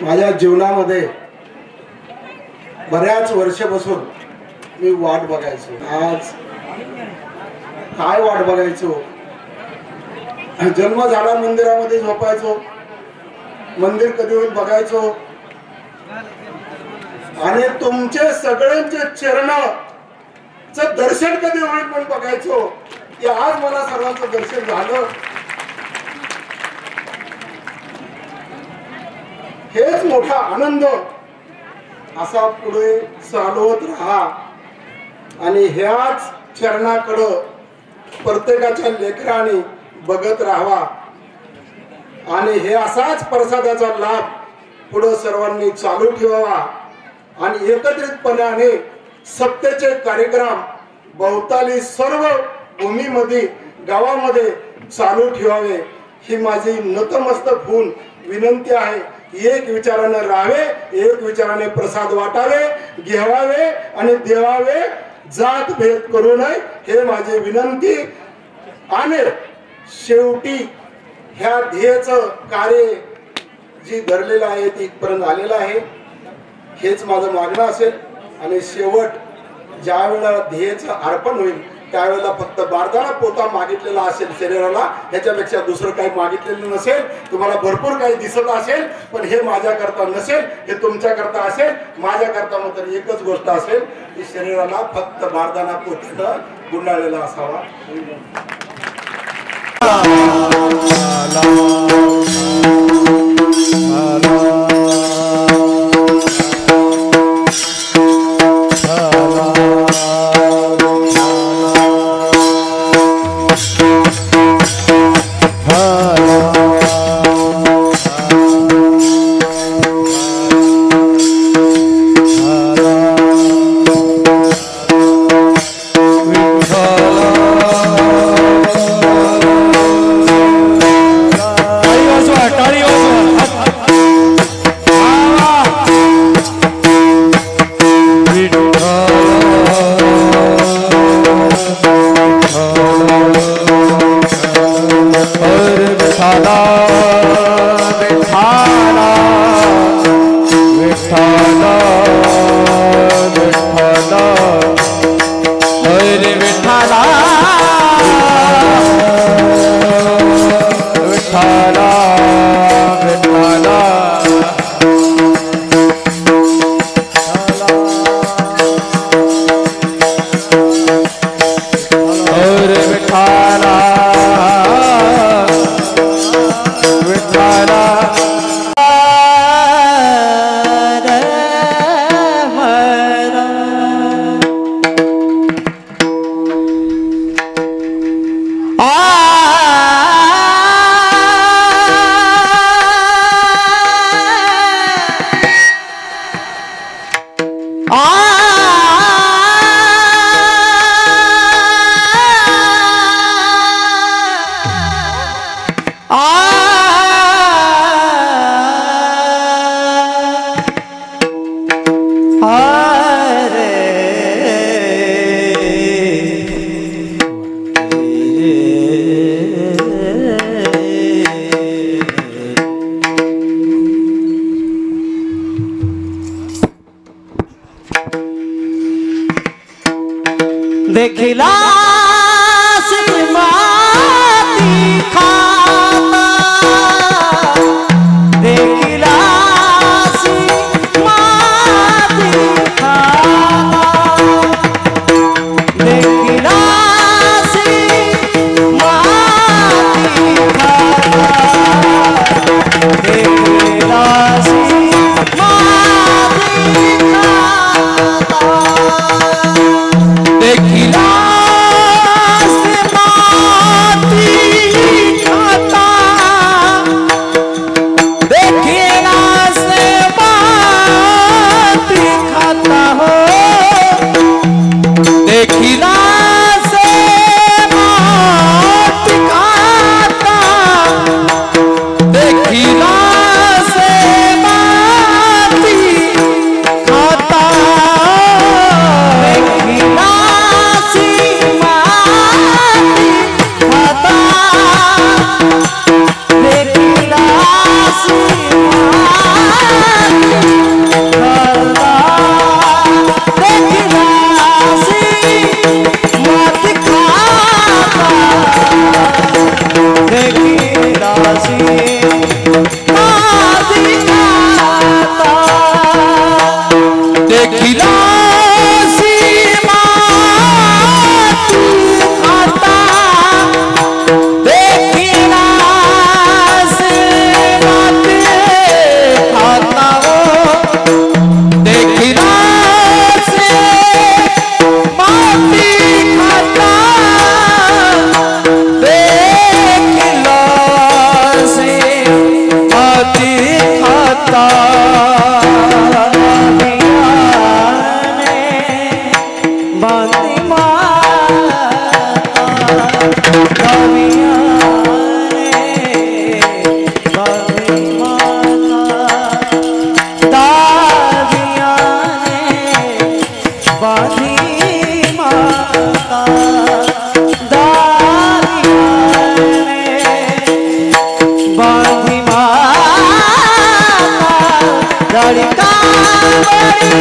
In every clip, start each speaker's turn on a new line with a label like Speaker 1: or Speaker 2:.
Speaker 1: माझ्या जीवनामध्ये बऱ्याच वर्षापासून मी वाट बघायचो. आज काय वाट बघायचो? जन्म झाला मंदिरामध्ये झोपायचो, मंदिर कधी होईल बघायचो, आणि तुमचे सगळ्यांचे चरणाचं दर्शन कधी होईल पण बघायचो. की आज मला सर्वांचं दर्शन झालं. हेच मोठा आनंद. असा पुढे चालवत राहा आणि ह्याच चरणाकडं प्रत्येकाच्या लेकराने बघत राहावा आणि हे असाच प्रसादाचा लाभ पुढे सर्वांनी चालू ठेवावा आणि एकत्रितपणाने सप्तेचे कार्यक्रम बहुताली सर्व भूमीमध्ये गावामध्ये चालू ठेवावे ही माझी नतमस्तक होऊन विनंती आहे. एक विचाराने राहावे, एक विचाराने प्रसाद वाटावे, घेवावे आणि देवावे, जात भेद करू नये हे माझी विनंती. आणि शेवटी ह्या ध्येयाचं कार्य जी धरलेलं आहे ते इथपर्यंत आलेलं आहे. हेच माझं मागणं असेल. आणि शेवट ज्या वेळेला ध्येयाचं अर्पण होईल त्यावेळेला फक्त बारदाना पोता मागितलेला असेल शरीराला, ह्याच्यापेक्षा दुसरं काही मागितलेलं नसेल. तुम्हाला भरपूर काही दिसत असेल पण हे माझ्याकरता नसेल, हे तुमच्याकरता असेल. माझ्याकरता मात्र एकच गोष्ट असेल की शरीराला फक्त बारदाना पोत्यानं गुंडाळलेला असावा.
Speaker 2: देखिला माती खाता, देखिला माती खाता, देखिला माती खाता, देखिला माती खाता, देखिला जाळी कांबळी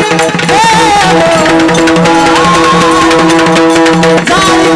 Speaker 2: जाळी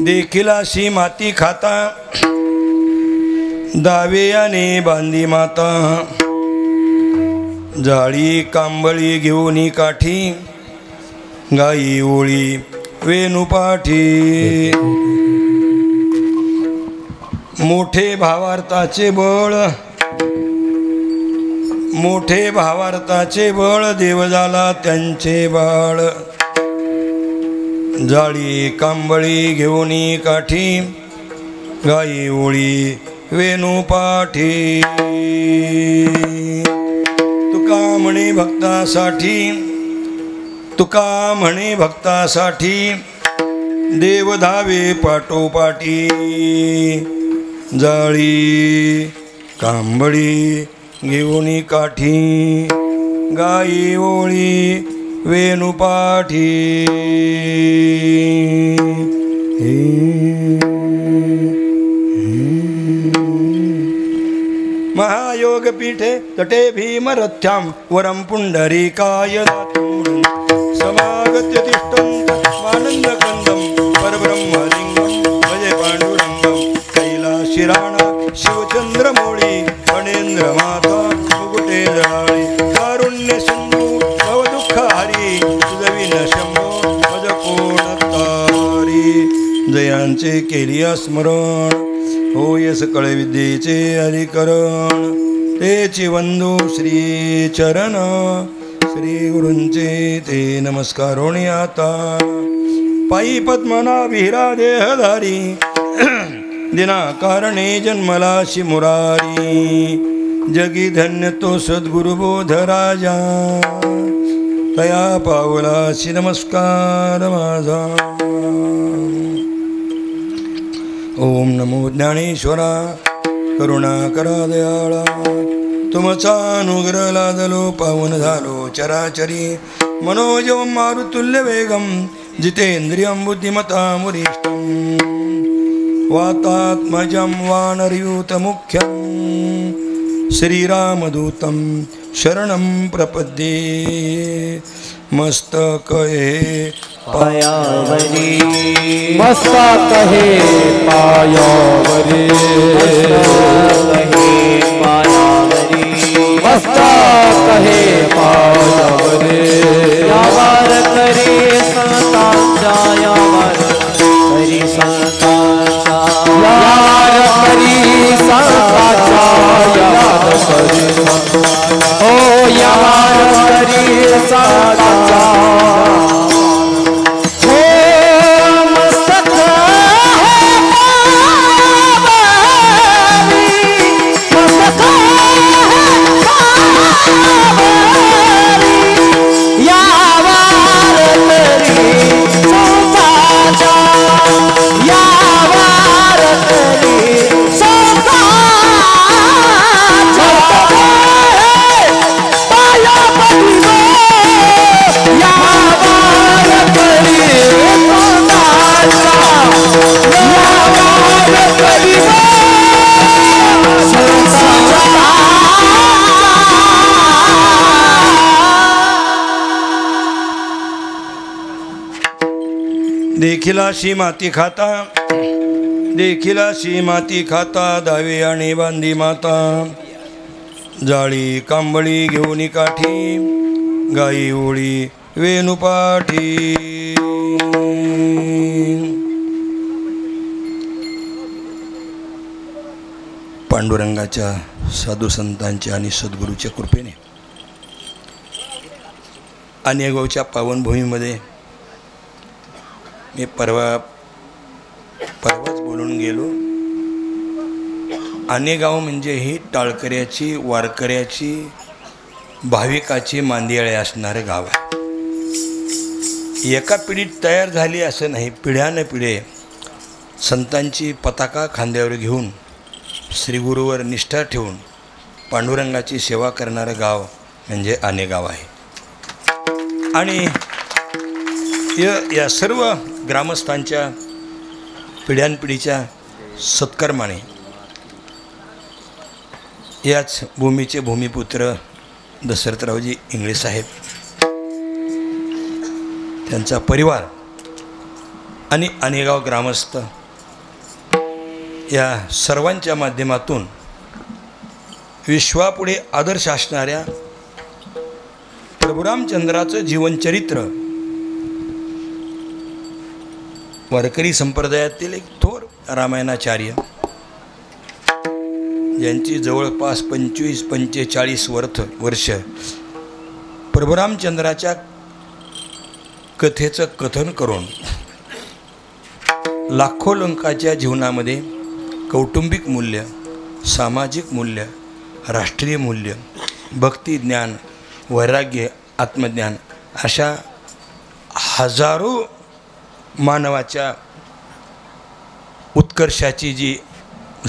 Speaker 3: देखीलाशी माती खाता दावेयाने बांधी माता जाळी कांबळी घेऊनी काठी गाई ओळी वेणुपाठी मोठे भावार्थाचे बळ मोठे भावार्थाचे बळ देव झाला त्यांचे बाळ जाळी कांबळी घेऊनी काठी गाई ओळी वेणुपाठी तुका म्हणे भक्तासाठी तुका म्हणे भक्तासाठी देव धावे पाठोपाठी जाळी कांबळी घेऊनी काठी गाई ओळी वेणुपाठी महायोग योगपीठे तटे भीमरथ्यां वरं पुण्डरीकाय दातुं समागत्य तिष्ठन्तमानन्दकन्दं परब्रह्मलिङ्गं भजे पाण्डुरङ्गं कैलाशिराणा शिवचन्द्रमौळी फणेन्द्रमाता मुकुटे जळाळी कारुण्यसिन्धू भवदुःखहारी तुझविन शंभो मज कोण तारी जयांचे केली स्मरण होय सकळ विद्येचे अधिकरण तेची वंदू श्री चरण श्री गुरूंचे ते नमस्कारोणी आता पायी पद्मनाभिरा देहधारी दिना कारणे जन्मलाशी मुरारी जगी धन्य तो सद्गुरुबोध राजा तया पावलाशी नमस्कार माझा ओम नमो ज्ञानेश्वरा करुणाकरा दयाळा तुमचा अनुग्रह लादलो पावन झालो चराचरी मनोजवं मारुतुल्य वेगं जितेंद्रियं बुद्धिमतां वरिष्ठं वातात्मजं वानरयूतमुख्यं श्रीरामदूतं शरणं प्रपद्ये मस्तकये
Speaker 2: पायावरी मस्तकहे पायावरी मस्तकहे पायावरी यावर करी संतांचा यावर करी संतांचा यावर करी संतांचा यावर करी ओ यावर करी संतांचा
Speaker 3: देखिलाशी माती खाता देखिलाशी माती खाता दावे आणि बांधी माता जाळी कांबळी घेऊन काठी गाई ओळी वेणुपाठी पांडुरंगाच्या साधू संतांच्या आणि सद्गुरूच्या कृपेने आनेगावच्या पावनभूमीमध्ये मी परवाच बोलून गेलो. आनेगाव म्हणजे ही टाळकऱ्याची वारकऱ्याची भाविकाची मांदियाळे असणारं गाव आहे. एका पिढीत तयार झाली असं नाही, पिढ्यानं पिढे संतांची पताका खांद्यावर घेऊन श्रीगुरूवर निष्ठा ठेवून पांडुरंगाची सेवा करणारं गाव म्हणजे आनेगाव आहे. आणि या सर्व ग्रामस्थांच्या पिढ्यानपिढीच्या सत्कर्माने याच भूमीचे भूमिपुत्र दशरथरावजी इंगळे साहेब, त्यांचा परिवार आणि आनेगाव ग्रामस्थ या सर्वांच्या माध्यमातून विश्वापुढे आदर्श असणाऱ्या प्रभुरामचंद्राचं जीवनचरित्र वारकरी संप्रदायातील एक थोर रामायणाचार्य, यांची जवळपास 25-45 वर्ष प्रभुरामचंद्राच्या कथेचं कथन करून लाखो लोकांच्या जीवनामध्ये कौटुंबिक मूल्य, सामाजिक मूल्य, राष्ट्रीय मूल्य, भक्ती, ज्ञान, वैराग्य, आत्मज्ञान अशा हजारो मानवाच्या उत्कर्षाची जी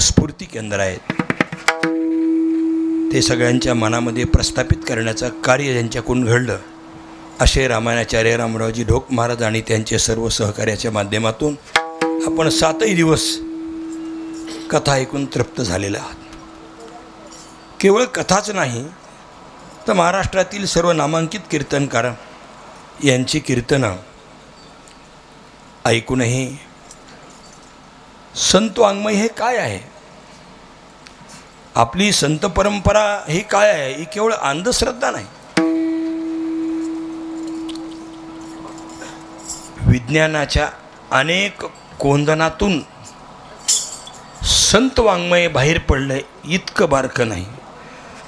Speaker 3: स्फूर्ती केंद्र आहेत ते सगळ्यांच्या मनामध्ये प्रस्थापित करण्याचं कार्य ज्यांच्याकडून घडलं असे रामायणाचार्य रामरावजी ढोक महाराज आणि त्यांचे सर्व सहकार्याच्या माध्यमातून आपण 7 दिवस कथा ऐकून तृप्त झालेले आहात. केवळ कथाच नाही तर महाराष्ट्रातील सर्व नामांकित कीर्तनकार यांची कीर्तनं ऐकूनही संत वाङ्मय हे काय आहे, आपली संत परंपरा ही काय आहे, ही केवळ अंधश्रद्धा नाही. विज्ञानाच्या अनेक कोंदणातून संत वाङ्मय बाहेर पडलंय इतकं बारकं नाही.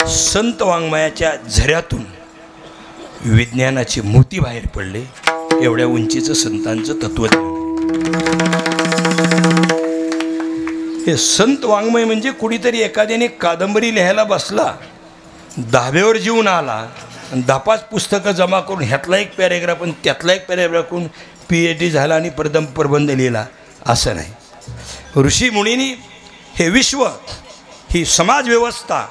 Speaker 3: संत वाङ्मयाच्या झऱ्यातून विज्ञानाची मोती बाहेर पडले, एवढ्या उंचीचं संतांचं तत्वज्ञान. हे संत वाङ्मय म्हणजे कुणीतरी एखाद्याने कादंबरी लिहायला बसला, दहाव्यावर जीवन आला आणि 10-5 पुस्तकं जमा करून ह्यातला एक पॅरेग्राफ आणि त्यातला एक पॅरेग्राफ करून PhD झाला आणि प्रबंध लिहिला, असं नाही. ऋषीमुनींनी हे विश्व, ही समाजव्यवस्था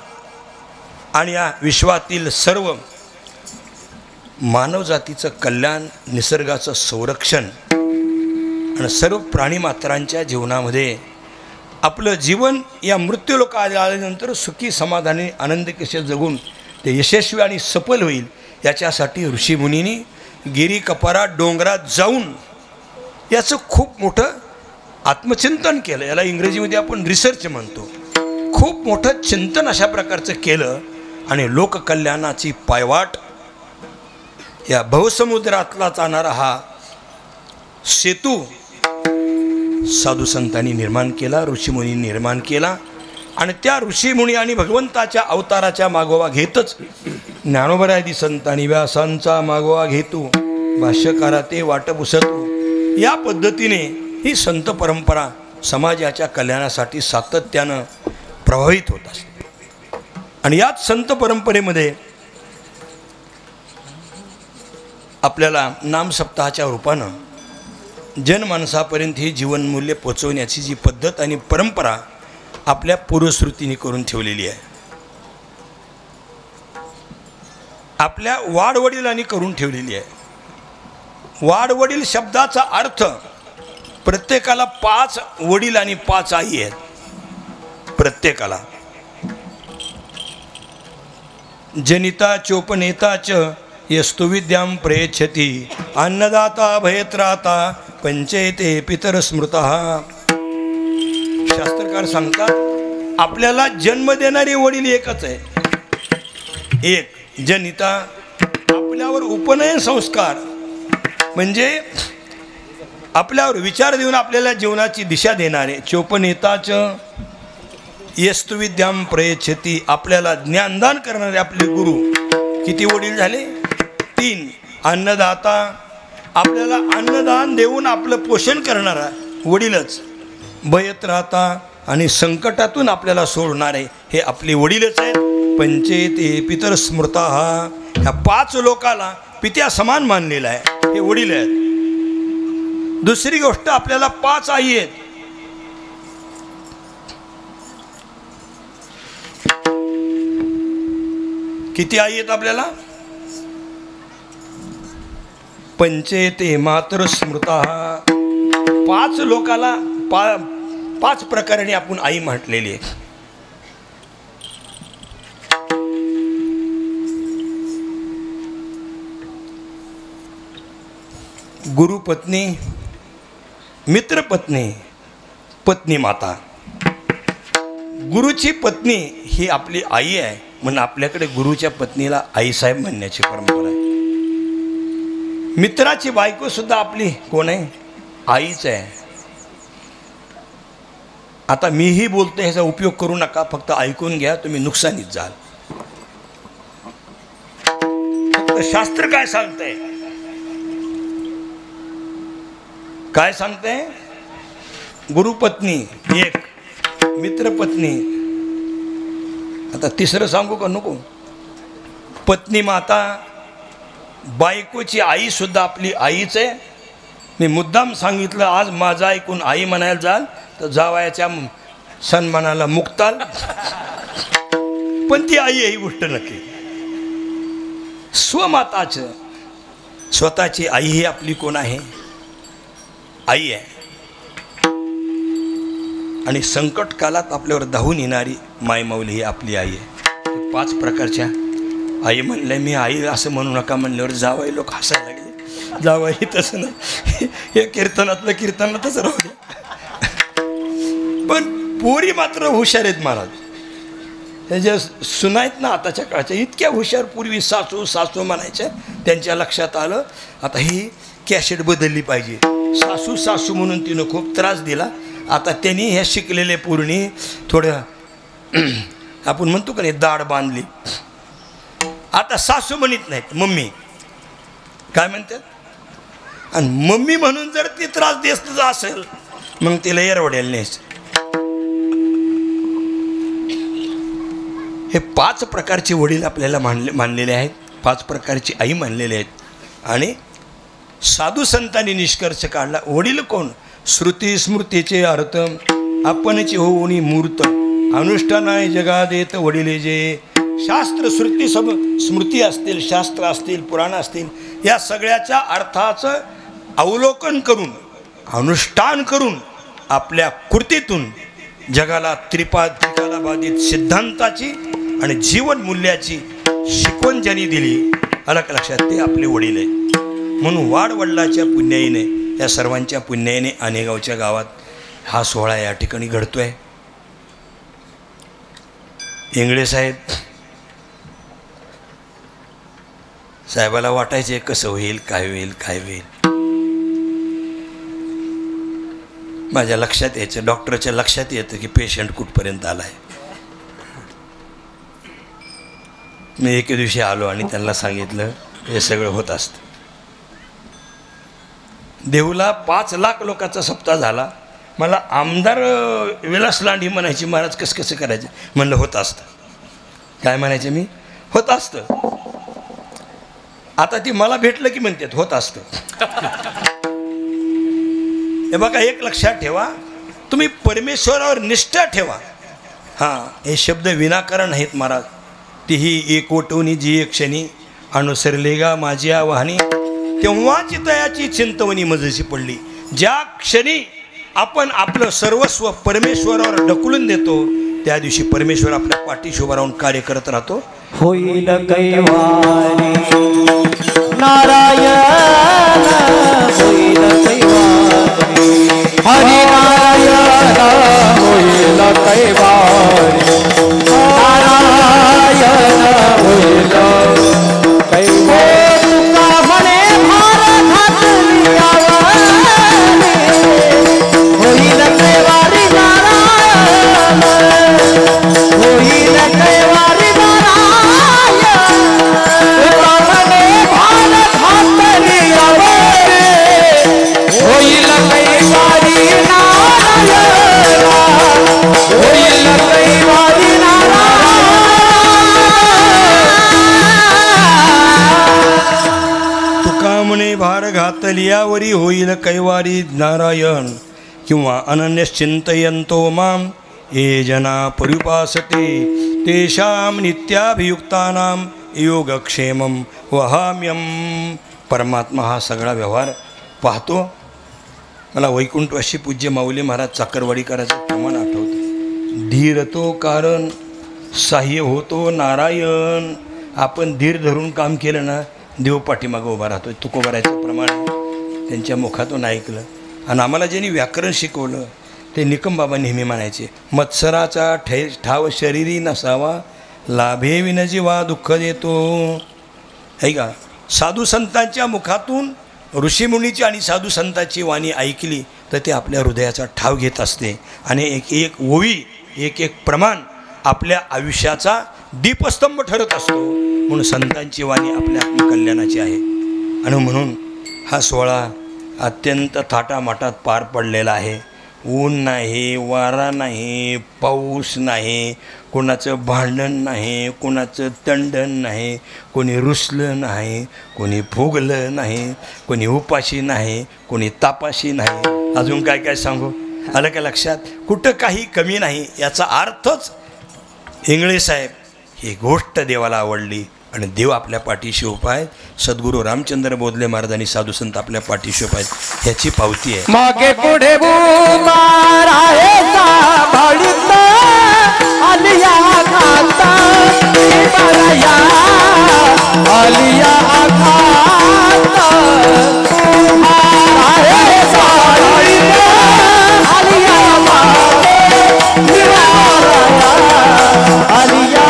Speaker 3: आणि या विश्वातील सर्व मानवजातीचं कल्याण, निसर्गाचं संरक्षण आणि सर्व प्राणीमात्रांच्या जीवनामध्ये आपलं जीवन या मृत्यूलोकात आल्यानंतर सुखी समाधानी आनंदी कसे जगून ते यशस्वी आणि सफल होईल याच्यासाठी ऋषीमुनींनी गिरी कपारात डोंगरात जाऊन याचं खूप मोठं आत्मचिंतन केलं. याला इंग्रजीमध्ये आपण रिसर्च म्हणतो. खूप मोठं चिंतन अशा प्रकारचं केलं आणि लोककल्याणाची पायवाट या भवसमुद्रातला जाणारा हा सेतू साधू संतांनी निर्माण केला, ऋषीमुनींनी निर्माण केला. आणि त्या ऋषीमुनी आणि भगवंताच्या अवताराच्या मागोवा घेतच ज्ञानोबरादी संतांनी व्यासांचा मागोवा घेतो, भाष्यकारा ते वाट पुसतो. या पद्धतीने ही संत परंपरा समाजाच्या कल्याणासाठी सातत्यानं प्रभावित होत असते. आणि याच संत परंपरेमध्ये आपल्याला नामसप्ताहाच्या रूपानं जनमानसापर्यंत ही जीवनमूल्य पोचवण्याची जी पद्धत आणि परंपरा आपल्या पूर्वश्रुतीने करून ठेवलेली आहे, आपल्या वाडवडिलांनी करून ठेवलेली आहे. वाडवडील शब्दाचा अर्थ प्रत्येकाला 5 वडील आणि 5 आई आहेत. प्रत्येकाला जनिता चोपनेता च यस्तु विद्यां प्रयच्छति अन्नदाता भयत्राता पंचेते पितर स्मृतः. शास्त्रकार सांगतात आपल्याला जन्म देणारे वडील एकच आहे. एक जनिता, आपल्यावर उपनयन संस्कार म्हणजे आपल्यावर विचार देऊन आपल्याला जीवनाची दिशा देणारे. चोपनेताच यस्तु विद्यां प्रयच्छति, आपल्याला ज्ञानदान करणारे आपले गुरु. किती वडील झाले? 3. अन्नदाता, आपल्याला अन्नदान देऊन आपलं पोषण करणारा वडीलच. भयत्राता, आणि संकटातून आपल्याला सोडणारे हे आपले वडीलच आहेत. पंचेते पितर स्मृतः, ह्या 5 लोकाला पित्या समान मानलेला आहे, हे वडील आहेत. दुसरी गोष्ट, आपल्याला 5 आई आहेत. किती आई आहेत आपल्याला? पंचेते मातर स्मृतः, 5 लोकाला 5 प्रकाराने आपण आई म्हटलेली आहे. गुरुपत्नी, मित्रपत्नी, पत्नी माता. गुरुची पत्नी ही आपली आई आहे, म्हणून आपल्याकडे गुरुच्या पत्नीला आईसाहेब म्हणण्याची परंपरा आहे. मित्राची बायको सुद्धा आपली कोण आहे? आईच आहे. आता मीही बोलतो, ह्याचा उपयोग करू नका, फक्त ऐकून घ्या, तुम्ही नुकसानीत जाल. फक्त शास्त्र काय सांगतंय? काय सांगतंय? गुरुपत्नी एक, मित्रपत्नी, आता तिसरं सांगू का नको? पत्नी माता, बायकोची आई सुद्धा आपली आईच आहे. मी मुद्दाम सांगितलं, आज माझं ऐकून आई म्हणायला जाल तर जावयाच्या सन्मानाला मुक्ताल, पण ती आई ही गोष्ट नक्की. स्वमाताचं, स्वतःची आई ही आपली कोण आहे? आई आहे. आणि संकट कालात आपल्यावर धावून येणारी मायमाऊली ही आपली आई आहे. 5 प्रकारच्या आई म्हणल्या, मी आई असं म्हणू नका म्हणल्यावर जावई लोक हसायला लागले. जावई तसं नाही, हे कीर्तनातच राहू द्या. पण पोरी मात्र हुशार आहेत महाराज. हे जे सुनायत ना आताच्या काळच्या, इतक्या हुशार. पूर्वी सासू सासू म्हणायच्या, त्यांच्या लक्षात आलं आता ही कॅसेट बदलली पाहिजे. सासू सासू म्हणून तिनं खूप त्रास दिला. आता त्यांनी ह्या शिकलेले पोरीने थोडं आपण म्हणतो का नाही दाढ बांधली. आता सासू म्हणत नाहीत, मम्मी काय म्हणतात. आणि मम्मी म्हणून जर ती त्रास देत असेल मग तिला एरवड्याला न्यायचं. हे 5 प्रकारचे वडील आपल्याला मानलेले आहेत, 5 प्रकारची आई मानलेले आहेत. आणि साधू संतांनी निष्कर्ष काढला, वडील कोण. श्रुती स्मृतीचे अर्थ आपणचे होऊनी मूर्त अनुष्ठानाय जगा देत वडिले जे. शास्त्र श्रुती स्मृती असतील, शास्त्र असतील, पुराण असतील, या सगळ्याच्या अर्थाचं अवलोकन करून अनुष्ठान करून आपल्या कृतीतून जगाला त्रिकाला बाधित सिद्धांताची आणि जीवन मूल्याची शिकवण ज्यांनी दिली, अलग लक्षात, ते आपले वडील आहेत. म्हणून वाडवडिलाच्या पुण्याईने, या सर्वांच्या पुण्याईने आनेगावच्या गावात हा सोहळा या ठिकाणी घडतोय. इंगळे साहेबाला वाटायचे कसं होईल, काय होईल, काय होईल. माझ्या लक्षात यायचं, डॉक्टरच्या लक्षात येतं की पेशंट कुठपर्यंत आला आहे. मी एके दिवशी आलो आणि त्यांना सांगितलं हे सगळं होत असतं. देहूला 5 लाख लोकांचा सप्ताह झाला. मला आमदार विलास लांडी म्हणायची, महाराज कसं करायचं. म्हणलं होत असतं. काय म्हणायचे मी, होत असतं. आता ती मला भेटलं की म्हणतात होत असतं. हे बघा, एक लक्षात ठेवा, तुम्ही परमेश्वरावर निष्ठा ठेवा. हां, हे शब्द विनाकारण नाहीत महाराज. तीही एकवटवणी जी एक क्षणी अनुसरले गा माझी आवाहनी, तेव्हाची तयाची चिंतवणी मजशी पडली. ज्या क्षणी आपण आपलं सर्वस्व परमेश्वरावर ढकलून देतो, त्या दिवशी परमेश्वर आपल्या पाठीशी उभा राहून कार्य करत राहतो.
Speaker 2: होईल कैवारी नारायण, होईल कैवारी हरी नारायण, होईल कैवारी नारायण, होईल कैवारी.
Speaker 3: भार घातलियावरी होईल कैवारी नारायण. किंवा अनन्यश्चिंतयन्तो माम ये जना परिपासते तेषां नित्याभियुक्तानां योगक्षेमं वहाम्यम. परमात्मा हा सगळा व्यवहार पाहतो. मला वैकुंठवासी पूज्य माऊली महाराज चाकरवाडीकराचं प्रमाण आठवतं. धीर तो कारण सहाय्य होतो नारायण. आपण धीर धरून काम केलं ना, देव पाठीमागं उभा राहतो. तुकोबारायचं प्रमाण त्यांच्या मुखातून ऐकलं. आणि आम्हाला ज्यांनी व्याकरण शिकवलं ते निकमबाबा नेहमी म्हणायचे, मत्सराचा ठाव शरीरी नसावा, लाभे विनजीवा दुःख देतो. है का. साधू संतांच्या मुखातून ऋषीमुनीची आणि साधू संतांची वाणी ऐकली तर ते आपल्या हृदयाचा ठाव घेत असते. आणि एक एक ओवी, एक एक प्रमाण आपल्या आयुष्याचा दीपस्तंभ ठरत असतो. म्हणून संतांची वाणी आपल्या आत्मकल्याणाची आहे. आणि म्हणून हा सोहळा अत्यंत थाटामाटात पार पडलेला आहे. ऊन नाही, वारा नाही, पाऊस नाही, कोणाचं भांडण नाही, कोणाचं तंडण नाही, कोणी रुसलं नाही, कोणी फुगलं नाही, कोणी उपाशी नाही, कोणी तापाशी नाही. अजून काय काय सांगू, आलं का लक्षात. कुठं काही कमी नाही. याचा अर्थच इंगळे साहेब ही गोष्ट देवाला आवडली. आणि देव आपल्या पाठीशी उभा आहे. सद्गुरू रामचंद्र बोधले महाराजांनी साधू संत आपल्या पाठीशी उभा आहेत, ह्याची पावती आहे.
Speaker 2: मागे पुढे मारायचा भाडीत आलिया खाता माराया आलिया खाता मारायचा भाडीत आलिया आलिया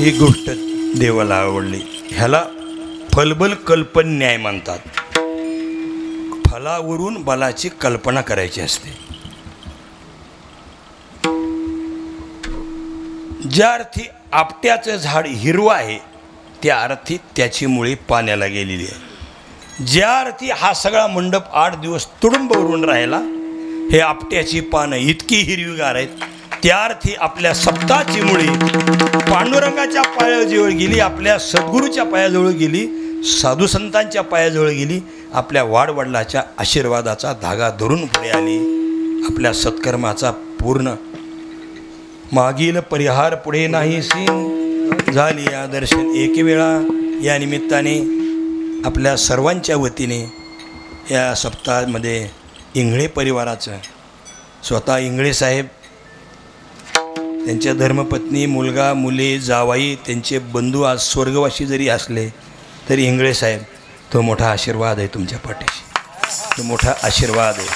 Speaker 3: ही गोष्ट देवाला आवडली. ह्याला फलबल कल्पन न्याय म्हणतात. फलावरून बलाची कल्पना करायची असते. ज्या अर्थी आपट्याचं झाड हिरवं आहे त्या अर्थी त्याची मुळी पाण्याला गेलेली आहे. ज्या अर्थी हा सगळा मंडप 8 दिवस तुडुंब उरून राहिला, हे आपट्याची पानं इतकी हिरवीगार आहेत, त्या अर्थी आपल्या सप्ताची मुळी पांडुरंगाच्या पायाजवळ गेली, आपल्या सद्गुरूच्या पायाजवळ गेली, साधू संतांच्या पायाजवळ गेली, आपल्या वाडवडिलाच्या आशीर्वादाचा धागा धरून पुढे आली. आपल्या सत्कर्माचा पूर्ण मागील परिहार पुढे नाही सीन झाली या दर्शन एक वेळा. या निमित्ताने आपल्या सर्वांच्या वतीने या सप्ताहामध्ये इंगळे परिवाराचं, स्वतः इंगळे साहेब, त्यांच्या धर्मपत्नी, मुलगा, मुले, जावाई, त्यांचे बंधू आज स्वर्गवासी जरी असले तरी इंगळे साहेब, तो मोठा आशीर्वाद आहे तुमच्या पाठीशी, तो मोठा आशीर्वाद आहे.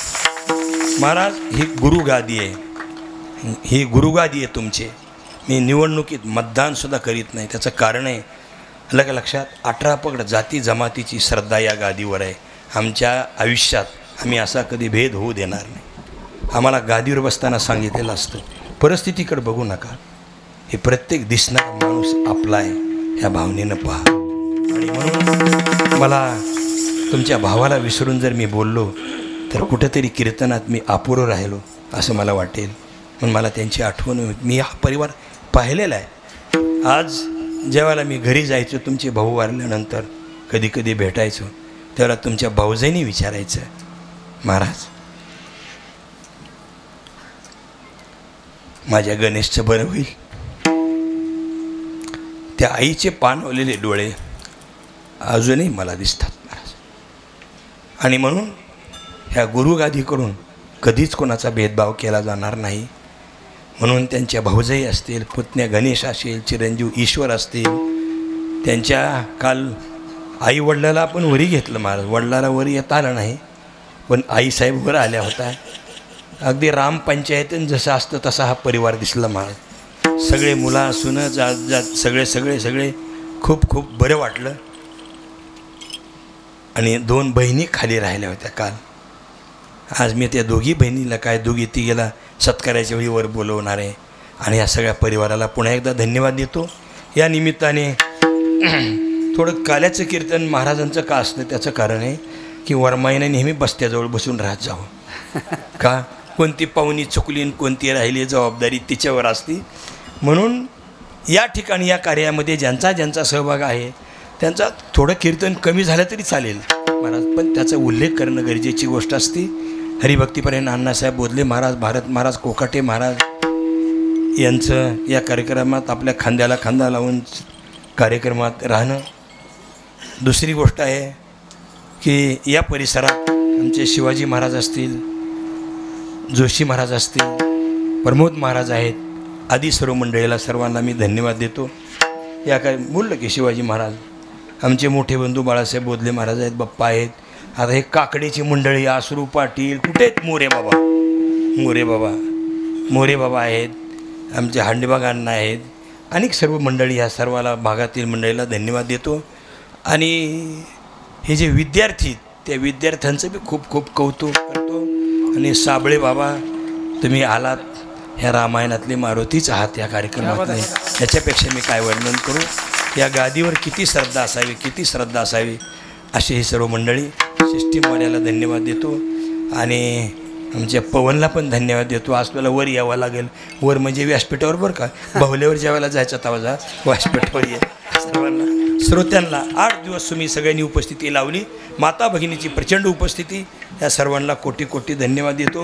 Speaker 3: महाराज, ही गुरुगादी आहे, ही गुरुगादी आहे तुमची. मी निवडणुकीत मतदानसुद्धा करीत नाही. त्याचं कारण आहे, लक्षात 18 पगड जाती जमातीची श्रद्धा या गादीवर आहे. आमच्या आयुष्यात आम्ही असा कधी भेद होऊ देणार नाही. आम्हाला गादीवर बसताना सांगितलेलं असतं, परिस्थितीकडे बघू नका, हे प्रत्येक दिसणारा माणूस आपला आहे ह्या भावनेनं पहा. आणि म्हणून मला तुमच्या भावाला विसरून जर मी बोललो तर कुठंतरी कीर्तनात मी अपुरं राहिलो असं मला वाटेल. म्हणून मला त्यांची आठवण, मी हा परिवार पाहिलेला आहे. आज जेव्हा मी घरी जायचो, तुमचे भाऊ वारल्यानंतर कधी कधी भेटायचो, तेव्हा तुमच्या भाऊजाईने विचारायचं, महाराज माझ्या गणेशचं बरं होईल. त्या आईचे पाणवलेले डोळे अजूनही मला दिसतात महाराज. आणि म्हणून ह्या गुरुगादीकडून कधीच कोणाचा भेदभाव केला जाणार नाही. म्हणून त्यांच्या भाऊजाई असतील, पुतण्या गणेश असेल, चिरंजीव ईश्वर असतील, त्यांच्या काल आई वडिलाला आपण वरी घेतलं महाराज. वडिलाला वरी येता आलं नाही, पण आईसाहेब वर आल्या होत्या. अगदी रामपंचायतीन जसं असतं तसा हा परिवार दिसला महाराज. सगळे मुला सुनं जात सगळे सगळे सगळे खूप खूप बरं वाटलं. आणि 2 बहिणी खाली राहिल्या होत्या काल. आज मी त्या दोघी बहिणीला काय दोघी तिघीला सत्काराच्या वेळी वर बोलवणार आहे. आणि या सगळ्या परिवाराला पुन्हा एकदा धन्यवाद देतो. या निमित्ताने थोडं काल्याचं कीर्तन महाराजांचं का असतं, त्याचं कारण आहे की वरमाईने नेहमी बस्त्याजवळ बसून राहत जावं. का कोणती पाहुणी चुकली आणि कोणती राहिली जबाबदारी तिच्यावर असती. म्हणून या ठिकाणी या कार्यामध्ये ज्यांचा ज्यांचा सहभाग आहे त्यांचा थोडं कीर्तन कमी झालं तरी चालेल महाराज, पण त्याचा उल्लेख करणं गरजेची गोष्ट असते. हरिभक्तीपर्यंत अण्णासाहेब बोधले महाराज, भारत महाराज, कोकाटे महाराज यांचं या कार्यक्रमात आपल्या खांद्याला खांदा लावून कार्यक्रमात राहणं. दुसरी गोष्ट आहे की या परिसरात आमचे शिवाजी महाराज असतील, जोशी महाराज असतील, प्रमोद महाराज आहेत, आदी सर्व मंडळीला सर्वांना मी धन्यवाद देतो. या काय बोललं की शिवाजी महाराज, आमचे मोठे बंधू बाळासाहेब बोधले महाराज आहेत, बाप्पा आहेत. आता हे काकडीची मंडळी, आसरू पाटील, कुठे आहेत मोरे बाबा, मोरे बाबा आहेत, आमचे हांडेबाग अण्णा आहेत, अनेक सर्व मंडळी, ह्या सर्वाला भागातील मंडळीला धन्यवाद देतो. आणि हे जे विद्यार्थी, त्या विद्यार्थ्यांचं बी खूप खूप कौतुक करतो. आणि साबळे बाबा, तुम्ही आलात, ह्या रामायणातले मारुतीच आहात या कार्यक्रमातले, याच्यापेक्षा मी काय वर्णन करू. या गादीवर किती श्रद्धा असावी, किती श्रद्धा असावी. असे ही सर्व मंडळी, सिस्टीमवाल्याला धन्यवाद देतो. आणि आमच्या पवनला पण धन्यवाद देतो. आज तुला वर यावं लागेल. वर म्हणजे व्यासपीठावर बरं का, बाहुल्यावर ज्यावेळेला जायचं तेव्हा जा, व्यासपीठावर ये. सर्वांना श्रोत्यांना 8 दिवस तुम्ही सगळ्यांनी उपस्थिती लावली, माता भगिनीची प्रचंड उपस्थिती, या सर्वांना कोटी कोटी धन्यवाद देतो.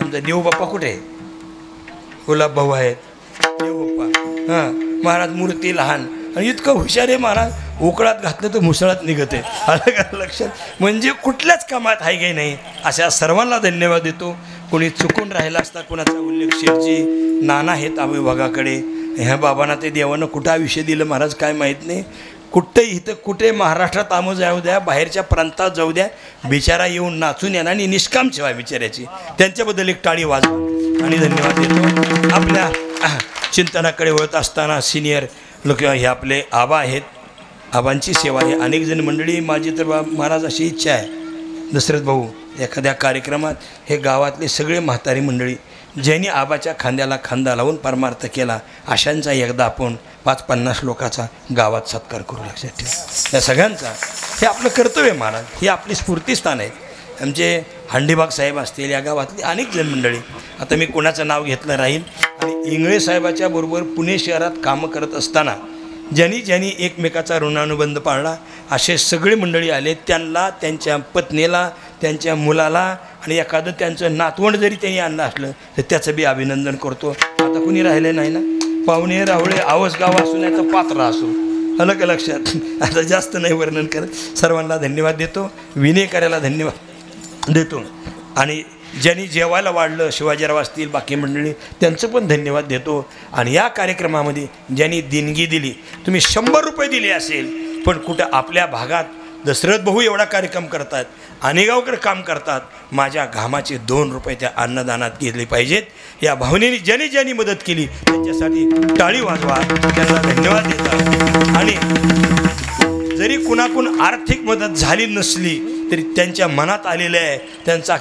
Speaker 3: आमचा देवबाप्पा कुठे आहे? गुलाब भाऊ आहेत, देवबाप्पा. हां, महाराज मूर्ती लहान आणि इतकं हुशार आहे महाराज, उकळात घातलं तर मुसळात निघते. आलं का लक्षात? म्हणजे कुठल्याच कामात हाय काही नाही. अशा सर्वांना धन्यवाद देतो. कोणी चुकून राहिला असता कोणाचा उल्लेख शेठजी नाना आहेत विभागाकडे. ह्या बाबांना ते देवानं कुठं आयुष्य दिलं महाराज काय माहीत नाही. कुठंही इथं कुठे महाराष्ट्रात आम जाऊ द्या, बाहेरच्या प्रांतात जाऊ द्या, बिचारा येऊन नाचून येणार आणि निष्काम सेवा बिचाऱ्याची. त्यांच्याबद्दल एक टाळी वाजवा आणि धन्यवाद देतो. आपल्या चिंतनाकडे वळत असताना सिनियर लोक हे आपले आबा आहेत. आबांची सेवा आहे. अनेक जण मंडळी माझी तर महाराज अशी इच्छा आहे दशरथ भाऊ, एखाद्या कार्यक्रमात हे गावातले सगळे म्हातारी मंडळी ज्यांनी आबाच्या खांद्याला खांदा लावून परमार्थ केला अशांचा एकदा आपण 5-50 लोकांचा गावात सत्कार करू. लक्षात ठेवा या सगळ्यांचा. हे आपलं कर्तव्य महाराज, ही आपली स्फूर्तीस्थान आहे. आमचे हंडीबाग साहेब असतील, या गावातली अनेक जण मंडळी, आता मी कोणाचं नाव घेतलं राहील. आणि इंगळे साहेबाच्या बरोबर पुणे शहरात कामं करत असताना ज्यांनी एकमेकाचा ऋणानुबंध पाळला असे सगळे मंडळी आले. त्यांना, त्यांच्या पत्नीला, त्यांच्या मुलाला आणि एखादं त्यांचं नातवंड जरी त्यांनी आणलं असलं तर त्याचं बी अभिनंदन करतो. आता कुणी राहिले नाही ना, पाहुणे रावळे आवसगाव असू नाही तर पात्र असू. आलं का लक्षात? आता जास्त नाही वर्णन करत. सर्वांना धन्यवाद देतो. विनय करायला धन्यवाद देतो. आणि ज्यांनी जेवायला वाढलं, शिवाजीराव असतील, बाकी मंडळी, त्यांचं पण धन्यवाद देतो. आणि या कार्यक्रमामध्ये ज्यांनी देणगी दिली, तुम्ही 100 रुपये दिले असेल, पण कुठं आपल्या भागात दशरथ भाऊ एवढा कार्यक्रम करतात, अनेगावकर काम करतात, माझ्या घामाचे 2 रुपये त्या अन्नदानात घेतले पाहिजेत. या भावनेने ज्यांनी मदत केली त्यांच्यासाठी टाळी वाजवा, त्यांना धन्यवाद देतात. आणि जरी कुणाकून आर्थिक मदत झाली नसली तरी त्यांच्या मनात आलेलं आहे, त्यांचा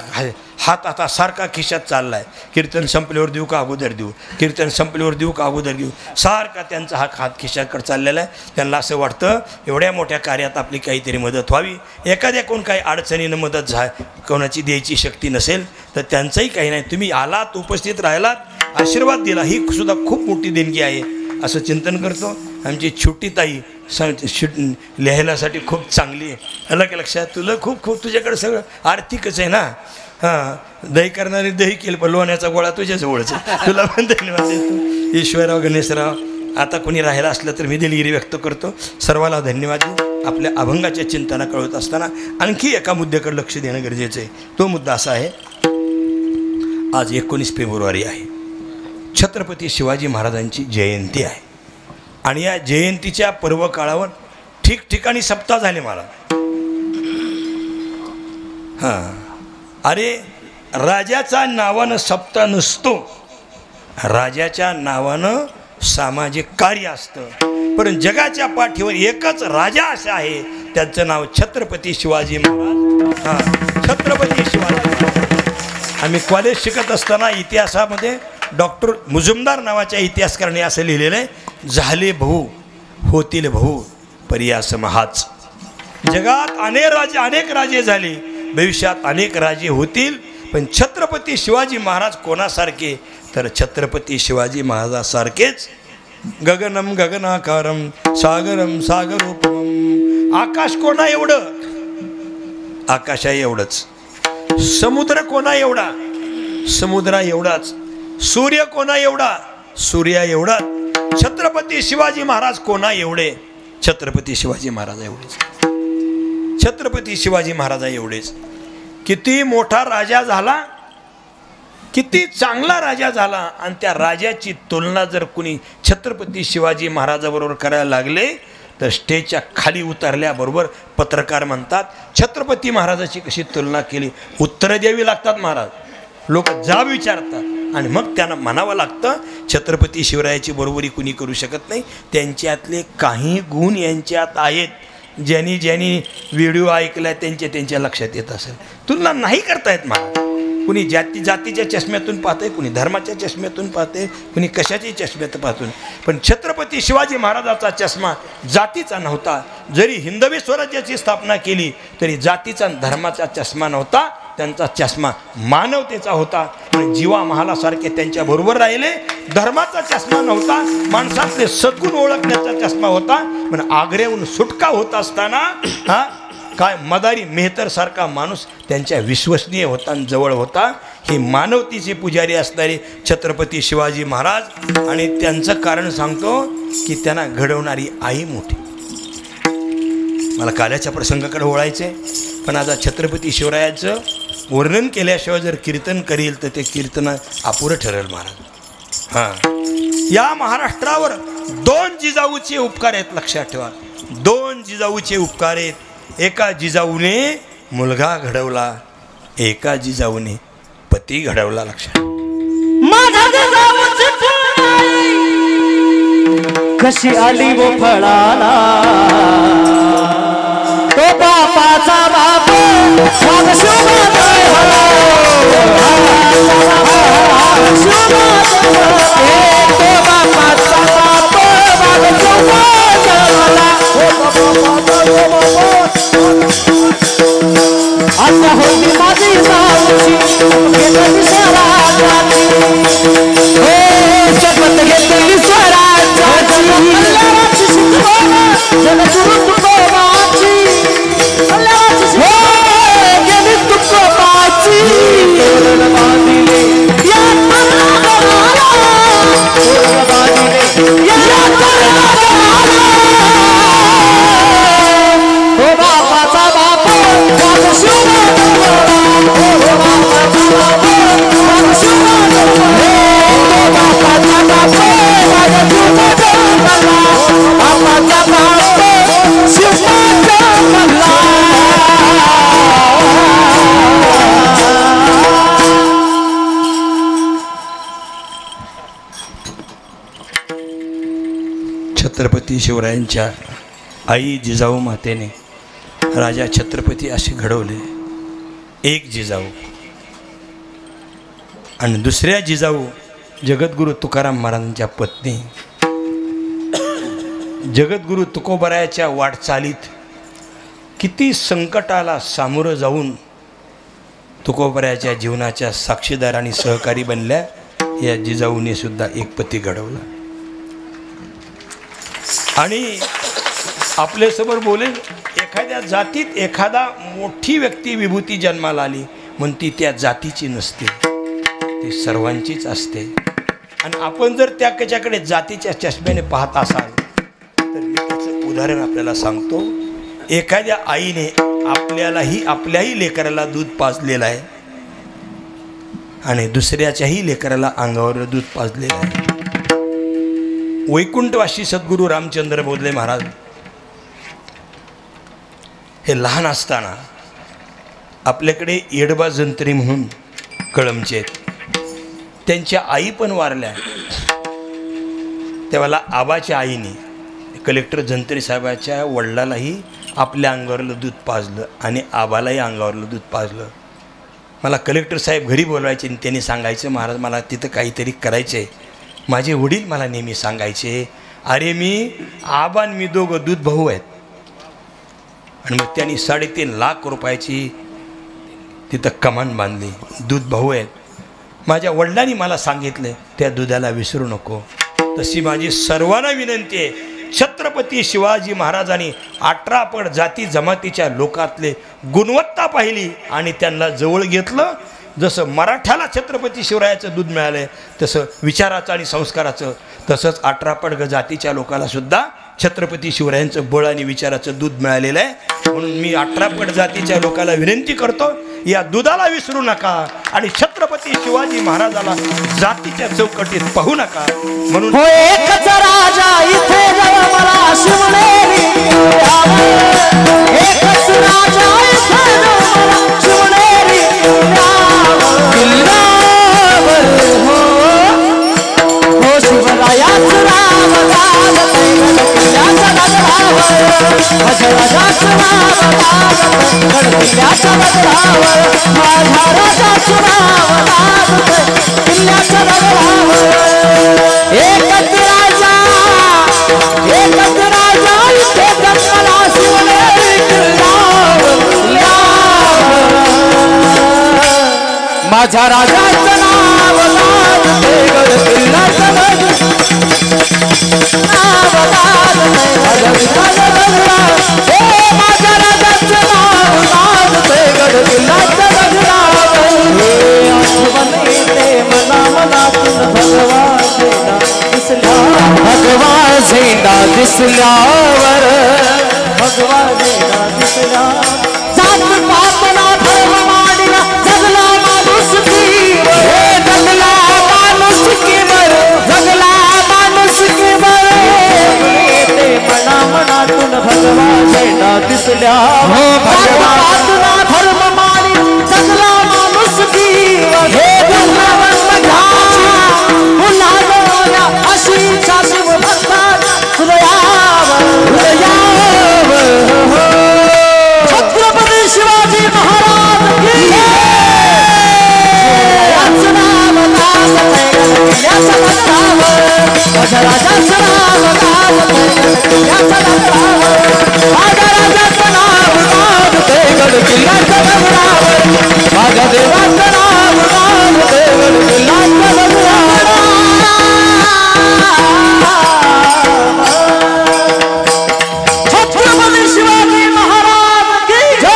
Speaker 3: हात आता सारखा खिशात चालला आहे. कीर्तन संपल्यावर देऊ का अगोदर देऊ, कीर्तन संपल्यावर देऊ का अगोदर देऊ, सारखा त्यांचा हा हात खिशाकडे चाललेला आहे. त्यांना असं वाटतं एवढ्या मोठ्या कार्यात आपली काहीतरी मदत व्हावी. एखाद्या कोण काही अडचणीनं मदत कोणाची द्यायची शक्ती नसेल तर त्यांचंही काही नाही. तुम्ही आलात, उपस्थित राहिलात, आशीर्वाद दिला, ही सुद्धा खूप मोठी देणगी आहे असं चिंतन करतो. आमची छोटी ताई लिहायलासाठी खूप चांगली आहे. आलं का लक्षात? तुला खूप तुझ्याकडे सगळं आर्थिकच आहे ना. हां, दही करणारी दही केलं, पण लोण्याचा गोळा तुझ्याजवळच आहे. तुला पण धन्यवाद देतो. ईश्वरराव, गणेशराव, आता कोणी राहिला असलं तर मी दिलगिरी व्यक्त करतो. सर्वाला धन्यवाद देऊ. आपल्या अभंगाच्या चिंतना कळत असताना आणखी एका मुद्द्याकडे लक्ष देणं गरजेचं आहे. तो मुद्दा असा आहे, आज 19 फेब्रुवारी आहे, छत्रपती शिवाजी महाराजांची जयंती आहे. आणि या जयंतीच्या पर्व काळावर ठिकठिकाणी सप्ताह झाले महाराज. हां, अरे राजाच्या नावानं सप्ताह नसतो, राजाच्या नावानं सामाजिक कार्य असतं. पण जगाच्या पाठीवर एकच राजा असा आहे, त्याचं नाव छत्रपती शिवाजी महाराज. हां, छत्रपती शिवाजी महाराज. आम्ही कॉलेज शिकत असताना इतिहासामध्ये डॉक्टर मुजुमदार नावाच्या इतिहासकाराने असं लिहिलेलं आहे, झाले भाऊ होतील भाऊ पर्यास महाच. जगात अनेक राजे झाले, भविष्यात अनेक राजे होतील, पण छत्रपती शिवाजी महाराज कोणासारखे? तर छत्रपती शिवाजी महाराजासारखेच. गगनम गगनाकारम सागरम सागरोपम. आकाश कोणा एवढं? आकाश आहे एवढंच. समुद्र कोणा एवढा? समुद्रा एवढाच. सूर्य कोणा एवढा? सूर्या एवढा. छत्रपती शिवाजी महाराज कोणा एवढे? छत्रपती शिवाजी महाराज एवढेच. छत्रपती शिवाजी महाराज एवढेच. किती मोठा राजा झाला, किती चांगला राजा झाला, आणि त्या राजाची तुलना जर कुणी छत्रपती शिवाजी महाराजाबरोबर करायला लागले तर स्टेजच्या खाली उतरल्याबरोबर पत्रकार म्हणतात, छत्रपती महाराजाची कशी तुलना केली? उत्तरं द्यावी लागतात महाराज. लोक जाब विचारतात आणि मग त्यांना म्हणावं लागतं छत्रपती शिवरायाची बरोबरी कुणी करू शकत नाही. त्यांच्यातले काही गुण यांच्यात आहेत, ज्यांनी व्हिडिओ ऐकला त्यांच्या लक्षात येत असेल. तुलना नाही करतायत महाराज. कुणी जातीच्या चष्म्यातून पाहते, कुणी धर्माच्या चष्म्यातून पाहते, कुणी कशाच्या चष्म्यातून पाहतून. पण छत्रपती शिवाजी महाराजाचा चष्मा जातीचा नव्हता. जरी हिंदवी स्वराज्याची स्थापना केली तरी जातीचा धर्माचा चष्मा नव्हता, त्यांचा चष्मा मानवतेचा होता. आणि जीवा महालासारखे त्यांच्या बरोबर राहिले. धर्माचा चष्मा नव्हता, माणसातले सद्गुण ओळखण्याचा चष्मा होता. पण आग्र्याहून सुटका होत असताना काय मदारी मेहतर सारखा माणूस त्यांच्या विश्वसनीय होता आणि जवळ होता. हे मानवतेचे पुजारी असणारे छत्रपती शिवाजी महाराज. आणि त्यांचं कारण सांगतो की त्यांना घडवणारी आई मोठी. मला काल्याच्या प्रसंगाकडे वळायचे, पण आता छत्रपती शिवरायाचं वर्णन केल्याशिवाय जर कीर्तन करील तर ते कीर्तन अपुरं ठरेल महाराज. हां, या महाराष्ट्रावर 2 जिजाऊचे उपकार आहेत, लक्षात ठेवा. 2 जिजाऊचे उपकार आहेत. एका जिजाऊने मुलगा घडवला, एका जिजाऊने पती घडवला. लक्षात.
Speaker 2: कशी आली वो फळाला तो बापाचा बाप मग शोभातोय होला. तो बापाचा बाप मग शोभातोय होला. आता होती माझी जाऊची घेतली स्वराज्याची, हो शपथ घेतली स्वराज्याची. कल्याणाची शिकवण जगद्गुरु तुकोबाची, हो गेली तुकोबाची. तोरण बांधिले या तोरणाला, तोरण बांधिले या तोरणाला. हो बापाचा बाप मग शोभातोय होला. हो बापाचा बाप मग शोभातोय होला. हो बापाचा बाप मग शोभातोय होला. बापाचा बाप शिवबाचा मला.
Speaker 3: छत्रपती शिवरायांच्या आई जिजाऊ मातेने राजा छत्रपती असे घडवले. एक जिजाऊ आणि दुसऱ्या जिजाऊ जगद्गुरु तुकाराम महाराजांच्या पत्नी. जगद्गुरु तुकोबरायाच्या वाटचालीत किती संकटाला सामोरं जाऊन तुकोबरायाच्या जीवनाच्या साक्षीदार आणि सहकारी बनल्या. या जिजाऊने सुद्धा एक पती घडवला. आणि आपल्यासमोर बोलेल, एखाद्या जातीत एखादा मोठी व्यक्ती विभूती जन्माला आली म्हणून ती त्या जातीची नसते, ती सर्वांचीच असते. आणि आपण जर त्याच्याकडे जातीच्या चष्म्याने पाहत असाल तर मी त्याचं उदाहरण आपल्याला सांगतो. एखाद्या आईने आपल्याही लेकराला दूध पाजलेलं आहे आणि दुसऱ्याच्याही लेकराला अंगावर दूध पाजलेलं आहे. वैकुंठवासी सद्गुरू रामचंद्र बोधले महाराज हे लहान असताना आपल्याकडे येडबा जंत्री म्हणून कळमचे त्यांच्या आई पण वारल्या. त्यावेळेला आबाच्या आईने कलेक्टर जंत्री साहेबाच्या वडिलालाही आपल्या अंगावरलं दूध पाजलं आणि आबालाही अंगावरलं दूध पाजलं. मला कलेक्टर साहेब घरी बोलवायचे आणि त्यांनी सांगायचं, महाराज मला तिथं काहीतरी करायचं आहे. माझे वडील मला नेहमी सांगायचे, अरे मी आबा आणि मी दोघं दूध भाऊ आहेत. आणि मग त्यांनी 3.5 लाख रुपयाची तिथं कमान बांधली. दूध भाऊ आहेत. माझ्या वडिलांनी मला सांगितलं त्या दुधाला विसरू नको. तशी माझी सर्वांना विनंती आहे, छत्रपती शिवाजी महाराजांनी 18 पट जाती जमातीच्या लोकातले गुणवत्ता पाहिली आणि त्यांना जवळ घेतलं. जसं मराठ्याला छत्रपती शिवरायाचं दूध मिळालं तसं विचाराचं आणि संस्काराचं, तसंच 18 पट जातीच्या लोकाला सुद्धा छत्रपती शिवरायांचं बळ आणि विचाराचं दूध मिळालेलं आहे. म्हणून मी 18 पट जातीच्या लोकांना विनंती करतो, या दुधाला विसरू नका आणि छत्रपती शिवाजी महाराजाला जातीच्या चौकटीत पाहू नका. म्हणून
Speaker 2: हो एकच राजा इथे मला शिवनेरी, एकच राजा इथे मला शिवनेरी किल्ल्यावर. हो शिवरायाच राम गाजत किल्ल्याचा गजरावर, राजाच राम गाजत किल्ल्याचा गजरावर, माझ्या राजाच राम गाजत किल्ल्याचा गजरावर. एकच राजा इथे जन्मला शिवनेरी किल्ल्यावर. माझ्या राजाचं नाव गाजते गड किल्ल्याचं नाव गाजते माझ्या राजाचं नाव गाजते गड किल्ल्याचं गजरावर. दिसल्यावर भगवा झेंडा दिसल्या जात पात ना धर्म मांडला जगला माणुसकीवर जगला माणुसकीवर जगला माणुसकीवर ते मना मनातून भगवा झेंडा दिसल्यावर भगवा ना धर्म मांडला जगला माणुसकीवर जगला उल्हासवाल्या अशीच्या शिवभक्ताच्या हृदयावर छत्रपती शिवाजी महाराज की याचं नाव गाजतंय गडकिल्ल्याच्या डोंगरावर माझ्या राजाचं नाव गाजतंय गडकिल्ल्याच्या डोंगरावर माझ्या राजाचं नाव गाजतंय गडकिल्ल्याच्या डोंगरावर माझ्या देवाचं नाव गाजतंय गडकिल्ल्याच्या डोंगरावर छत्रपती शिवाजी महाराज की जय.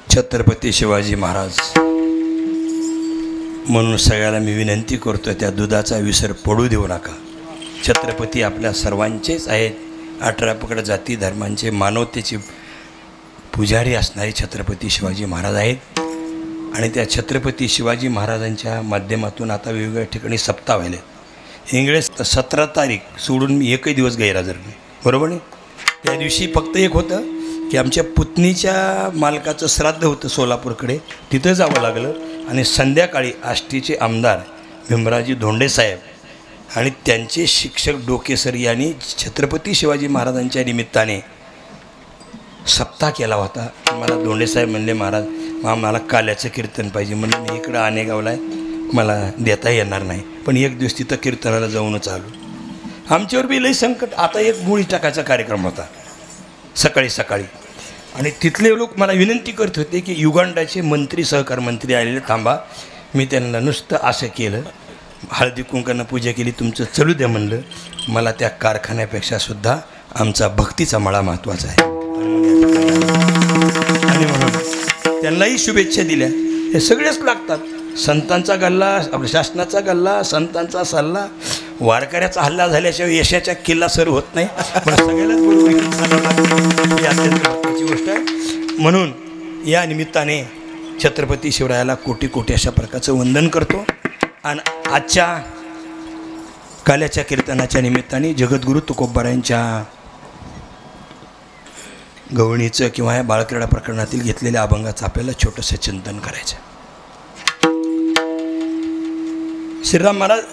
Speaker 3: छत्रपती शिवाजी महाराज म्हणून सगळ्याला मी विनंती करतो, त्या दुधाचा विसर पडू देऊ नका. छत्रपती आपल्या सर्वांचेच आहेत. 18 पकड जाती धर्मांचे मानवतेचे पुजारी असणारे छत्रपती शिवाजी महाराज आहेत. आणि त्या छत्रपती शिवाजी महाराजांच्या माध्यमातून आता वेगवेगळ्या ठिकाणी सप्ताह व्हायले. इंग्रज 17 तारीख सोडून मी एकही दिवस गैरहजर नाही, बरोबर नाही. त्या दिवशी फक्त एक होतं की आमच्या पुतणीच्या मालकाचं श्राद्ध होतं सोलापूरकडे, तिथं जावं लागलं. आणि संध्याकाळी आष्टीचे आमदार भीमरावजी धोंडे साहेब आणि त्यांचे शिक्षक डोकेसर यांनी छत्रपती शिवाजी महाराजांच्या निमित्ताने सप्ताह केला होता. मला धोंडेसाहेब म्हणले, महाराज मला काल्याचं कीर्तन पाहिजे. म्हणून मी इकडं आनेगावला आहे, मला देता येणार नाही, पण एक दिवस तिथं कीर्तनाला जाऊनच आलो. आमच्यावर बी लई संकट. आता एक गुळी टाकायचा कार्यक्रम होता सकाळी सकाळी, आणि तिथले लोक मला विनंती करत होते की युगांडाचे मंत्री सहकार मंत्री आलेले, थांबा. मी त्यांना नुसतं असं केलं, हळदी कुंकांना पूजा केली, तुमचं चलू द्या म्हणलं. मला त्या कारखान्यापेक्षा सुद्धा आमचा भक्तीचा मळा महत्त्वाचा आहे. आणि म्हणून त्यांनाही शुभेच्छा दिल्या. हे सगळेच लागतात. संतांचा गल्ला, आपल्या शासनाचा गल्ला, संतांचा सल्ला, वारकऱ्याचा हल्ला झाल्याशिवाय यशाच्या किल्ला सर होत नाही. पण सगळ्यालाच बरोबर ही अत्यंत महत्त्वाची गोष्ट आहे. म्हणून या निमित्ताने छत्रपती शिवरायाला कोटी कोटी अशा प्रकारचं वंदन करतो. आणि आजच्या काल्याच्या कीर्तनाच्या निमित्ताने जगद्गुरू तुकोबारायांच्या गवळणीचं किंवा या बाळक्रीडा प्रकरणातील घेतलेल्या अभंगाचं आपल्याला छोटंसं चिंतन करायचं. श्रीराम महाराज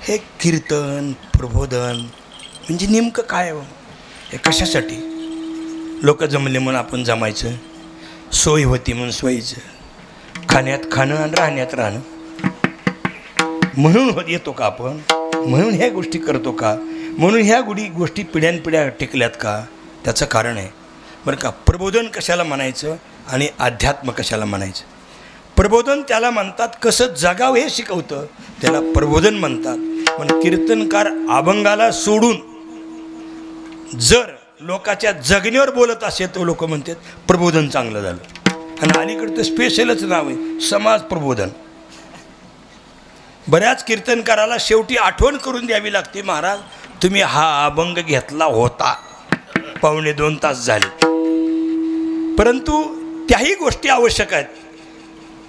Speaker 3: हे कीर्तन प्रबोधन म्हणजे नेमकं काय हो? हे कशासाठी? लोक जमले म्हणून आपण जमायचं, सोय होती म्हणून सोयीचं, खाण्यात खाणं आणि राहण्यात राहणं म्हणून येतो का आपण? म्हणून ह्या गोष्टी करतो का? म्हणून ह्या गोष्टी पिढ्यानपिढ्या टिकल्यात का? त्याचं कारण आहे बरं का. प्रबोधन कशाला म्हणायचं आणि अध्यात्म कशाला म्हणायचं? प्रबोधन त्याला म्हणतात कसं जगावं हे शिकवतं, त्याला प्रबोधन म्हणतात. पण कीर्तनकार अभंगाला सोडून जर लोकाच्या जगण्यावर बोलत असेल तर लोक म्हणतात प्रबोधन चांगलं झालं. आणि अलीकडं तर स्पेशलच नाव आहे समाज प्रबोधन. बऱ्याच कीर्तनकाराला शेवटी आठवण करून द्यावी लागते, महाराज तुम्ही हा अभंग घेतला होता, 1.5-2 तास झाले. परंतु त्याही गोष्टी आवश्यक आहेत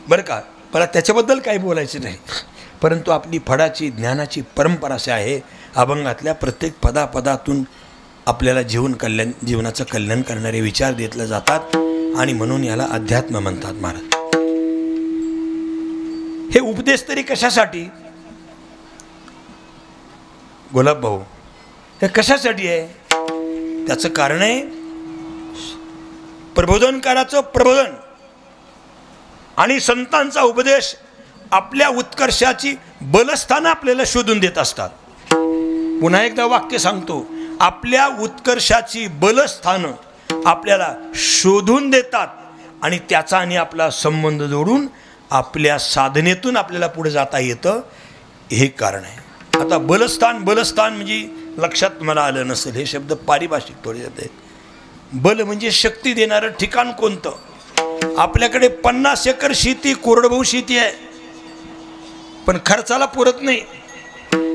Speaker 3: बरं का. मला त्याच्याबद्दल काही बोलायचं नाही, परंतु आपली फडाची ज्ञानाची परंपरा अशी आहे, अभंगातल्या प्रत्येक पदापदातून आपल्याला जीवनाचं कल्याण करणारे विचार देतले जातात. आणि म्हणून याला अध्यात्म म्हणतात महाराज. हे उपदेश तरी कशासाठी? गुलाब भाऊ, हे कशासाठी आहे? त्याचं कारण आहे प्रबोधनकाराचं प्रबोधन आणि संतांचा उपदेश आपल्या उत्कर्षाची बलस्थानं आपल्याला शोधून देत असतात. पुन्हा एकदा वाक्य सांगतो, आपल्या उत्कर्षाची बलस्थानं आपल्याला शोधून देतात आणि त्याचा आणि आपला संबंध जोडून आपल्या साधनेतून आपल्याला पुढे जाता येतं, हे कारण आहे. आता बलस्थान म्हणजे लक्षात मला आलं नसेल, हे शब्द पारिभाषिक थोडे आहेत. बल म्हणजे शक्ती देणारं ठिकाण कोणतं? आपल्याकडे 50 एकर शेती, कोरडभाऊ शेती आहे, पण खर्चाला पुरत नाही.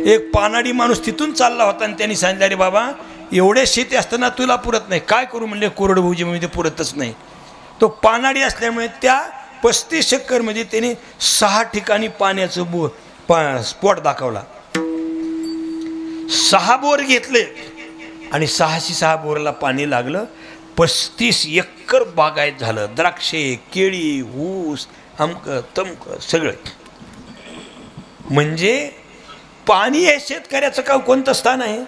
Speaker 3: एक पानाडी माणूस तिथून चालला होता आणि त्यांनी सांगितलं, अरे बाबा एवढे शेती असताना तुला पुरत नाही, काय करू म्हणले, कोरडभाऊजी म्हणजे पुरतच नाही. तो पानाडी असल्यामुळे त्या 35 एकरमध्ये त्याने 6 ठिकाणी पाण्याचं स्पॉट दाखवला. 6 बोर घेतले आणि 6 बोरला पाणी लागलं. 35 एकर बागायत झालं, द्राक्षे, केळी, ऊस, अमकं तमकं सगळं. म्हणजे पाणी हे शेतकऱ्याचं का कोणतं स्थान आहे?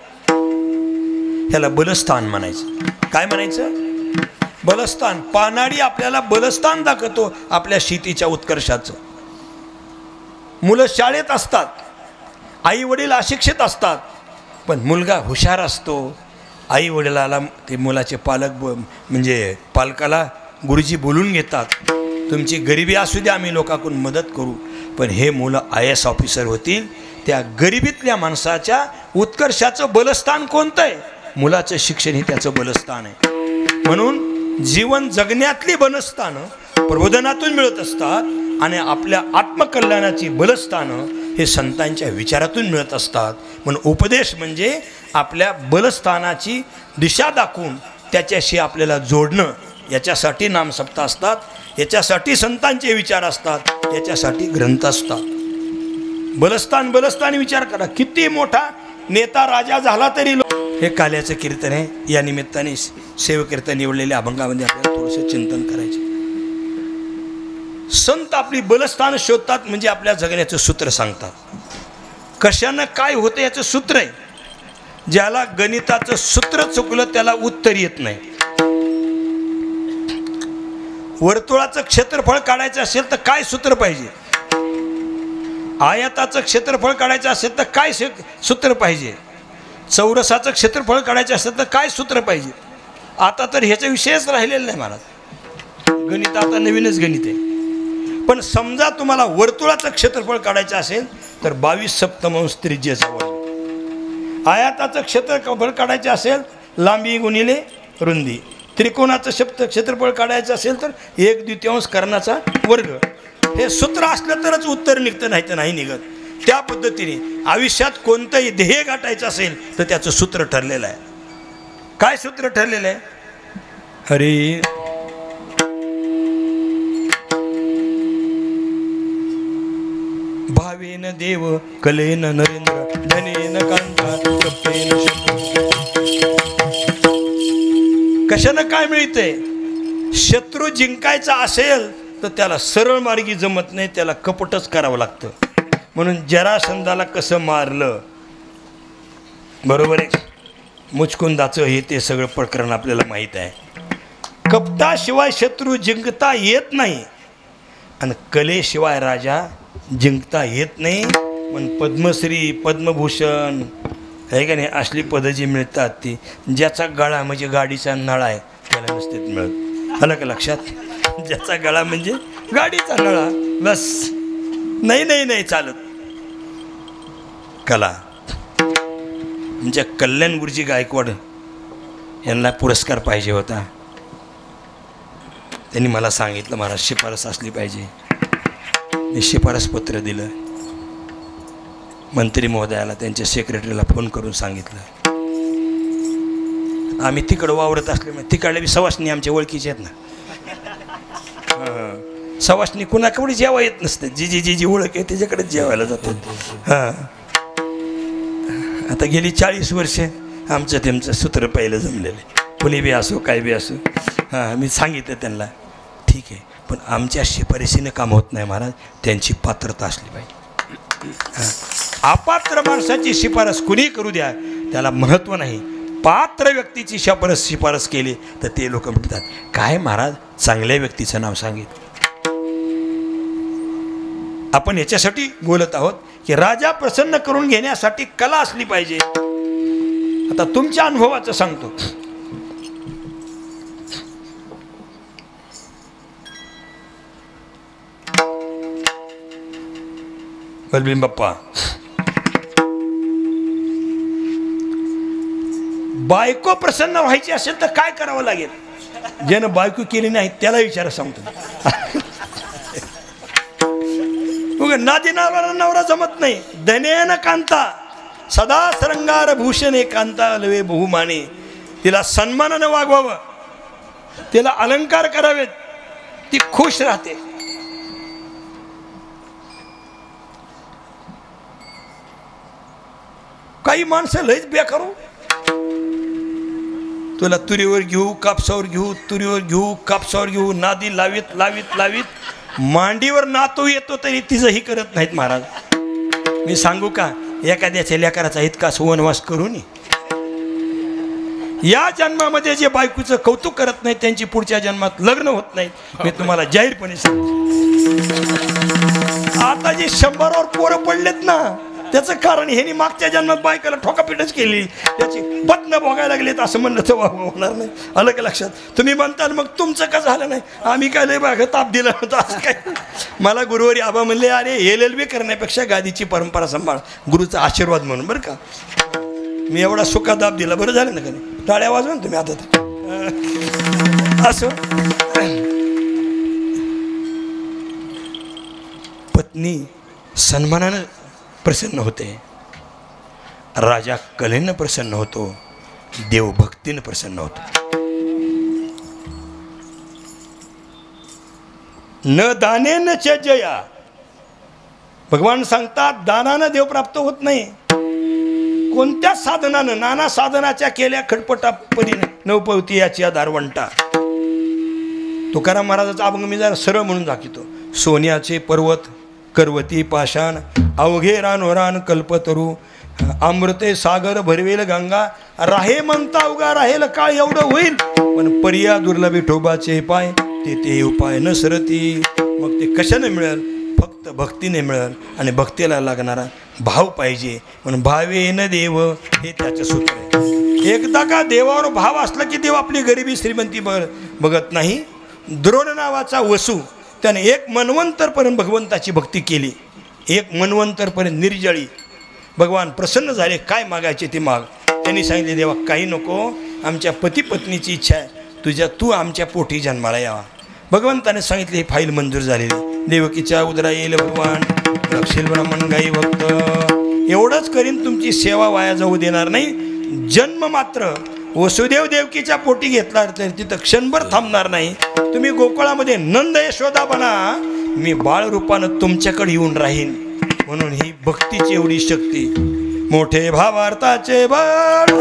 Speaker 3: ह्याला बलस्थान म्हणायचं. काय म्हणायचं? बलस्थान. पानाडी आपल्याला बलस्थान दाखवतो आपल्या शेतीच्या उत्कर्षाचं. मुलं शाळेत असतात, आई वडील अशिक्षित असतात, पण मुलगा हुशार असतो. आई वडिलाला ते मुलाचे म्हणजे पालकाला गुरुजी बोलून घेतात, तुमची गरिबी असू द्या, आम्ही लोकांकडून मदत करू, पण हे मुलं IAS ऑफिसर होतील. त्या गरिबीतल्या माणसाच्या उत्कर्षाचं बलस्थान कोणतं आहे? मुलाचं शिक्षण हे त्याचं बलस्थान आहे. म्हणून जीवन जगण्यातली बलस्थानं प्रबोधनातून मिळत असतात आणि आपल्या आत्मकल्याणाची बलस्थानं हे संतांच्या विचारातून मिळत असतात. म्हणून उपदेश म्हणजे आपल्या बलस्थानाची दिशा दाखवून त्याच्याशी आपल्याला जोडणं. याच्यासाठी नामसप्ताह असतात, याच्यासाठी संतांचे विचार असतात, याच्यासाठी ग्रंथ असतात. बलस्थान विचार करा, किती मोठा नेता राजा झाला तरी हे काल्याचं कीर्तन आहे. या निमित्ताने सेवकीर्तन निवडलेल्या अभंगामध्ये आपल्याला थोडंसं चिंतन करायचे. संत आपली बलस्थान शोधतात, म्हणजे आपल्या जगण्याचं सूत्र सांगतात. कशानं काय होतं याचं सूत्र आहे. ज्याला गणिताचं सूत्र चुकलं त्याला उत्तर येत नाही. वर्तुळाचं क्षेत्रफळ काढायचं असेल तर काय सूत्र पाहिजे? आयताचं क्षेत्रफळ काढायचं असेल तर काय सूत्र पाहिजे? चौरसाचं क्षेत्रफळ काढायचं असेल तर काय सूत्र पाहिजे? आता तर ह्याचा विषयच राहिलेला नाही महाराज. गणित आता नवीनच गणित आहे. पण समजा तुम्हाला वर्तुळाचं क्षेत्रफळ काढायचं असेल तर 22 सप्तमांश त्रिज्येचा वर्ग. आयताचं क्षेत्रफळ काढायचं असेल लांबी गुणिले रुंदी. त्रिकोणाचं क्षेत्रफळ काढायचं असेल तर 1/2 कर्णाचा वर्ग. हे सूत्र असलं तरच उत्तर निघतं, नाही तर नाही निघत. त्या पद्धतीने आयुष्यात कोणतंही ध्येय गाठायचं असेल तर त्याचं सूत्र ठरलेलं आहे. काय सूत्र ठरलेलं आहे? हरी भावेन देव कलेन नरेंद्र धनेन कांता तृप्तेन शत्रू. कशानं काय मिळतंय? शत्रू जिंकायचा असेल तर त्याला सरळ मार्गी जमत नाही, त्याला कपटच करावं लागतं. म्हणून जरासंधाला कसं मारलं, बरोबर आहे, मुचकुंदाचं हे ते सगळं प्रकरण आपल्याला माहीत आहे. कपटाशिवाय शत्रू जिंकता येत नाही आणि कलेशिवाय राजा जिंकता येत नाही. पण पद्मश्री पद्मभूषण आहे का नाही, असली पदं जी मिळतात ती ज्याचा गळा म्हणजे गाडीचा नळा आहे त्याला नसतेच मिळत. आलं का लक्षात? ज्याचा गळा म्हणजे गाडीचा नळा, बस. नाही चालत. कला म्हणजे कल्याण गुरुजी गायकवाड यांना पुरस्कार पाहिजे होता. त्यांनी मला सांगितलं महाराज शिफारस असली पाहिजे. मी शिफारस पत्र दिलं मंत्री महोदयाला, त्यांच्या सेक्रेटरीला फोन करून सांगितलं. आम्ही तिकडं वावरत असल्यामुळे तिकडले बी सवासनी आमच्या ओळखीचे आहेत ना. सवासनी कुणाकडे जेवा येत नसते, जी ओळख आहे त्याच्याकडेच जेवायला जातात. हां, आता गेली 40 वर्षे आमचं त्यांचं सूत्र पहिलं जमलेलं आहे. कुणी बी असो काय बी असो. हां, मी सांगितलं त्यांना, ठीक आहे, पण आमच्या शिफारसीनं काम होत नाही महाराज, त्यांची पात्रता असली पाहिजे. अपात्र माणसाची शिफारस कुणी करू द्या, त्याला महत्त्व नाही. पात्र व्यक्तीची शिफारस केली तर ते लोक म्हणतात, काय महाराज चांगल्या व्यक्तीचं नाव सांगितलं. आपण याच्यासाठी बोलत आहोत की राजा प्रसन्न करून घेण्यासाठी कला असली पाहिजे. आता तुमच्या अनुभवाचं सांगतो. बलबीन बाप्पा बायको प्रसन्न व्हायची असेल तर काय करावं लागेल? ज्यानं बायको केली नाही त्याला विचारा सांगतो. नादी नवरा जमत नाही. धनेन कांता सदा श्रंगार भूषणे कांता लवे बहुमाने. तिला सन्मानानं वागवावं, तिला अलंकार करावेत, ती खुश राहते. काही माणसं लयच बेकारू. तुला तुरीवर घेऊ, कापसावर घेऊ, तुरीवर घेऊ, कापसावर घेऊ, नादी लावीत लावीत लावीत मांडीवर नातू येतो तरी तिचंही करत नाहीत महाराज. मी सांगू का, एखाद्याच्या लेकराचा इतका वनवास करून या जन्मामध्ये जे बायकोचं कौतुक करत नाही त्यांची पुढच्या जन्मात लग्न होत नाही. मी तुम्हाला जाहीरपणे सांगतो. आता जे 100वर पोरं पडलेत ना, त्याचं कारण ह्यांनी मागच्या जन्मात बायकाला ठोकापिटच केली, त्याची पत्न भोगायला लागलेत असं म्हणलं तर होणार नाही. आलं का लक्षात? तुम्ही म्हणताल मग तुमचं का झालं नाही? आम्ही काय लय बाग ताप दिला होता असं काय? मला गुरुवारी आबा म्हणले, अरे LLB करण्यापेक्षा गादीची परंपरा सांभाळ, गुरुचा आशीर्वाद म्हणून. बरं का, मी एवढा सुका दाब दिला, बरं झालं ना का नाही? टाळ्या वाजवा ना तुम्ही आता तर. असं पत्नी सन्मानानं प्रसन्न होते, राजा कलेनं प्रसन्न होतो, देवभक्तीनं प्रसन्न होतो. न दानेन च जया. भगवान सांगतात, दानानं देव प्राप्त होत नाही. कोणत्या साधनानं? नाना साधनाच्या केल्या खटपटा परीने नवपवती याची दारवंटा. तुकाराम महाराजाचा अभंग मी जरा सरळ म्हणून दाखवतो. सोन्याचे पर्वत करवती पाषाण, अवघे रानोरान कल्पतरू, अमृते सागर भरवेल गंगा, राहे म्हणता उगा राहेल काळ एवढं होईल, पण पर्या दुर्लभी ठोबाचे पाय, ते उपाय न सरती. मग ते कशाने मिळेल? फक्त भक्तीने मिळेल. आणि भक्तीला लागणारा भाव पाहिजे, म्हणून भावेन देव हे त्याचं सूत्र आहे. एकदा का देवावर भाव असला की देव आपली गरिबी श्रीमंती बघत नाही. द्रोण नावाचा वसू, त्याने 1 मन्वंतरपर्यंत भगवंताची भक्ती केली. 1 मन्वंतरपर्यंत निर्जळी. भगवान प्रसन्न झाले, काय मागायचे ते माग. त्यांनी सांगितले, देवा काही नको, आमच्या पती पत्नीची इच्छा आहे, तू आमच्या पोटी जन्माला यावा. भगवंताने सांगितले, ही फाईल मंजूर झालेली. देवकीच्या उदरा येईल भगवान, रक्षेल ब्राह्मण गाई भक्त. एवढंच करीन, तुमची सेवा वाया जाऊ देणार नाही. जन्म मात्र वसुदेव देवकीच्या पोटी घेतला तर तिथं क्षणभर थांबणार नाही. तुम्ही गोकुळामध्ये नंद यशोदा बना, मी बाळ रूपानं तुमच्याकडे येऊन राहीन. म्हणून ही भक्तीची एवढी शक्ती. मोठे भावार्थाचे बळ,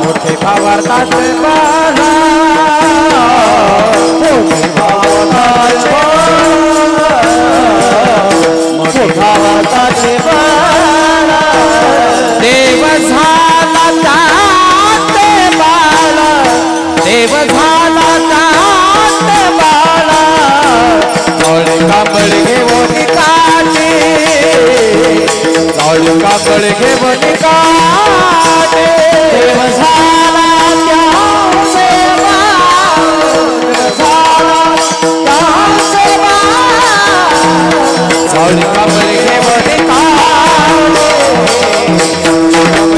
Speaker 2: मोठे भावार्थाचे बळ, मोठे भावार्थाचे बळ, मोठे भावार्थाचे बळ. देव झाला ताते बाळ, देव झाला ताते बाळ, चौळे कापड घेऊन काटे, चौळे कापड घेऊन काटे. देव झाला त्या सेवा, झाला त्या सेवा, चौळे कापड घेऊन काटे. मोठे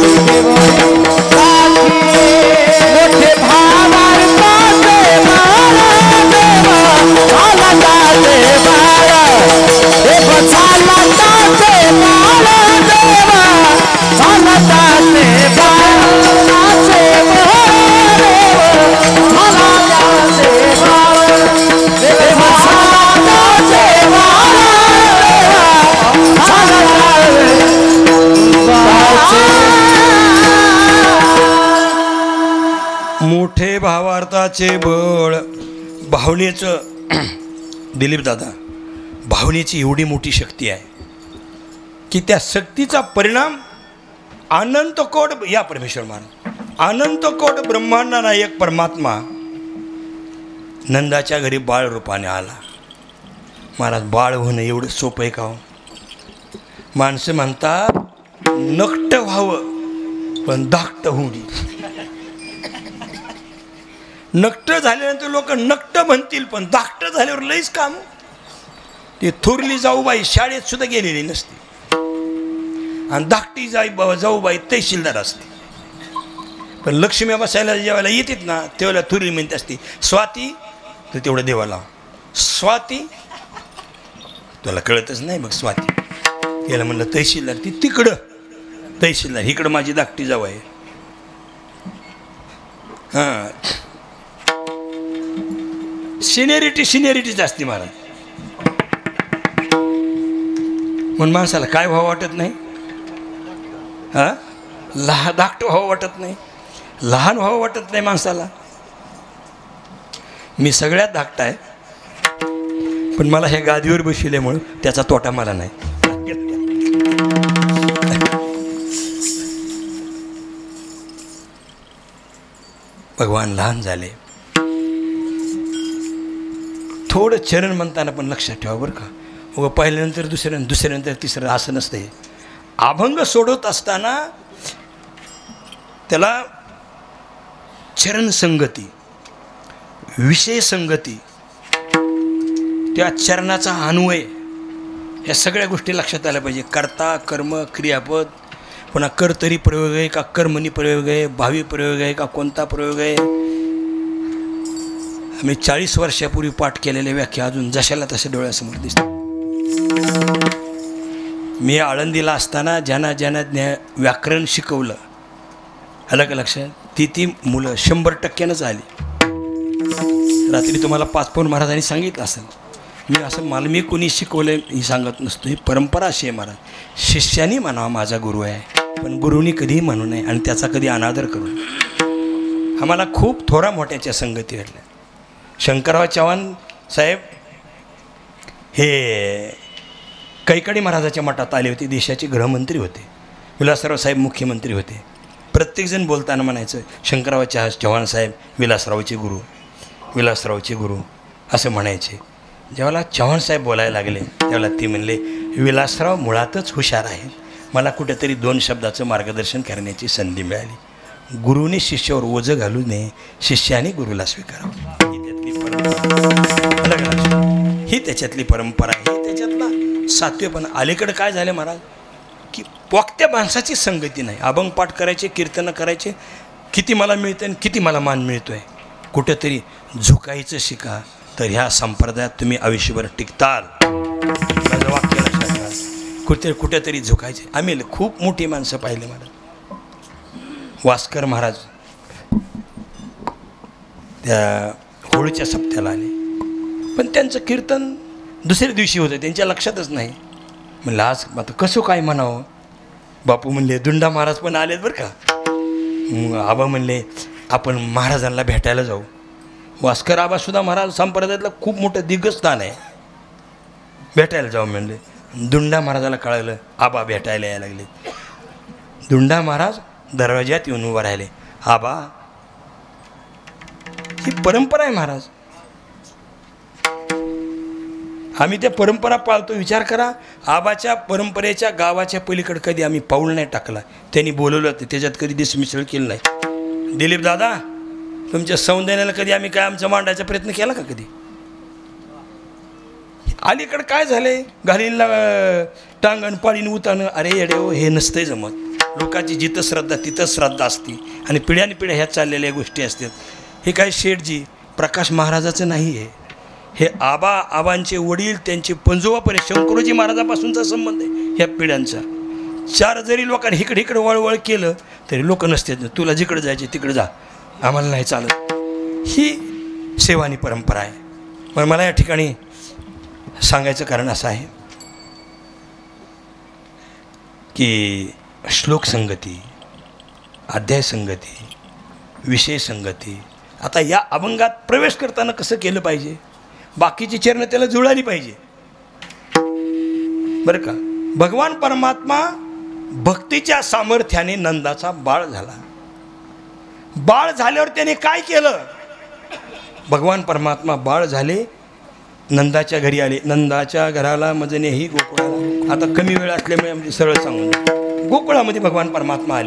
Speaker 2: भावार्थाचे बाळ, देव झाला ताते बाळ, देव झाला ताते बाळ, देव झाला ताते बाळाचे बाळ, देव झाला ताते बाळ, देव झाला ताते बाळ, देव झाला ताते बाळाचे.
Speaker 3: मोठे भावार्थाचे बळ. भावनेचं दिलीप दादा, भावनेची एवढी मोठी शक्ती आहे की त्या शक्तीचा परिणाम अनंत कोट, या परमेश्वर मान, अनंत कोट ब्रह्मांड नायक परमात्मा नंदाच्या घरी बाळ रूपाने आला. महाराज, बाळ होणं एवढं सोपं आहे का हो? माणसं म्हणतात नकट व्हावं पण धाकट होऊ नये. नकट झाल्यानंतर लोक नकट म्हणतील, पण धाकट झाल्यावर लईच काम. ती थोरली जाऊबाई शाळेत सुद्धा गेलेली नसते, आणि धाकटी जाऊबाई तहसीलदार असते. पण लक्ष्मी बसायला जेवायला येतात ना तेव्हा तुरी म्हणते असते स्वाती तर तेवढं देवाला स्वाती तुला कळतच नाही मग स्वाती याला म्हणलं तहसीलदार ती तिकडं तहसीलदार इकडं माझी धाकटी जाऊ आहे हां सिनियरिटीच असते महाराज म्हणून माणसाला काय व्हावं वाटत नाही हां धाकटं व्हावं वाटत नाही लहान व्हावं वाटत नाही माणसाला मी सगळ्यात धाकटा आहे पण मला हे गादीवर बसविल्यामुळं त्याचा तोटा मला नाही भगवान लहान झाले थोडं चरण म्हणताना पण लक्षात ठेवा बरं का व पहिल्यानंतर दुसऱ्यानंतर तिसरं असं नसते अभंग सोडवत असताना त्याला चरण संगती विषय संगती त्या चरणाचा अन्वय या सगळ्या गोष्टी लक्षात आल्या पाहिजे कर्ता कर्म क्रियापद पुन्हा कर्तरी प्रयोग आहे का कर्मणी प्रयोग आहे भावी प्रयोग आहे का कोणता प्रयोग आहे आम्ही 40 वर्षापूर्वी पाठ केलेल्या व्याख्या अजून जशाला तसे डोळ्यासमोर दिसतात मी आळंदीला असताना ज्यांना व्याकरण शिकवलं आलं का लक्षात ती मुलं 100% आली रात्री तुम्हाला पाचपोन महाराजांनी सांगितलं असेल मी असं मला मी कोणी शिकवलं ही सांगत नसतो ही परंपरा अशी आहे महाराज शिष्यानी म्हणावा माझा गुरु आहे पण गुरुनी कधीही म्हणू नये आणि त्याचा कधी अनादर करू नये आम्हाला खूप थोरा मोठ्याच्या संगती घडल्या शंकरराव चव्हाण साहेब हे कैकाडी महाराजाच्या मठात आले होते देशाचे गृहमंत्री होते विलासराव साहेब मुख्यमंत्री होते प्रत्येकजण बोलताना म्हणायचं शंकरराव चव्हाण साहेब विलासरावचे गुरु असं म्हणायचे जेव्हा चव्हाण साहेब बोलायला लागले तेव्हा ती म्हणले विलासराव मुळातच हुशार आहेत मला कुठेतरी 2 शब्दाचं मार्गदर्शन करण्याची संधी मिळाली गुरुने शिष्यावर ओझं घालू नये शिष्याने गुरुला स्वीकारावं ही त्याच्यातली परंपरा ही त्याच्यातला सात्वेपणा अलीकडे काय झालं महाराज की पोक्त्या माणसाची संगती नाही अभंग पाठ करायचे कीर्तनं करायचे किती मला मिळतं आणि किती मला मान मिळतो आहे कुठंतरी झुकायचं शिका तर ह्या संप्रदायात तुम्ही आयुष्यभर टिकताल माझं वाक्य लक्षात घ्या कुठेतरी झुकायचे आम्ही खूप मोठी माणसं पाहिले महाराज वास्कर महाराज त्या होळीच्या सप्त्याला आले पण त्यांचं कीर्तन दुसऱ्या दिवशी होतं त्यांच्या लक्षातच नाही म्हणलं आज आता कसं काय म्हणावं बापू म्हणले दुंडा महाराज पण आलेत बरं का आबा म्हणले आपण महाराजांना भेटायला जाऊ वास्कर आबासुद्धा महाराज संप्रदायातलं खूप मोठं दिग्गस्थान आहे भेटायला जाऊ म्हणले दुंडा महाराजाला कळलं आबा भेटायला यायला लागले दुंडा महाराज दरवाज्यात येऊन उभं राहिले आबा ही परंपरा आहे महाराज आम्ही त्या परंपरा पाळतो विचार करा आबाच्या परंपरेच्या गावाच्या पलीकडे कधी आम्ही पाऊल नाही टाकला त्यांनी बोलवलं तर त्याच्यात कधी डिसमिसल केलं नाही दिलीप दादा तुमच्या सौंदर्याला कधी आम्ही काय आमचा मांडायचा प्रयत्न केला का कधी अलीकडं काय झालंय घालीला टांगण पाळीन उतानं अरे येडे हो हे नसतंय जमत लोकांची जिथं श्रद्धा तिथं श्रद्धा असते आणि पिढ्याने पिढ्या ह्या चाललेल्या गोष्टी असतात हे काय शेठजी प्रकाश महाराजाचं नाही आहे हे आबांचे वडील त्यांचे पंजोबापर्यंत शंकरोजी महाराजापासूनचा संबंध आहे ह्या पिढ्यांचा 4 जरी लोकांनी इकडे वळवळ केलं तरी लोक नसतात तुला जिकडे जायचे तिकडे जा आम्हाला नाही चालत ही सेवानी परंपरा आहे मग मला या ठिकाणी सांगायचं कारण असं आहे की श्लोक संगती अध्याय संगती विषय संगती आता या अभंगात प्रवेश करताना कसं केलं पाहिजे बाकीची चरणं त्याला जुळाली पाहिजे बरं का भगवान परमात्मा भक्तीच्या सामर्थ्याने नंदाचा बाळ झाला बाळ झाल्यावर त्याने काय केलं भगवान परमात्मा बाळ झाले नंदाच्या घरी आले नंदाच्या घराला मजने ही गोकुळाला आता कमी वेळ असल्यामुळे आमची सरळ सांगून गोकुळामध्ये भगवान परमात्मा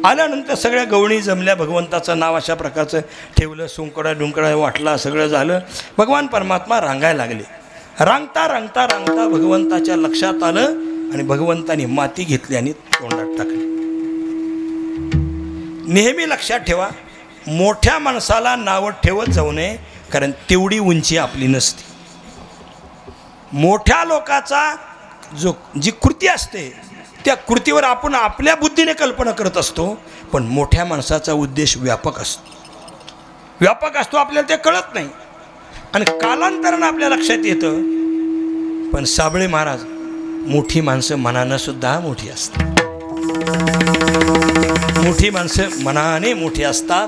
Speaker 3: आल्यानंतर सगळ्या गवळणी जमल्या भगवंताचं नाव अशा प्रकारचं ठेवलं सुंकडा डुंकडा वाटला सगळं झालं भगवान परमात्मा रांगायला लागले रांगता रांगता रांगता भगवंताच्या लक्षात आलं आणि भगवंताने माती घेतली आणि तोंडात टाकली नेहमी लक्षात ठेवा, मोठ्या माणसाला नावं ठेवत जाऊ नये, कारण तेवढी उंची आपली नसते. मोठ्या लोकाचा जी कृती असते त्या कृतीवर आपण आपल्या बुद्धीने कल्पना करत असतो, पण मोठ्या माणसाचा उद्देश व्यापक असतो आपल्याला ते कळत नाही आणि कालांतरानं आपल्या लक्षात येतं. पण साबळे महाराज, मोठी माणसं मनानं सुद्धा मोठी असतात. मोठी माणसं मनाने मोठी असतात.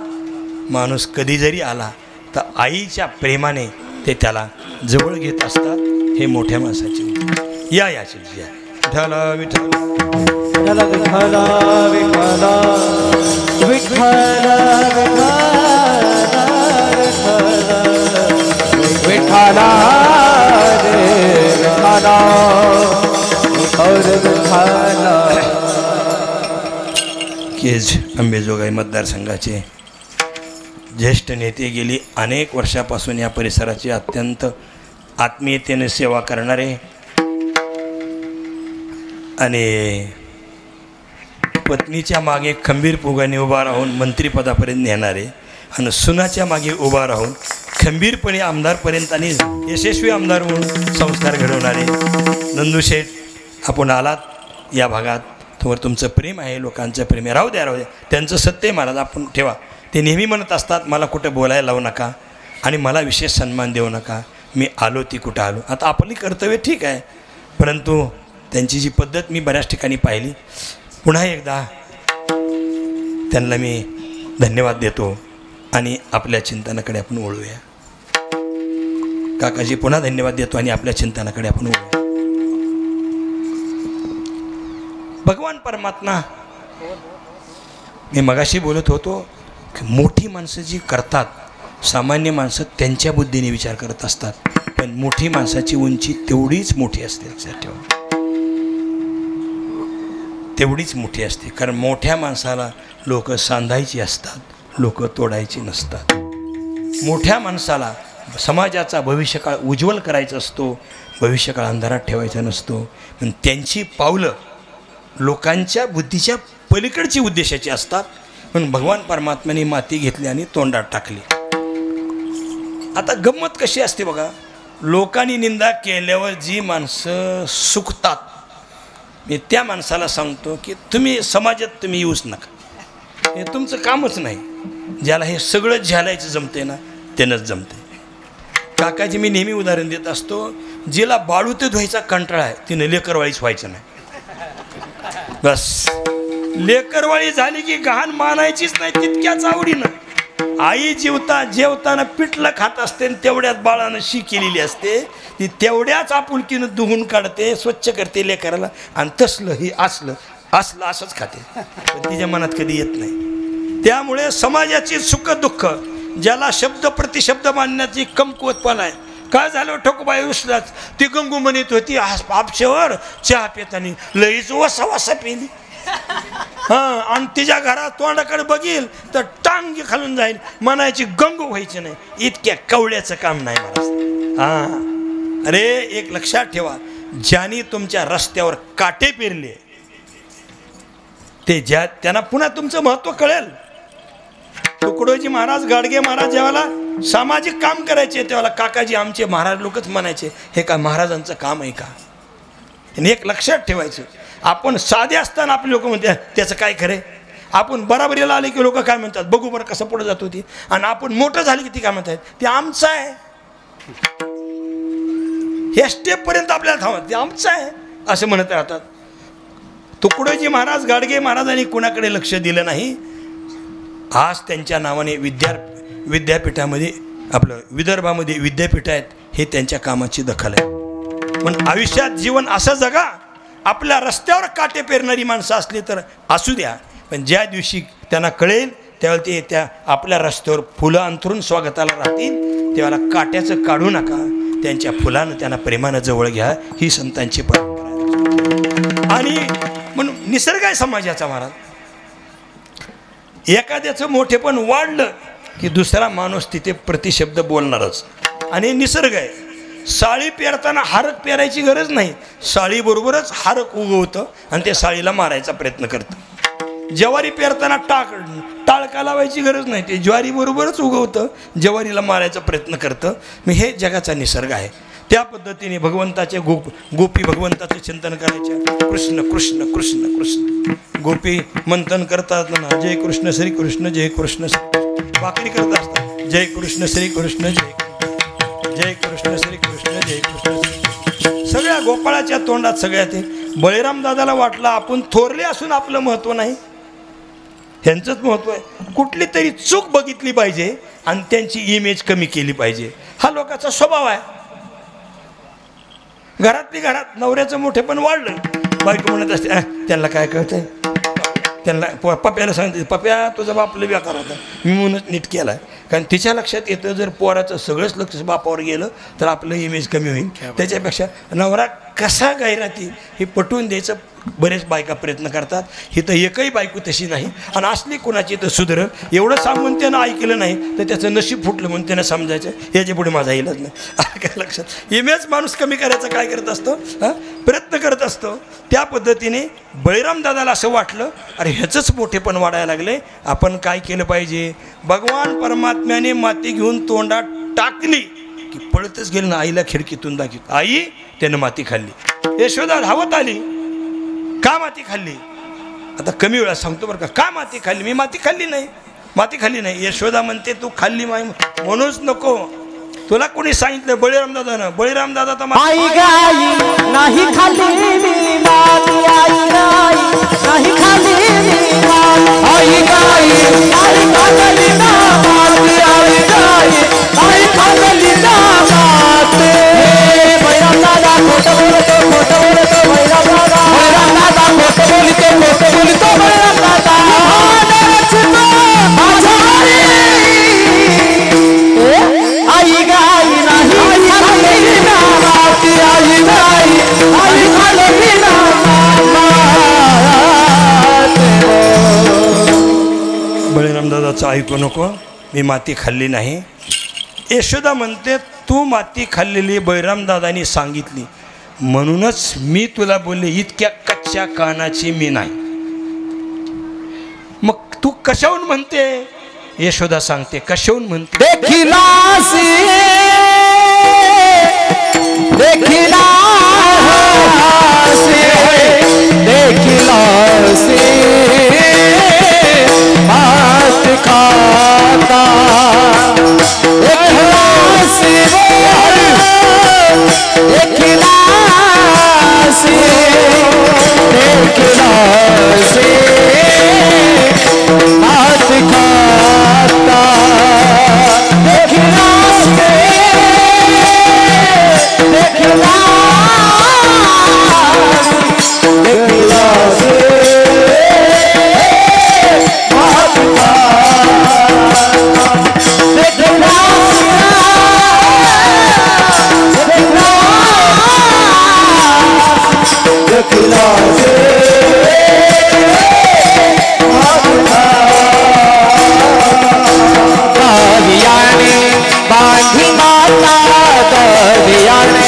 Speaker 3: माणूस कधी जरी आला तर आईच्या प्रेमाने ते त्याला जवळ घेत असतात. हे मोठ्या माणसाची या विठ्ठल विठ्ठल
Speaker 2: विठ्ठल विठ्ठल विठ्ठल विठ्ठल विठ्ठल
Speaker 3: केज अंबेजोगाई मतदारसंघाचे ज्येष्ठ नेते, गेली अनेक वर्षापासून या परिसराची अत्यंत आत्मीयतेने सेवा करणारे आणि पत्नीच्या मागे खंबीर पुगाने उभा राहून मंत्रिपदापर्यंत नेणारे आणि सुनाच्या मागे उभा राहून खंबीरपणे आमदारपर्यंत आणि यशस्वी आमदार म्हणून संस्कार घडवणारे नंदूशेठ, आपण आलात या भागात. तुमचं प्रेम आहे, लोकांचं प्रेम आहे. राहू द्या. त्यांचं सत्य महाराज आपण ठेवा. ते नेहमी म्हणत असतात, मला कुठं बोलायला लावू नका आणि मला विशेष सन्मान देऊ नका. मी आलो ती कुठं आलो. आता आपली कर्तव्य ठीक आहे, परंतु त्यांची जी पद्धत मी बऱ्याच ठिकाणी पाहिली. पुन्हा एकदा त्यांना मी धन्यवाद देतो आणि आपल्या चिंतनाकडे आपण वळूया. काकाजी, पुन्हा धन्यवाद देतो आणि आपल्या चिंतनाकडे आपण वळूया. भगवान परमात्मा, मी मगाशी बोलत होतो की मोठी माणसं जी करतात, सामान्य माणसं त्यांच्या बुद्धीने विचार करत असतात, पण मोठी माणसाची उंची तेवढीच मोठी असते. लक्षात ठेवा, तेवढीच मोठी असते. कारण मोठ्या माणसाला लोक सांधायची असतात, लोक तोडायची नसतात. मोठ्या माणसाला समाजाचा भविष्यकाळ उज्ज्वल करायचा असतो, भविष्यकाळ अंधारात ठेवायचा नसतो. पण त्यांची पावलं लोकांच्या बुद्धीच्या पलीकडची उद्देशाची असतात. म्हणून भगवान परमात्म्याने माती घेतली आणि तोंडात टाकली. आता गंमत कशी असते बघा, लोकांनी निंदा केल्यावर जी माणसं सुकतात, मी त्या माणसाला सांगतो की तुम्ही समाजात तुम्ही येऊच नका, हे तुमचं कामच नाही. ज्याला हे सगळं झेलायचं जमते ना, त्यानंच जमते. काकाजी, मी नेहमी उदाहरण देत असतो, जिला बाळू ते धुवायचा कंटाळा आहे तिनं लेकरवाळीच व्हायचं नाही. बस, लेकरवाळी झाली की गहाण मानायचीच नाही तितक्याच आवडीनं. आई जेवताना पिठलं खात असते, तेवढ्याच बाळानं शी केलेली असते, ती तेवढ्याच आपुलकीनं धुवून काढते, स्वच्छ करते लेकराला, आणि तसलं ही असलं असंच खाते, पण तिच्या मनात कधी येत नाही. त्यामुळे समाजाची सुख दुःख, ज्याला शब्द प्रतिशब्द मानण्याची कमकुवतपणा आहे. काय झालं, ठोकबाई उसलाच ती गंगू म्हणत होती आपशेवर चहा पितानी लईच वसा पिली. हां, आणि तिच्या घरात तोंडाकडे बघील तर टांग खालून जाईल, म्हणायची गंगू व्हायची नाही. इतक्या कवड्याचं काम नाही महाराज. हां, अरे एक लक्षात ठेवा, ज्यांनी तुमच्या रस्त्यावर काटे पेरले ते त्यांना पुन्हा तुमचं महत्त्व कळेल. तुकडोजी महाराज, गाडगे महाराज जेव्हा सामाजिक काम करायचे तेव्हा काकाजी आमचे महाराज लोकच म्हणायचे, हे काय महाराजांचं काम आहे का? आणि एक लक्षात ठेवायचं, आपण साधे असताना आपले लोक म्हणतात त्याचं काय खरे. आपण बराबरीला आले की लोक काय म्हणतात, बघू बरं कसं पुढे जातो ती. आणि आपण मोठं झाले की ती काय म्हणतात, ते आमचं आहे. ह्या स्टेपपर्यंत आपल्याला थांबत, ते आमचं आहे असं म्हणत राहतात. तुकडोजी महाराज, गाडगे महाराजांनी कुणाकडे लक्ष दिलं नाही. आज त्यांच्या नावाने विद्यापीठामध्ये, आपलं विदर्भामध्ये विद्यापीठ आहेत, हे त्यांच्या कामाची दखल आहे. पण आयुष्यात जीवन असं जगा, आपल्या रस्त्यावर काटे पेरणारी माणसं असली तर असू द्या, पण ज्या दिवशी त्यांना कळेल त्यावेळेला ते त्या आपल्या रस्त्यावर फुलं अंथरून स्वागताला राहतील, तेव्हा काट्याचं काढू नका, त्यांच्या फुलानं त्यांना प्रेमानं जवळ घ्या. ही संतांची परंपरा आहे. आणि म्हणून निसर्ग आहे समाजाचा महाराज. एखाद्याचं मोठेपण वाढलं की दुसरा माणूस तिथे प्रतिशब्द बोलणारच. आणि निसर्ग आहे. साळी पेरताना हारक पेरायची गरज नाही, साळीबरोबरच हारक उगवतं आणि ते साळीला मारायचा प्रयत्न करतं. ज्वारी पेरताना टाळका लावायची गरज नाही, ते ज्वारी बरोबरच उगवतं, ज्वारीला मारायचा प्रयत्न करतं. मी हे जगाचा निसर्ग आहे. त्या पद्धतीने भगवंताचे गोपी भगवंताचे चिंतन करायचे. कृष्ण कृष्ण कृष्ण कृष्ण. गोपी मंथन करतात ना, जय कृष्ण श्री कृष्ण जय कृष्ण श्री. भाकरी करत असतात जय कृष्ण श्री कृष्ण जय कृष्ण श्री कृष्ण जय कृष्ण श्री. सगळ्या गोपाळाच्या तोंडात सगळ्या ते. बळीराम दादाला वाटलं आपण थोरले असून आपलं महत्त्व नाही, ह्यांचंच महत्त्व आहे. कुठली तरी चूक बघितली पाहिजे आणि त्यांची इमेज कमी केली पाहिजे. हा लोकांचा स्वभाव आहे. घरातली घरात नवऱ्याचं मोठेपण वाढलं, बायको म्हणत असते त्यांना काय कळतंय, त्यांना पप्याला सांगते पप्या तुझा बाप लय बेकार होता, मी म्हणूनच नीट केला आहे. कारण तिच्या लक्षात येतं जर पोराचं सगळंच लक्ष बापावर गेलं तर आपलं इमेज कमी होईल. त्याच्यापेक्षा नवरा कसा गैराती हे पटवून द्यायचं बरेच बायका प्रयत्न करतात. ही तर एकही बायको तशी नाही, आणि असली कोणाची तर सुधरल एवढं सांगून त्यानं ऐकलं नाही तर त्याचं नशीब फुटलं म्हणून त्यानं समजायचं याच्या पुढे माझा इलाज नाही. काय लक्षात इमेज माणूस कमी करायचं काय करत असतो, प्रयत्न करत असतो. त्या पद्धतीने बळीराम दादाला असं वाटलं अरे ह्याचंच मोठेपण वाढायला लागले, आपण काय केलं पाहिजे. भगवान परमात्म्याने माती घेऊन तोंडात टाकली की पळतच गेलं ना, आईला खिडकीतून दाखवत आई त्यानं माती खाल्ली. यशोदा धावत आली, का माती खाल्ली. आता कमी वेळा सांगतो बरं का माती खाल्ली. मी माती खाल्ली नाही, माती खाल्ली नाही. यशोदा म्हणते तू खाल्ली माई म्हणूच नको, तुला कोणी सांगितलं बळीराम दादानं. बळीराम दादा तर
Speaker 2: आई गाई नाही खाल्ली मी माती, आई गाई नाही खाल्ली मी माती, आई गाई नाही खाल्ली ना माती, आई गाई नाही खाल्ली ना माती. बळीराम दादा खोटं बोलतो, खोटं बोलतो बळीराम दादा, बळीराम दादा खोटं बोलतो, खोटं बोलतो बळीराम दादा. आई गाई नाही खाल्ली ना माती, आई गाई नाही खाल्ली ना माती.
Speaker 3: बळीराम दादाचं ऐकू नको, मी माती खाल्ली नाही. यशोदा म्हणते तू माती खाल्लेली बळीराम दादानी सांगितली म्हणूनच मी तुला बोलले, इतक्या कच्च्या कानाची मी नाही. मग तू कशाहून म्हणते. यशोदा सांगते कशाहून म्हणते.
Speaker 2: देखिलासी देखिलासी देखिलासी बात खाता देखिलासी देखिलासी देखिलासी बात खाता देखिलासी बाधी माता ताबियाने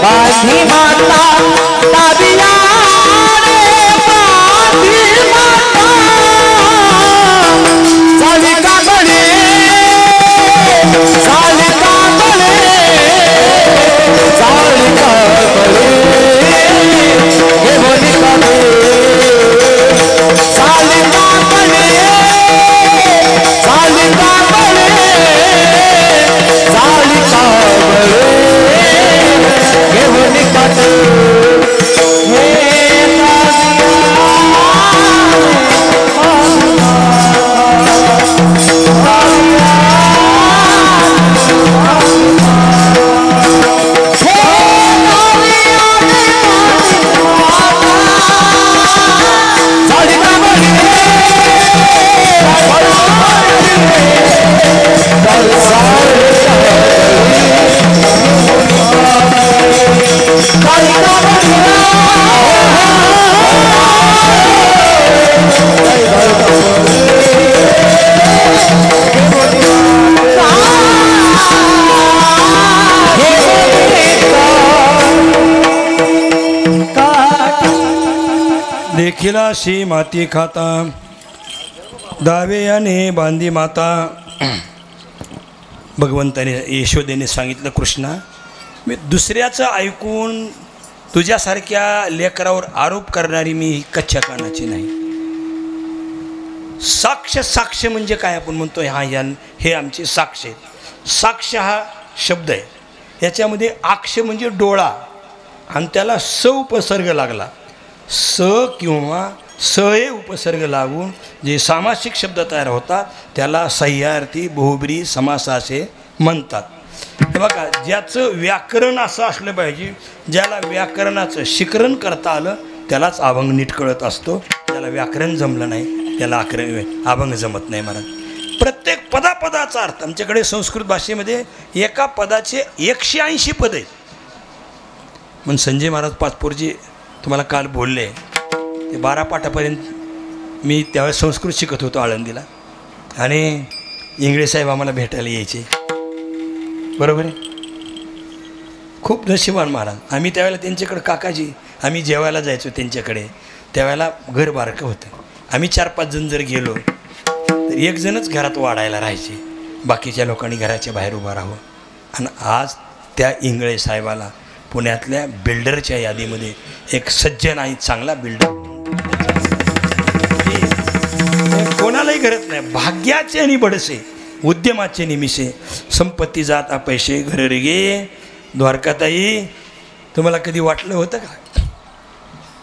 Speaker 2: बाधी माता सालिका बळे सालिका बळे सालिका बळे हे बोलिका बळे सालिका बळे सालिका बळे सालिका बळे
Speaker 3: देखिलाशी माती खाता दावे याने बांधी माता. भगवंताने यशोदेने सांगितलं, कृष्णा मी दुसऱ्याचं ऐकून तुझ्यासारख्या लेकरावर आरोप करणारी मी कच्च्या कानाची नाही. साक्ष म्हणजे काय आपण म्हणतो, हे आमचे साक्ष आहेत. साक्ष हा शब्द आहे, याच्यामध्ये आक्ष म्हणजे डोळा आणि त्याला स उपसर्ग लागला. स किंवा स हे उपसर्ग लागून जे सामासिक शब्द तयार होतात त्याला सह्यार्थी बहुब्री समास असे म्हणतात. हे बघा, ज्याचं व्याकरण असं असलं पाहिजे, ज्याला व्याकरणाचं शिकरण करता आलं त्यालाच अभंग नीट कळत असतो. ज्याला व्याकरण जमलं नाही त्याला अभंग जमत नाही. महाराज, प्रत्येक पदाचा अर्थ आमच्याकडे संस्कृत भाषेमध्ये एका पदाचे 180 पद आहेत. म्हणून संजय महाराज पाचपोरजी तुम्हाला काल बोलले, ते 12 पाठापर्यंत मी त्यावेळेस संस्कृत शिकत होतो आळंदीला, आणि इंगळे साहेब आम्हाला भेटायला यायचे. बरोबर आहे, खूप नशिबान महाराज. आम्ही त्यावेळेला त्यांच्याकडे काकाजी आम्ही जेवायला जायचो त्यांच्याकडे. त्यावेळेला घर बारकं होतं. आम्ही 4-5 जण जर गेलो तर एक जणच घरात वाढायला राहायचे, बाकीच्या लोकांनी घराच्या बाहेर उभा राहावं. आणि आज त्या इंगळे साहेबाला पुण्यातल्या बिल्डरच्या यादीमध्ये एक सज्जन आणि चांगला बिल्डर कोणालाही घरत नाही. भाग्याचे आणि बडसे, उद्यमाचे निमिषे, संपत्ती जाता पैसे घर रे गे. द्वारकाताई, तुम्हाला कधी वाटलं होतं का?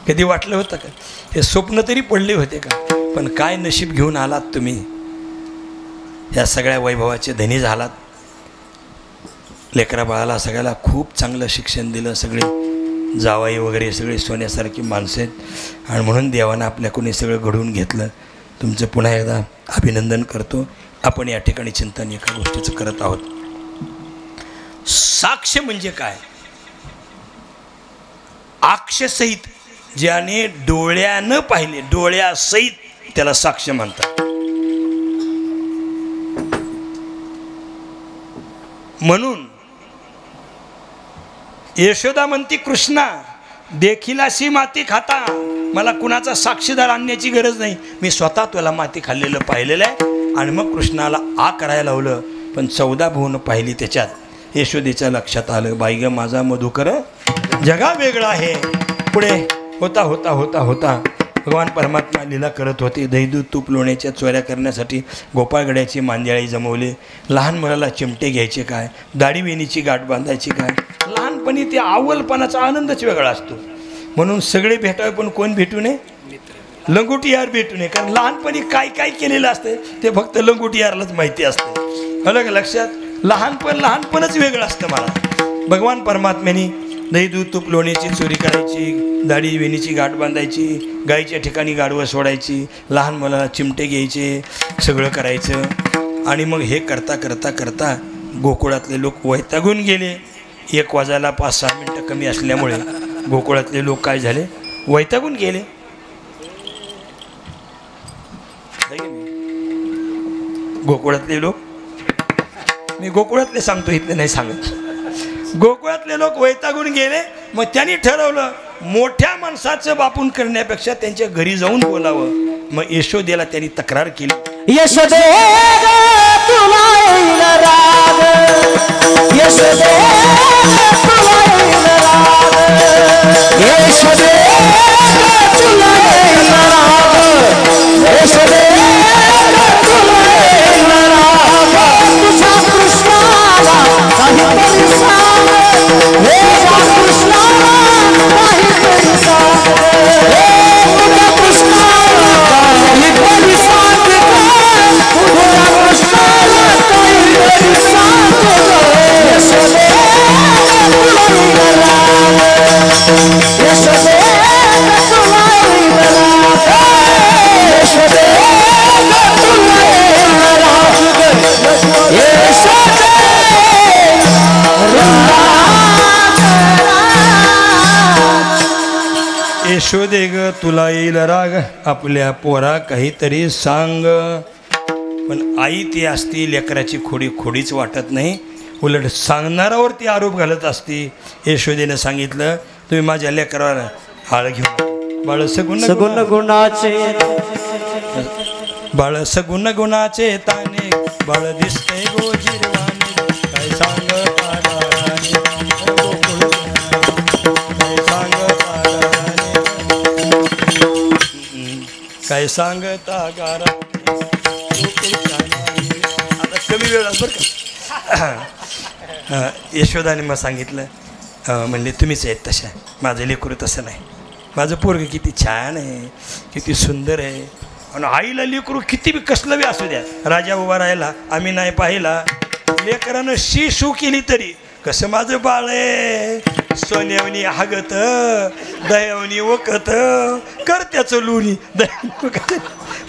Speaker 3: कधी वाटलं होतं का? हे स्वप्न तरी पडले होते का? पण काय नशीब घेऊन आलात तुम्ही, या सगळ्या वैभवाचे धनी झालात. लेकरा बाळाला सगळ्याला खूप चांगलं शिक्षण दिलं. सगळे जावाई वगैरे सगळे सोन्यासारखी माणसं आहेत, आणि म्हणून देवानं आपल्याकडून हे सगळं घडवून घेतलं. तुमचं पुन्हा एकदा अभिनंदन करतो. आपण या ठिकाणी चिंतन एका गोष्टीचं करत आहोत. साक्ष म्हणजे काय? आक्षसहित, ज्याने डोळ्यानं पाहिले, डोळ्यासहित त्याला साक्ष म्हणतात. म्हणून यशोदा म्हणती, कृष्णा देखीलाशी माती खाता, मला कुणाचा साक्षीदार आणण्याची गरज नाही, मी स्वतः तुला माती खाल्लेलं पाहिलेलं आहे. आणि मग कृष्णाला आ करायला लावलं. पण 14 भुवन पाहिली. त्याच्यात यशोदेच्या लक्षात आलं, बाई ग माझा मधुकर जगा वेगळा आहे. पुढे होता होता होता होता भगवान परमात्मा लीला करत होते. दही दूध तूप लोण्याच्या चोऱ्या करण्यासाठी गोपाळगड्याची मांदियाळी जमवली. लहान मुलाला चिमटे घ्यायचे काय, दाढी वेणीची गाठ बांधायची काय. लहानपणी ते अव्वलपणाचा आनंदच वेगळा असतो. म्हणून सगळे भेटावे पण कोण भेटू नये, लंगोटी यार भेटू नये. कारण लहानपणी काय काय केलेलं असतं ते फक्त लंगोटी यारलाच माहिती असतं. अलग लक्षात, लहानपणच वेगळं असतं. मला भगवान परमात्म्याने दही दूध तूप लोण्याची चोरी करायची, दाढी वेणीची गाठ बांधायची, गायीच्या ठिकाणी गाडवं सोडायची, लहान मुलाला चिमटे घ्यायचे, सगळं करायचं. आणि मग हे करता करता करता गोकुळातले लोक वैतागून गेले. 1 वाजायला 5-6 मिनटं कमी असल्यामुळे गोकुळातले लोक काय झाले, वैतागून गेले. गोकुळातले लोक, मी गोकुळातले सांगतो, इथले नाही सांगत. गोकुळातले लोक वैतागून गेले. मग त्यांनी ठरवलं, मोठ्या माणसाचं बापून करण्यापेक्षा त्यांच्या घरी जाऊन बोलावं. मग यशोदेला त्यांनी तक्रार केली,
Speaker 2: यशोदे तुला येईल राग, यशोदे तुला येईल राग, यशोदे तुला येईल राग, यशोदे तुला येईल राग. तुझ्या कृष्णाला काहीतरी सांग, तुझ्या कृष्णाला काहीतरी सांग, तुझ्या कृष्णाला काहीतरी सांग, तुझ्या कृष्णाला काहीतरी सांग. यशोदे तुला येईल राग, यशोदे तुला येईल राग, यशोदे तुला येईल राग, यशोदे
Speaker 3: यशोदे ग तुला येईल राग, आपल्या पोरा काहीतरी सांग. पण आई ती असती, लेकराची खोडीच वाटत नाही, उलट सांगणारावरती आरोप घालत असती. यशोदेनं सांगितलं, तुम्ही माझ्या लेकरावर हाळ घेऊन बाळ सगुण
Speaker 2: सगुण गुणाचे
Speaker 3: बाळ सगुण गुणाचे ताने बाळ दिसते गोजिरवाने काय सांगता गाराने काय सांगता गाराने काय सांगता गाराने आता कमी वेळ बरं का. यशोदाने मग सांगितलं म्हणले तुम्हीच आहेत तशा, माझं लेकरू तसं नाही, माझं पोरगं किती छान आहे, किती सुंदर आहे. आणि आईला लेकरू किती बी कसलं बी असू द्या, राजा उभा राहिला आम्ही नाही पाहिला, लेकरानं शी शू केली तरी कसं माझं बाळ आहे, सोन्यावनी हागत दयावनी वकत कर त्याचं लोणी दया,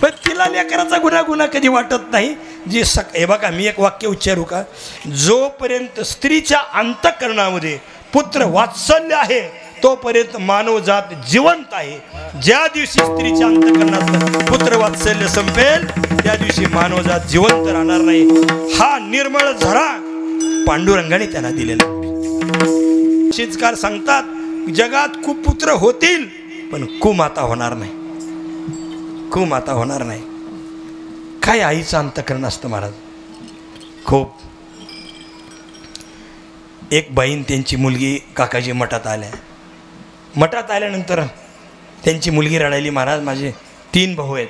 Speaker 3: पण तिला लेकराचा गुन्हा कधी वाटत नाही. जी हे बघा मी एक वाक्य उच्चारू का, जोपर्यंत स्त्रीच्या अंतःकरणामध्ये पुत्र वात्सल्य आहे तोपर्यंत मानवजात जिवंत आहे. ज्या दिवशी स्त्रीच्या अंतःकरणात पुत्र वात्सल्य संपेल त्या दिवशी मानवजात जिवंत राहणार नाही. हा निर्मळ झरा पांडुरंगाने त्यांना दिलेला. शिजकार सांगतात जगात खूप पुत्र होतील पण कुमाता होणार नाही, कुमाता होणार नाही. काय आईचं अंतःकरण असतं महाराज खूप. एक बाईन त्यांची मुलगी काकाजी मठात आल्या, मठात आल्यानंतर त्यांची मुलगी रडायली, महाराज माझे 3 भाऊ आहेत,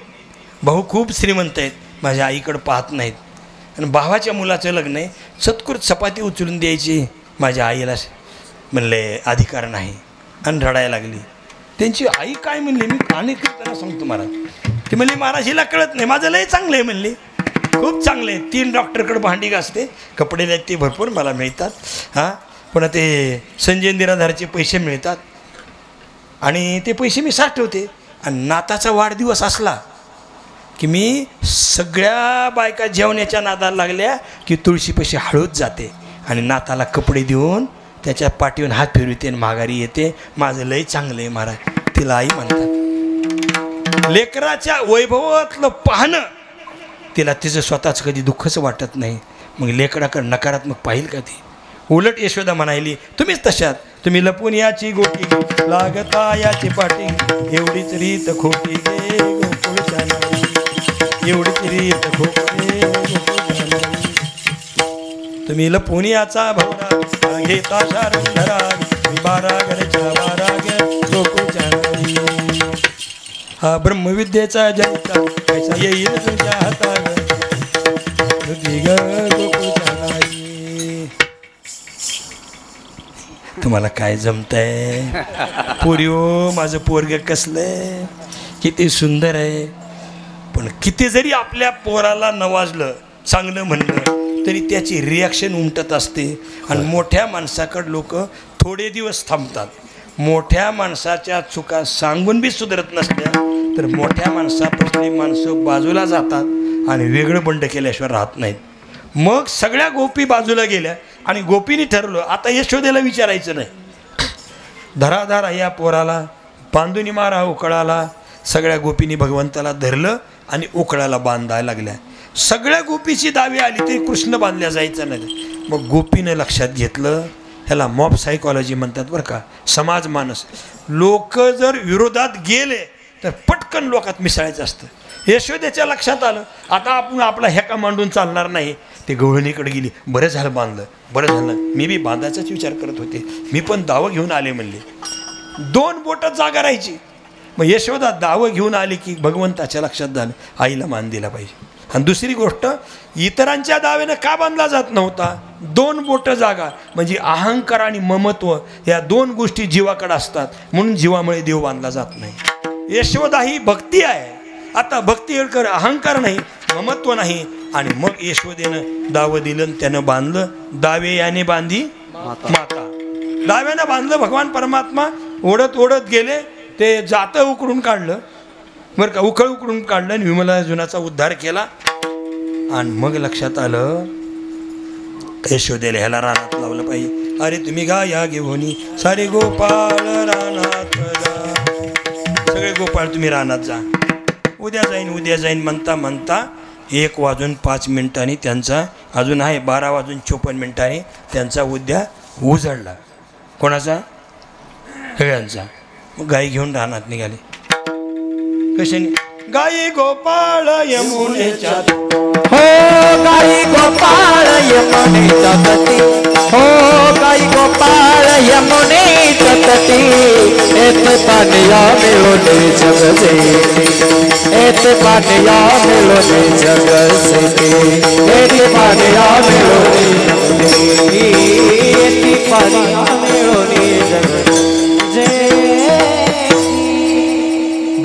Speaker 3: भाऊ खूप श्रीमंत आहेत, माझ्या आईकडं पाहत नाहीत, आणि भावाच्या मुलाचं लग्न आहे, सत्कृत चपाती उचलून द्यायची माझ्या आईला म्हणले अधिकार नाही, आणि रडायला लागली. त्यांची आई काय म्हणली मी अनेक त्यांना सांगतो महाराज, ती म्हणली महाराज हिला कळत नाही, माझं लय चांगलं आहे म्हणली, खूप चांगले 3 डॉक्टरकडे भांडी घासते, कपडे आहेत ते भरपूर मला मिळतात, हां पुन्हा ते संजय निराधारचे पैसे मिळतात, आणि ते पैसे मी साठवते, आणि नाताचा वाढदिवस असला की मी सगळ्या बायका जेवण्याच्या नादाला लागल्या की तुळशीपाशी हळूच जाते आणि नाताला कपडे देऊन त्याच्या पाठीवरून हात फिरवते आणि माघारी येते, माझं लय चांगलं आहे महाराज. तिला आई म्हणतात. लेकराच्या वैभवातलं पाहणं तिला तिचं स्वतःच कधी दुःखच वाटत नाही, मग लेकराकडे नकारात्मक पाहिल का ती. उलट यशोदा म्हणायली तुम्हीच तशात, तुम्ही लपून याची गोटी लागता याची पाठी, एवढीच रीत खोटी गे गोकुळच्या नारी, एवढीच रीत खोटी तुम्ही लपून याचा भवरा घेता शारंधरा, 12 घरच्या 12 गे गोकुळच्या नारी. हा ब्रह्मविद्येचा जनिता कैसा येईल तुझ्या हातात गोकुळच्या नारी. तुम्हाला काय जमतंय पोरिओ, माझं पोरग कसलंय किती सुंदर आहे, पण किती जरी आपल्या पोराला नवाजलं चांगलं म्हणलं तरी त्याची रिॲक्शन उमटत असते. आणि मोठ्या माणसाकडे लोक थोडे दिवस थांबतात, मोठ्या माणसाच्या चुका सांगून बी सुधारत नसल्या तर मोठ्या माणसापासून माणसं बाजूला जातात आणि वेगळं बंड केल्याशिवाय राहत नाहीत. मग सगळ्या गोपी बाजूला गेल्या आणि गोपीने ठरवलं आता यशोदेला विचारायचं नाही, धराधरा या पोराला बांधून मारा उकळाला. सगळ्या गोपींनी भगवंताला धरलं आणि उकळाला बांधायला लागल्या. सगळ्या गोपीची दावी आली तरी कृष्ण बांधल्या जायचं नाही. मग गोपीनं लक्षात घेतलं, ह्याला मॉब सायकॉलॉजी म्हणतात बरं का, समाज मानस. लोक जर विरोधात गेले तर पटकन लोकात मिसळायचं असतं. यशोदेच्या लक्षात आलं आता आपण आपला हेका मांडून चालणार नाही. ते गवळणीकडे गेली, बरं झालं बांधलं, बरं झालं, मी बी बांधायचाच विचार करत होते, मी पण दावं घेऊन आले म्हणले. 2 बोटं जागा राहायची. मग यशोदा दावं घेऊन आली की भगवंताच्या लक्षात झालं आईला मान दिला पाहिजे. आणि दुसरी गोष्ट इतरांच्या दाव्यानं का बांधला जात नव्हता, 2 बोटं जागा म्हणजे अहंकार आणि ममत्व या 2 गोष्टी जीवाकडे असतात म्हणून जीवामुळे देव बांधला जात नाही. यशोदा ही भक्ती आहे. आता भक्ती कर अहंकार नाही ममत्व नाही. आणि मग यशोदेनं दावं दिलं त्यानं बांधलं. दावे याने बांधी माता, दाव्यानं बांधलं. भगवान परमात्मा ओढत ओढत गेले, ते जातं उकळून काढलं बरं का, उकळून काढलं आणि विमलार्जुनाचा उद्धार केला. आणि मग लक्षात आलं यशोदेला ह्याला रानात लावलं पाहिजे. अरे तुम्ही गाया घेऊन सारे गोपाळ रानात जा, सगळे गोपाळ तुम्ही रानात जा, उद्या जाईन म्हणता म्हणता 1:05 त्यांचा अजून आहे 12:54 त्यांचा उद्या उजळला. कोणाचा? सगळ्यांचा. मग गाई घेऊन रानात निघाले. कशाने? गाई गोपाळ यमुनेच्या
Speaker 2: हो गाई गोपाळ यमुनेच्या तटी हो गाई गोपाळ यमुनेच्या तटी येथे पानिया मिळवणे जग जेते येथे पानिया मिळवणे जग जेते येथे पानिया मिळवणे येथे पानिया मिळवणे जग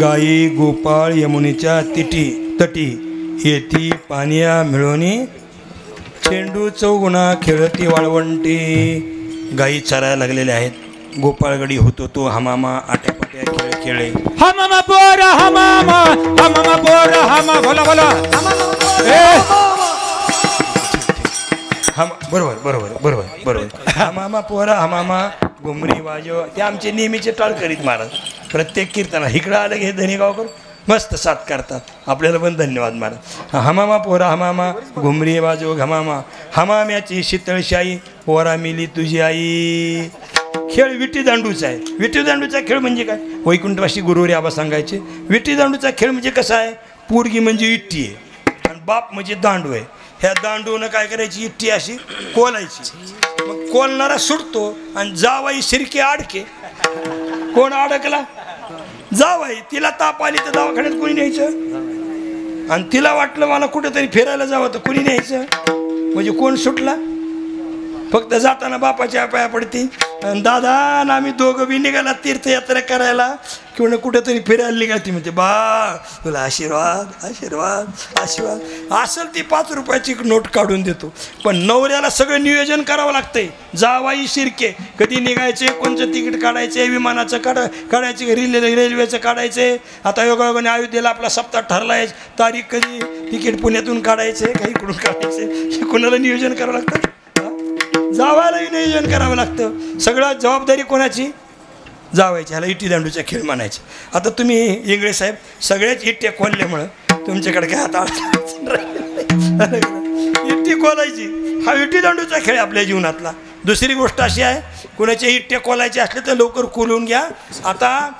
Speaker 3: गाई गोपाळ यमुनेच्या तटी येती पानिया मिळवणी चेंडू चौगुणा खेळती वाळवंटी. गाई चरायला लागलेल्या आहेत. गोपाळगडी होतो तो हमामा आट्यापाट्या खेळ खेळे.
Speaker 2: हमामा पोर हमामा हमामा पोर हमा बोला बोला
Speaker 3: बरोबर बरोबर बरोबर बरोबर. हमामा पोरा हमामा घुमरी वाजव ते आमचे नेहमीचे टाळ करीत महाराज. प्रत्येक कीर्तना इकडं आलं की हे धनीगावकर मस्त साथ करतात. आपल्याला पण धन्यवाद महाराज. हमामा पोरा हमामा घुमरी वाजव घमामा हमाम्याची शीतळशाई पोरा मिली तुझी आई. खेळ विटी दांडूचा आहे. विटी दांडूचा खेळ म्हणजे काय? वैकुंठवासी गुरुवारी आबा सांगायचे विटी दांडूचा खेळ म्हणजे कसा आहे? पोरगी म्हणजे इट्टी आहे आणि बाप म्हणजे दांडू आहे. ह्या दांडूनं काय करायची? इट्टी अशी कोलायची. मग कोलणारा सुटतो आणि जावाई शिरके आडके. कोण अडकला? जावाई. तिला ताप आली तर दवाखान्यात कोणी न्यायचं आणि तिला वाटलं मला कुठेतरी फिरायला जावं तर कोणी न्यायचं. म्हणजे कोण सुटला? फक्त जाताना बापाच्या पाया पडती दादा आणि आम्ही दोघं बी निघाला तीर्थयात्रा करायला किंवा कुठेतरी फिरायला निघाली. म्हणते बा तुला आशीर्वाद आशीर्वाद आशीर्वाद. असेल ती 5 रुपयाची नोट काढून देतो. पण नवऱ्याला सगळं नियोजन करावं लागतंय. जावाई शिरके कधी निघायचे, कोणतं तिकीट काढायचे, विमानाचं काढायचे, रेल्वेचं काढायचे. आता योगायोगाने अयोध्येला आपला सप्ताह ठरला आहे. तारीख कधी तिकीट पुण्यातून काढायचे काही इकडून काढायचे. हे कोणाला नियोजन करावं लागतं? जावायलाही नियोजन करावं लागतं. सगळं जबाबदारी कोणाची? जावायची. ह्याला इटी दांडूचा खेळ म्हणायचे. आता तुम्ही इंगळे साहेब सगळ्याच इट्ट्या खोलल्यामुळं तुमच्याकडे काय आता इट्टी खोलायची. हा विटी दांडूचा खेळ आपल्या जीवनातला. दुसरी गोष्ट अशी आहे कुणाच्या इट्ट्या खोलायच्या असल्या तर लवकर खोलून घ्या. आता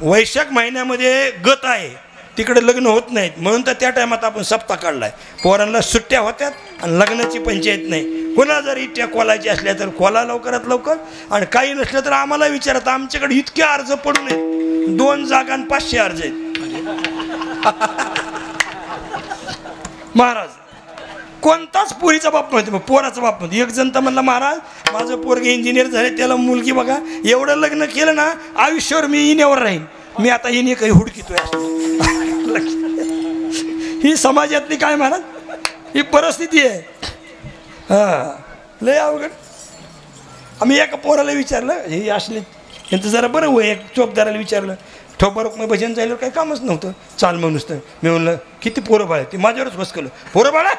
Speaker 3: वैशाख महिन्यामध्ये गत आहे तिकडे लग्न होत नाहीत म्हणून तर त्या टायमात आपण सप्ताह काढलाय. पोरांना सुट्ट्या होत्यात आणि लग्नाची पंचायत नाही. कोणा जर इट्ट्या खोलायची असल्या तर खोला लवकरात लवकर. आणि काही नसलं तर आम्हाला विचारत. आमच्याकडे इतके अर्ज पडू नयेत. 2 जागा आणि 500 अर्ज आहेत महाराज. कोणताच पोरीचा बाप नव्हते मग पोराचा बाप नव्हते. एक जण तर म्हणला महाराज माझं पोरगे इंजिनियर झाले त्याला मुलगी बघा. एवढं लग्न केलं ना आयुष्यावर मी इनेवर राहीन. मी आता इने काही हुडकितोय. ही समाजातली काय महाराज ही परिस्थिती आहे. लय अवघड. आम्ही एका पोराला विचारलं हे असले यांचं जरा बरं होय. एक चोपदाराला विचारलं ठोबरोक मग भजन जायल्यावर काही कामच नव्हतं चाल म्हणून तर मी म्हणलं किती पोरं बाळ. ते माझ्यावरच बसकलं पोरं बाळा.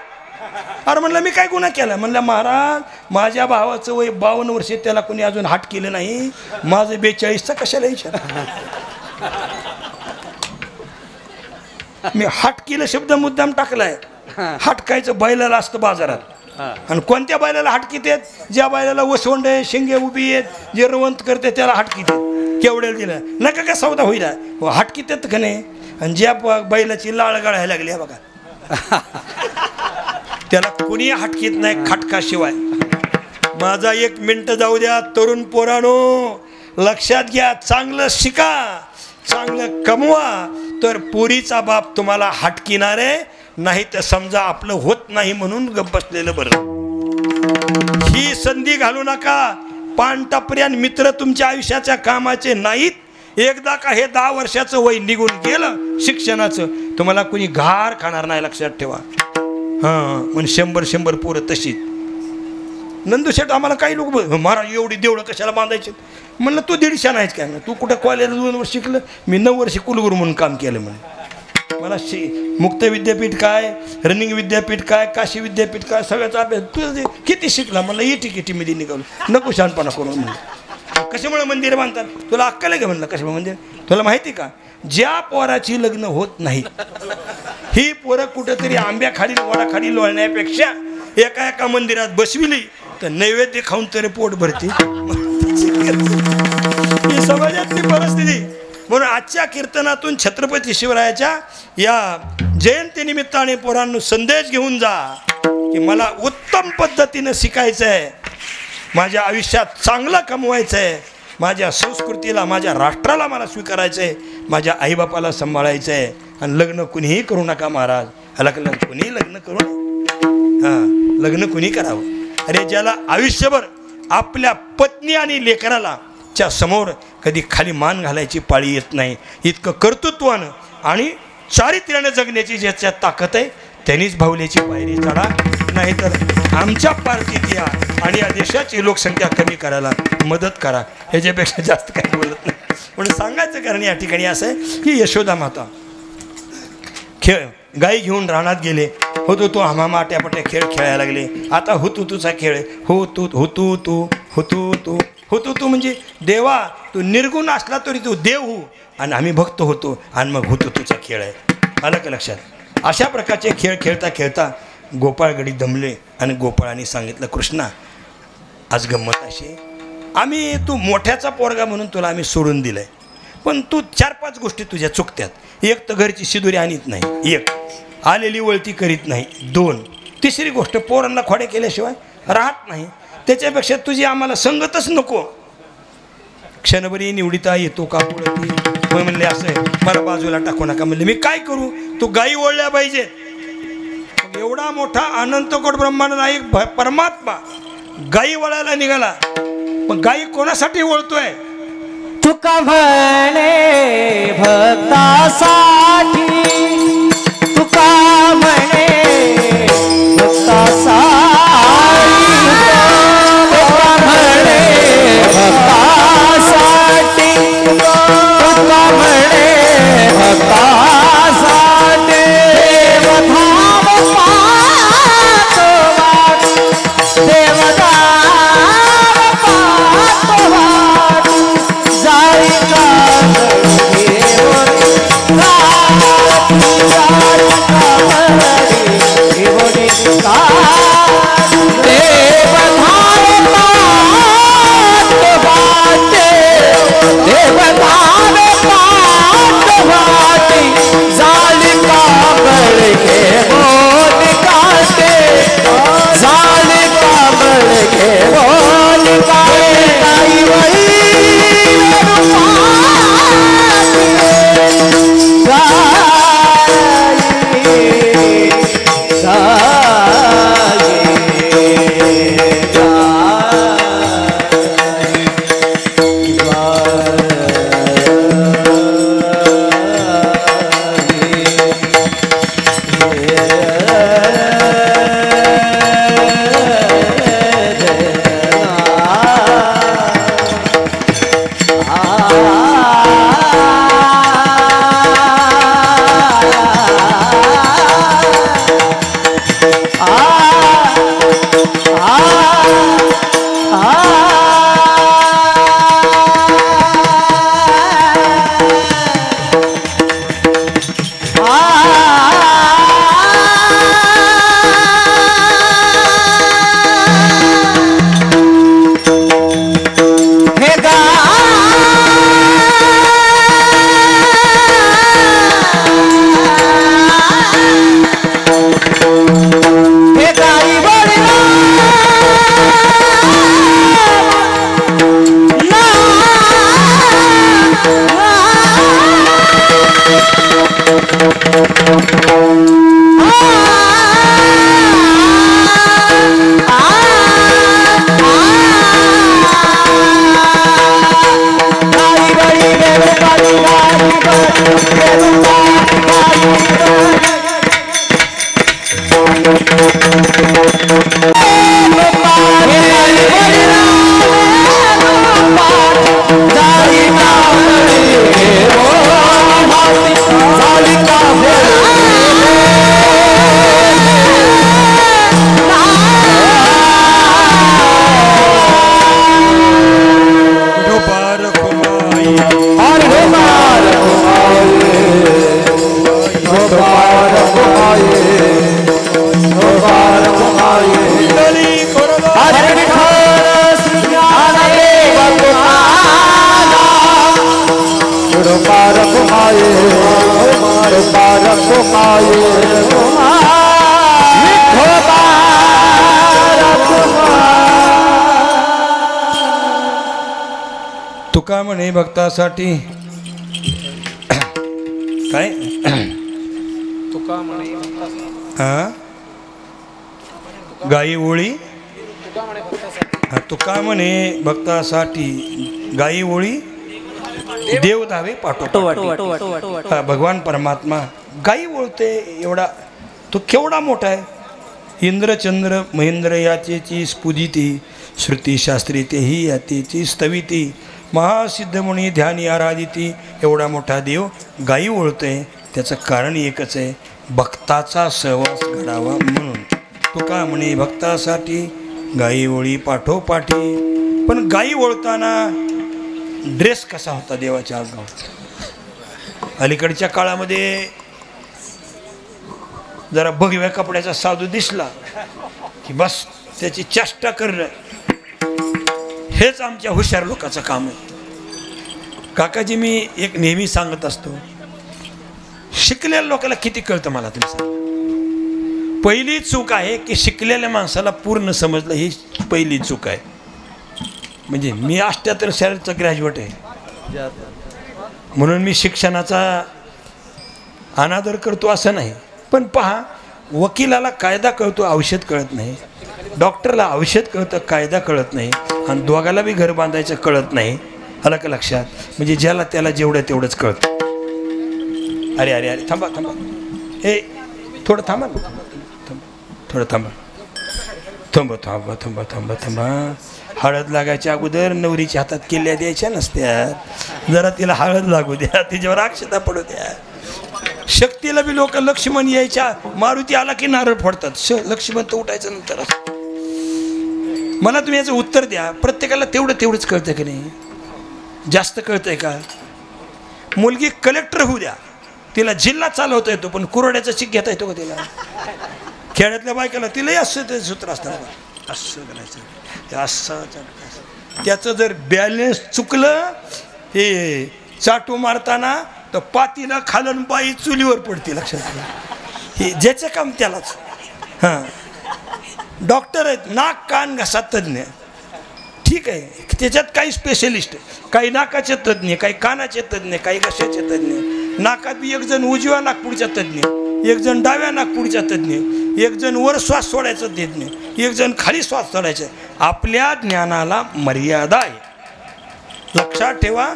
Speaker 3: अरे म्हणलं मी काय गुन्हा केला? म्हणलं महाराज माझ्या भावाचं वय 52 वर्ष त्याला कोणी अजून हाट केलं नाही. माझं 42चा कशाला विचार. मी हाटकीला शब्द मुद्दाम टाकलाय. हाटकायचं बैलाला असतं बाजारात. आणि कोणत्या बैलाला हाटकीत आहेत? ज्या बैलाला वसवंड आहे शेंगे उभी आहेत जे रवंत करते त्याला हाटकीत आहेत. केवढ्याला दिलं नका का सौदा होईल हाटकीत आहेत का नाही. आणि ज्या बैलाची लाळ गाळायला लागली बघा त्याला कोणी हाटकीत नाही खाटकाशिवाय. माझा 1 मिनिट जाऊ द्या. तरुण पोरानो लक्षात घ्या. चांगलं शिका चांगलं कमवा तर पुरीचा बाप तुम्हाला हाटकिणार आहे. नाही तर समजा आपलं होत नाही म्हणून गप्प बसलेलं बरं. ही संधी घालू नका. पानटपऱ्यान मित्र तुमच्या आयुष्याच्या कामाचे नाहीत. एकदा का हे 10 वर्षाचं वय निघून गेलं शिक्षणाचं तुम्हाला कोणी घार खाणार नाही. लक्षात ठेवा. हां म्हणजे 100 पोरं तशीच. नंदूशेठ आम्हाला काही लोक महाराज एवढी देवळं कशाला बांधायचे. म्हणलं तू 150 नाहीच काय. तू कुठं कॉलेजला 2 वर्ष शिकलं. मी 9 वर्ष कुलगुरू म्हणून काम केलं. म्हणे मला मुक्त विद्यापीठ काय रनिंग विद्यापीठ काय काशी विद्यापीठ काय सगळ्याचा अभ्यास. तुझं किती शिकला? म्हणलं इटी मध्ये निघालो. नको शहाणपणा करून. म्हणलं कशामुळे मंदिर बांधतात? तुला अक्कल आहे का? म्हणलं कशामुळे मंदिर. तुला माहिती का ज्या पोराची लग्न होत नाही ही पोरं कुठंतरी आंब्याखाली वडाखाली लोळण्यापेक्षा एका मंदिरात बसविली तर नैवेद्य खाऊन तरी पोट भरते. ही समाजातली परिस्थिती. म्हणून आजच्या कीर्तनातून छत्रपती शिवरायाच्या या जयंतीनिमित्ताने पोरांनो संदेश घेऊन जा की मला उत्तम पद्धतीनं शिकायचं आहे, माझ्या आयुष्यात चांगलं कमवायचं आहे, माझ्या संस्कृतीला माझ्या राष्ट्राला मला स्वीकारायचं आहे, माझ्या आईबापाला सांभाळायचं आहे. आणि लग्न कुणीही करू नका महाराज, लग्न कुणीही लग्न करू नये. हां, लग्न कुणी करावं? अरे ज्याला आयुष्यभर आपल्या पत्नी आणि लेकराला च्या समोर कधी खाली मान घालायची पाळी येत नाही, इतकं कर्तृत्वानं आणि चारित्र्यानं जगण्याची ज्याच्यात ताकद आहे त्यांनीच भावल्याची पायरी चढा. नाहीतर आमच्या पार्टीत या आणि या देशाची लोकसंख्या कमी करायला मदत करा. ह्याच्यापेक्षा जास्त काही बोलत नाही. म्हणून सांगायचं कारण या ठिकाणी असं आहे की यशोदा माता खेळ गाई घेऊन रानात गेले, हुतू हमामा आट्यापाट्या खेळ खेळायला लागले. आता हुतूचा खेळ, हुतू म्हणजे देवा तू निर्गुण असला तरी तू देव हो आणि आम्ही भक्त होतो आणि मग हुतूचा खेळ आहे. आलं का लक्षात? अशा प्रकारचे खेळ खेळता खेळता गोपाळगडी दमले आणि गोपाळाने सांगितलं, कृष्णा आज गंमत अशी, आम्ही तू मोठ्याचा पोरगा म्हणून तुला आम्ही सोडून दिलं आहे, पण तू 4-5 गोष्टी तुझ्या चुकत्यात. एक तर घरची शिदुरी आणत नाही, एक आलेली वळती करीत नाही, 2 तिसरी गोष्ट पोरांना खोडे केल्याशिवाय राहत नाही. त्याच्यापेक्षा तुझी आम्हाला संगतच नको. क्षणभरी निवडिता येतो का पुढे मग म्हणले असं आहे, मला बाजूला टाकू नका. म्हणले मी काय करू, तू गायी ओळल्या पाहिजे. एवढा मोठा अनंतकोट ब्रह्मांड नायक परमात्मा गायी वळायला निघाला. मग गायी कोणासाठी वळतोय?
Speaker 2: तुका म्हणे भक्तासाठी, तुका म्हणे भक्तासाठी, तुका म्हणे भक्तासाठी, तुका म्हणे भक्तासाठी. देवधाम पाहतो देवधाम पाहतो जाई का रखुमाई विठोबा
Speaker 3: तुका म्हणे भक्तासाठी काय हा गाई ओळी तुका म्हणे भक्तासाठी गाई ओळी देव धावे पाठो भगवान परमात्मा गाई ओळते एवढा तो केवढा मोठा आहे इंद्रचंद्र महेंद्र याचेची स्फुदिती श्रुतीशास्त्री तेही यातेची स्तविती महासिद्धमुनी ध्यानी आराधिती एवढा मोठा देव गाई ओळते त्याचं कारण एकच आहे भक्ताचा सहवास घडावा म्हणून तुका म्हणे भक्तासाठी गाई ओळी पाठोपाठी पण गाई ओळताना ड्रेस कसा होता देवाच्या अंगावर अलीकडच्या काळामध्ये जरा भगव्या कपड्याचा साधू दिसला की बस त्याची चेष्टा करणं हेच आमच्या हुशार लोकांचं काम आहे काकाजी मी एक नेहमी सांगत असतो शिकलेल्या लोकांना किती कळतं मला तुम्ही सांगा पहिली चूक आहे की शिकलेल्या माणसाला पूर्ण समजलं ही पहिली चूक आहे म्हणजे मी 78 सालचा ग्रॅज्युएट आहे म्हणून मी शिक्षणाचा अनादर करतो असं नाही पण पहा वकिलाला कायदा कळतो औषध कळत नाही डॉक्टरला औषध कळतं कायदा कळत नाही आणि दोघाला बी घर बांधायचं कळत नाही आलं का लक्षात म्हणजे ज्याला त्याला जेवढं तेवढंच कळतं अरे अरे अरे थांबा थांबा हे थोडं थांबा ना थोडं थांबा थांबा थांबा थांबा थांबा थांबा हळद लागायच्या अगोदर नवरीच्या हातात केल्या द्यायच्या नसत्या जरा तिला हळद लागू द्या तिच्यावर अक्षता पडू द्या शक्तीला बी लोक लक्ष्मण यायच्या मारुती आला की नारळ फोडतात लक्ष्मण तर उठायचं नंतर मला तुम्ही याचं उत्तर द्या प्रत्येकाला तेवढंच कळतं की नाही जास्त कळतंय का मुलगी कलेक्टर होऊ द्या तिला जिल्हा चालवता येतो पण कुरड्याचा चिक घेता येतो का तिला खेड्यातल्या बायकाला तिलाही असं ते सूत्र असतं असं करायचं असं त्याचं जर बॅलेन्स चुकलं हे चाटू मारताना तर पातीला खालन बाई चुलीवर पडते लक्षात घ्या हे ज्याचं काम त्यालाच हां डॉक्टर आहेत नाक कान घसा तज्ज्ञ ठीक आहे त्याच्यात काही स्पेशलिस्ट काही नाकाचे तज्ज्ञ काही कानाचे तज्ज्ञ काही घशाचे तज्ज्ञ नाकात बी एक जण उजव्या नागपूरच्या तज्ज्ञ एक जण डाव्या नागपूरच्या तज्ज्ञ एक जण वर श्वास सोडायचं तज्ज्ञ एक जण खाली श्वास सोडायचं आपल्या ज्ञानाला मर्यादा आहे लक्षात ठेवा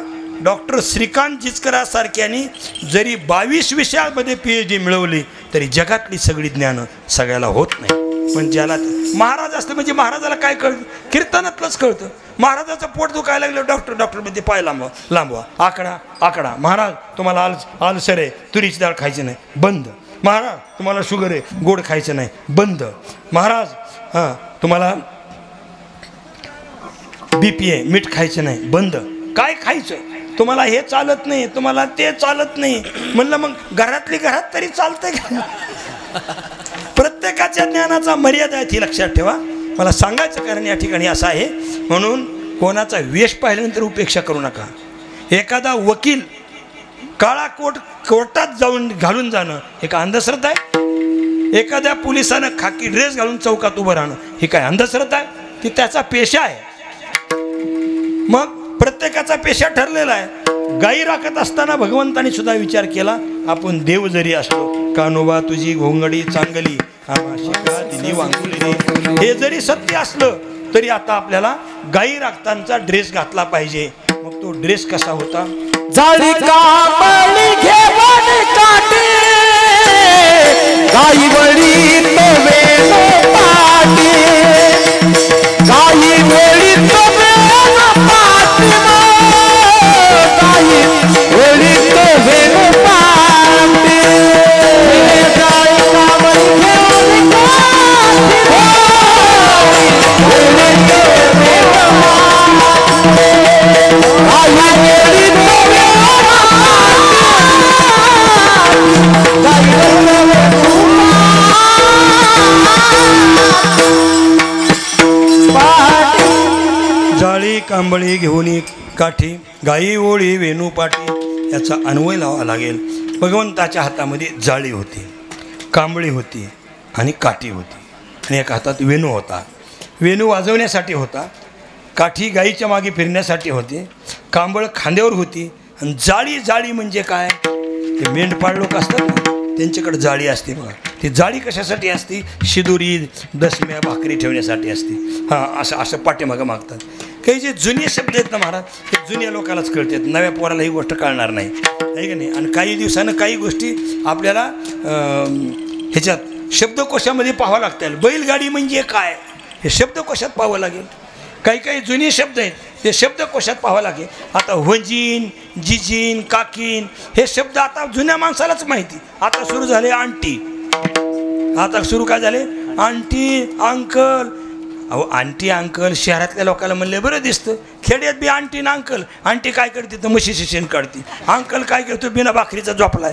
Speaker 3: डॉक्टर श्रीकांत जिचकरासारख्यांनी जरी 22 विषयामध्ये PhD मिळवली तरी जगातली सगळी ज्ञानं सगळ्याला होत नाही पण ज्याला महाराज असतं म्हणजे महाराजाला काय कळतं कीर्तनातलंच कळतं महाराजाचं पोट दुखायला लागलं डॉक्टरमध्ये पाय लांबवा आकडा महाराज तुम्हाला आलसर आहे तुरीची डाळ खायची नाही बंद महाराज तुम्हाला शुगर आहे गोड खायचं नाही बंद महाराज हां तुम्हाला BP आहे मीठ खायचं नाही बंद काय खायचं तुम्हाला हे चालत नाही तुम्हाला ते चालत नाही म्हणलं मग घरातली घरात तरी चालतंय का प्रत्येकाच्या ज्ञानाचा मर्यादा आहे ती लक्षात ठेवा मला सांगायचं कारण या ठिकाणी असं आहे म्हणून कोणाचा वेश पाहिल्यानंतर उपेक्षा करू नका एखादा वकील काळा कोर्टात जाऊन घालून जाणं हे काय अंधश्रद्धा आहे एखाद्या पोलिसानं खाकी ड्रेस घालून चौकात उभं राहणं ही काय अंधश्रद्धा आहे ती त्याचा पेशा आहे मग प्रत्येकाचा पेशा ठरलेला आहे गाई राखत असताना भगवंतानी सुद्धा विचार केला आपण देव जरी असलो कानोबा तुझी घोंगडी चांगली आमाशिका दिली वांगुली हे जरी सत्य असलं तरी आता आपल्याला गाई राखतांचा ड्रेस घातला पाहिजे मग तो ड्रेस कसा होता
Speaker 2: जाळी कांबळी घेऊन काटे गाई वळी तो वेणू पाटी गाई वळी तो वेणू पाटी गाई वळी तो वेणू पाटी जाळी कांबळी घेऊन
Speaker 3: जाळी कांबळी घेऊन काठी गाई ओळी वेणू पाठी याचा अन्वय लावा लागेल भगवंताच्या हातामध्ये जाळी होती, कांबळी होती आणि काठी होती आणि एका हातात वेणू होता. वेणू वाजवण्यासाठी होता, काठी गाईच्या मागे फिरण्यासाठी होती, कांबळ खांद्यावर होती आणि जाळी. जाळी म्हणजे काय, ते मेंढपाळ लोक असतात ना, त्यांच्याकडे जाळी असते बघा. ती जाळी कशासाठी असते, शिदुरी दसम्या भाकरी ठेवण्यासाठी असते. हां, असं असं पाठीमागं मागतात. काही जे जुने शब्द आहेत ना महाराज, ते जुन्या लोकांनाच कळतात, नव्या पोराला ही गोष्ट कळणार नाही, आहे का नाही. आणि काही दिवसानं काही गोष्टी आपल्याला ह्याच्यात शब्दकोशामध्ये पाहावं लागतील. बैलगाडी म्हणजे काय हे शब्दकोशात पाहावं लागेल. काही काही जुने शब्द आहेत ते शब्दकोशात पाहावं लागेल. आता वजीन, जिजीन, काकीन हे शब्द आता जुन्या माणसालाच माहिती. आता सुरू झाले आंटी, आता सुरू काय झाले आंटी, अंकल. अहो आंटी अंकल शहरातल्या लोकांना म्हणले बरं दिसतं, खेड्यात बी आंटी ना अंकल. आंटी काय करते तर म्हशी शेण काढते, अंकल काय करतो बिना भाकरीचा झोपलाय.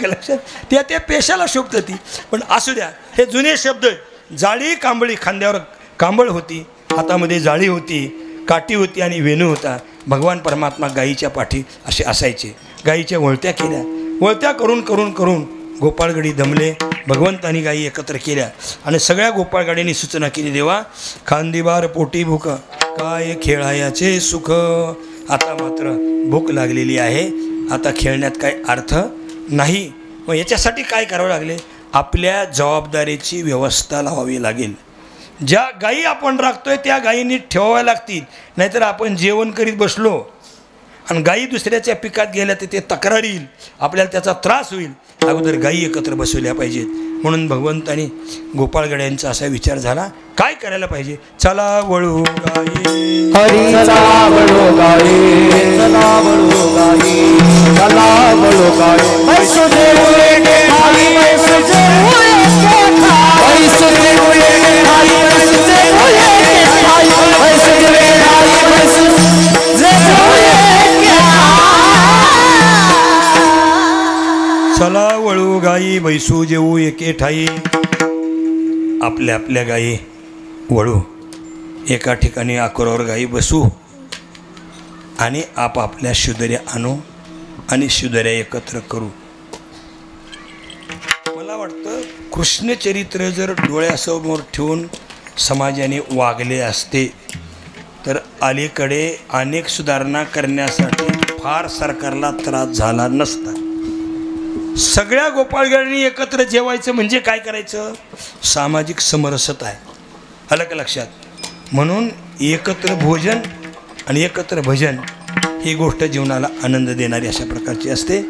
Speaker 3: लक्षात त्या पेशाला शोभतं ती. पण असू द्या, हे जुने शब्द. जाळी कांबळी, खांद्यावर कांबळ होती, हातामध्ये जाळी होती, काठी होती आणि वेणू होता. भगवान परमात्मा गाईच्या पाठी असे असायचे. गाईच्या वळत्या केल्या, वळत्या करून करून करून गोपाळगडी दमले. भगवंतानी गायी एकत्र केल्या आणि सगळ्या गोपाळगड्यांनी सूचना केली, देवा खांदीबार पोटी भूक, काय खेळायाचे सुख. आता मात्र भूक लागलेली आहे, आता खेळण्यात काही अर्थ नाही. मग याच्यासाठी काय करावं लागले, आपल्या जबाबदारीची व्यवस्था लावावी लागेल. ज्या गायी आपण राखतोय त्या गायी नीट ठेवाव्या लागतील, नाहीतर आपण जेवण करीत बसलो आणि गायी दुसऱ्याच्या पिकात गेल्या तर ते तक्रार येईल, आपल्याला त्याचा त्रास होईल. अगोदर गायी एकत्र बसवल्या पाहिजेत. म्हणून भगवंतानी गोपाळगड्यांचा असा विचार झाला, काय करायला पाहिजे. चला वळू गायी,
Speaker 2: हरी चला वळू गायी, चला वळू गायी, चला वळू गायी. वैष्णदेव आई वैष्णदेव वैष्णदेव आई वैष्णदेव आई वैष्णदेव आई वैष्णदेव.
Speaker 3: चला वळू गायी बैसू जेऊ एके ठाई. आपल्या आपल्या गायी वळू, एका ठिकाणी आकोरावर गायी बसू आणि आपापल्या शुदऱ्या आणू आणि शुदऱ्या एकत्र करू. मला वाटतं कृष्णचरित्र जर डोळ्यासमोर ठेवून समाजाने वागले असते तर अलीकडे अनेक सुधारणा करण्यासाठी फार सरकारला त्रास झाला नसता. सगळ्या गोपाळगडांनी एकत्र जेवायचं म्हणजे काय करायचं, सामाजिक समरसता आहे, आलं का लक्षात. म्हणून एकत्र भोजन आणि एकत्र भजन ही गोष्ट जीवनाला आनंद देणारी अशा प्रकारची असते.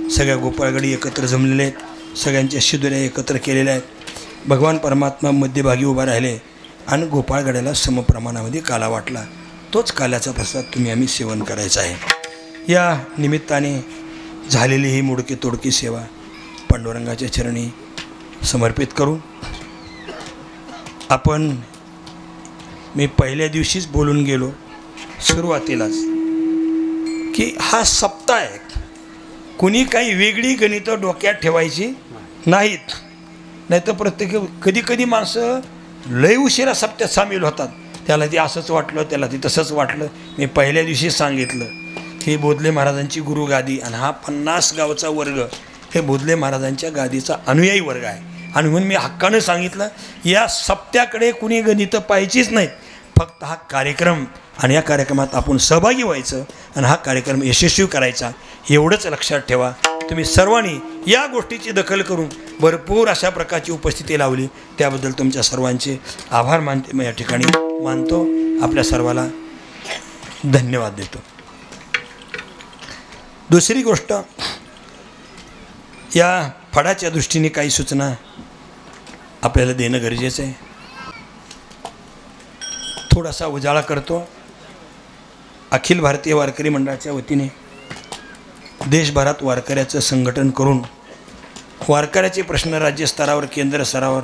Speaker 3: सगळ्या गोपाळगडी एकत्र जमलेले आहेत, सगळ्यांच्या शिदुऱ्या एकत्र केलेल्या आहेत. भगवान परमात्मा मध्यभागी उभा राहिले आणि गोपाळगड्याला समप्रमाणामध्ये काला वाटला. तोच काल्याचा प्रसाद तुम्ही आम्ही सेवन करायचा आहे. या निमित्ताने झालेली ही मोडकी तोडकी सेवा पांडुरंगाच्या चरणी समर्पित करू. आपण मी पहिल्या दिवशीच बोलून गेलो सुरुवातीलाच की हा सप्ताह आहे, कुणी काही वेगळी गणितं डोक्यात ठेवायची नाहीत. नाही तर प्रत्येक कधी कधी माणसं लय उशिरा सप्त्यात सामील होतात. त्याला ते असंच वाटलं, त्याला ते तसंच वाटलं. मी पहिल्या दिवशी सांगितलं हे बोधले महाराजांची गुरुगादी आणि हा 50 गावचा वर्ग हे बोधले महाराजांच्या गादीचा अनुयायी वर्ग आहे. आणि म्हणून मी हक्कानं सांगितलं या सप्त्याकडे कुणी गणितं पाहायचीच नाहीत, फक्त हा कार्यक्रम आणि या कार्यक्रमात आपण सहभागी व्हायचं आणि हा कार्यक्रम यशस्वी करायचा एवढंच लक्षात ठेवा. तुम्ही सर्वांनी या गोष्टीची दखल करून भरपूर अशा प्रकारची उपस्थिती लावली, त्याबद्दल तुमच्या सर्वांचे आभार मानते या ठिकाणी मानतो. आपल्या सर्वाला धन्यवाद देतो. दुसरी गोष्ट, या फळाच्या दृष्टीने काही सूचना आपल्याला देणं गरजेचं आहे. थोडासा उजाळा करतो. अखिल भारतीय वारकरी मंडळाच्या वतीने देशभरात वारकऱ्याचं संघटन करून वारकऱ्याचे प्रश्न राज्यस्तरावर केंद्र स्तरावर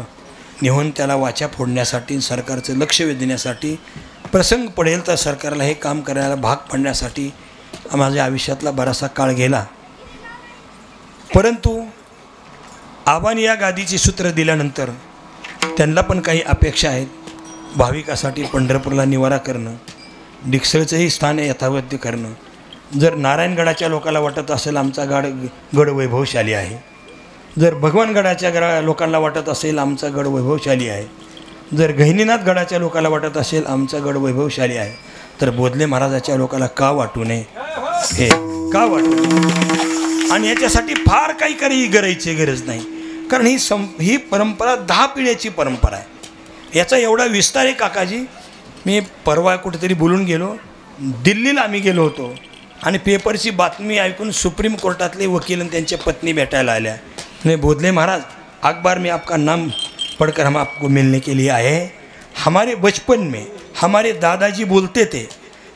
Speaker 3: नेऊन त्याला वाचा फोडण्यासाठी, सरकारचं लक्ष वेधण्यासाठी, प्रसंग पडेल तर सरकारला हे काम करायला भाग पाडण्यासाठी माझ्या आयुष्यातला बराचसा काळ गेला. परंतु आबांनी या गादीची सूत्र दिल्यानंतर त्यांना पण काही अपेक्षा आहेत. भाविकासाठी पंढरपूरला निवारा करणं, डिक्सळचंही स्थान यथावत करणं, जर नारायणगडाच्या लोकांना वाटत असेल आमचा गड वैभवशाली आहे, जर भगवानगडाच्या लोकांना वाटत असेल आमचा गड वैभवशाली आहे, जर गहिनीनाथ गडाच्या लोकांना वाटत असेल आमचा गड वैभवशाली आहे, तर बोधले महाराजाच्या लोकांना का वाटू नये? हे का वाटू नये? आणि याच्यासाठी फार काही करायची गरज नाही, कारण ही परंपरा 10 पिढ्याची परंपरा आहे. याचा एवढा विस्तार आहे काकाजी. मी परवा कुठेतरी बोलून गेलो, दिल्लीला आम्ही गेलो होतो आणि पेपरची बातमी ऐकून सुप्रीम कोर्टातले वकील आणि त्यांच्या पत्नी भेटायला आल्या. ने बोधले महाराज, अखबार में आपका नाम पढ़कर हम आपको मिलने के लिए आए हैं. हमारे बचपन में हमारे दादाजी बोलते थे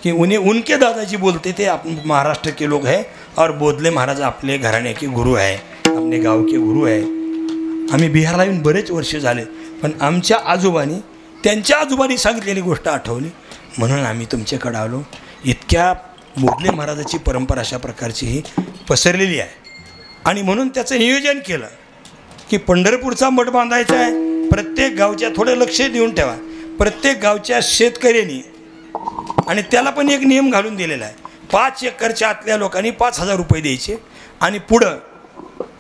Speaker 3: कि उनके दादाजी बोलते थे आप महाराष्ट्र के लोग हैं और बोधले महाराज आपले घराणे के गुरु आहे, आपले गाव के गुरु आहे. आम्ही बिहारला येऊन बरेच वर्ष झाले, पण आमच्या आजोबांनी त्यांच्या आजोबांनी सांगितलेली गोष्ट आठवली म्हणून आम्ही तुमच्याकडे आलो. इतक्या बोधले महाराजाची परंपरा अशा प्रकारची ही पसरलेली आहे. आणि म्हणून त्याचं नियोजन केलं की पंढरपूरचा मठ बांधायचा आहे. प्रत्येक गावच्या थोडं लक्ष देऊन ठेवा, प्रत्येक गावच्या शेतकऱ्यांनी, आणि त्याला पण एक नियम घालून दिलेला आहे, 5 एकरच्या आतल्या लोकांनी 5,000 रुपये द्यायचे. आणि पुढं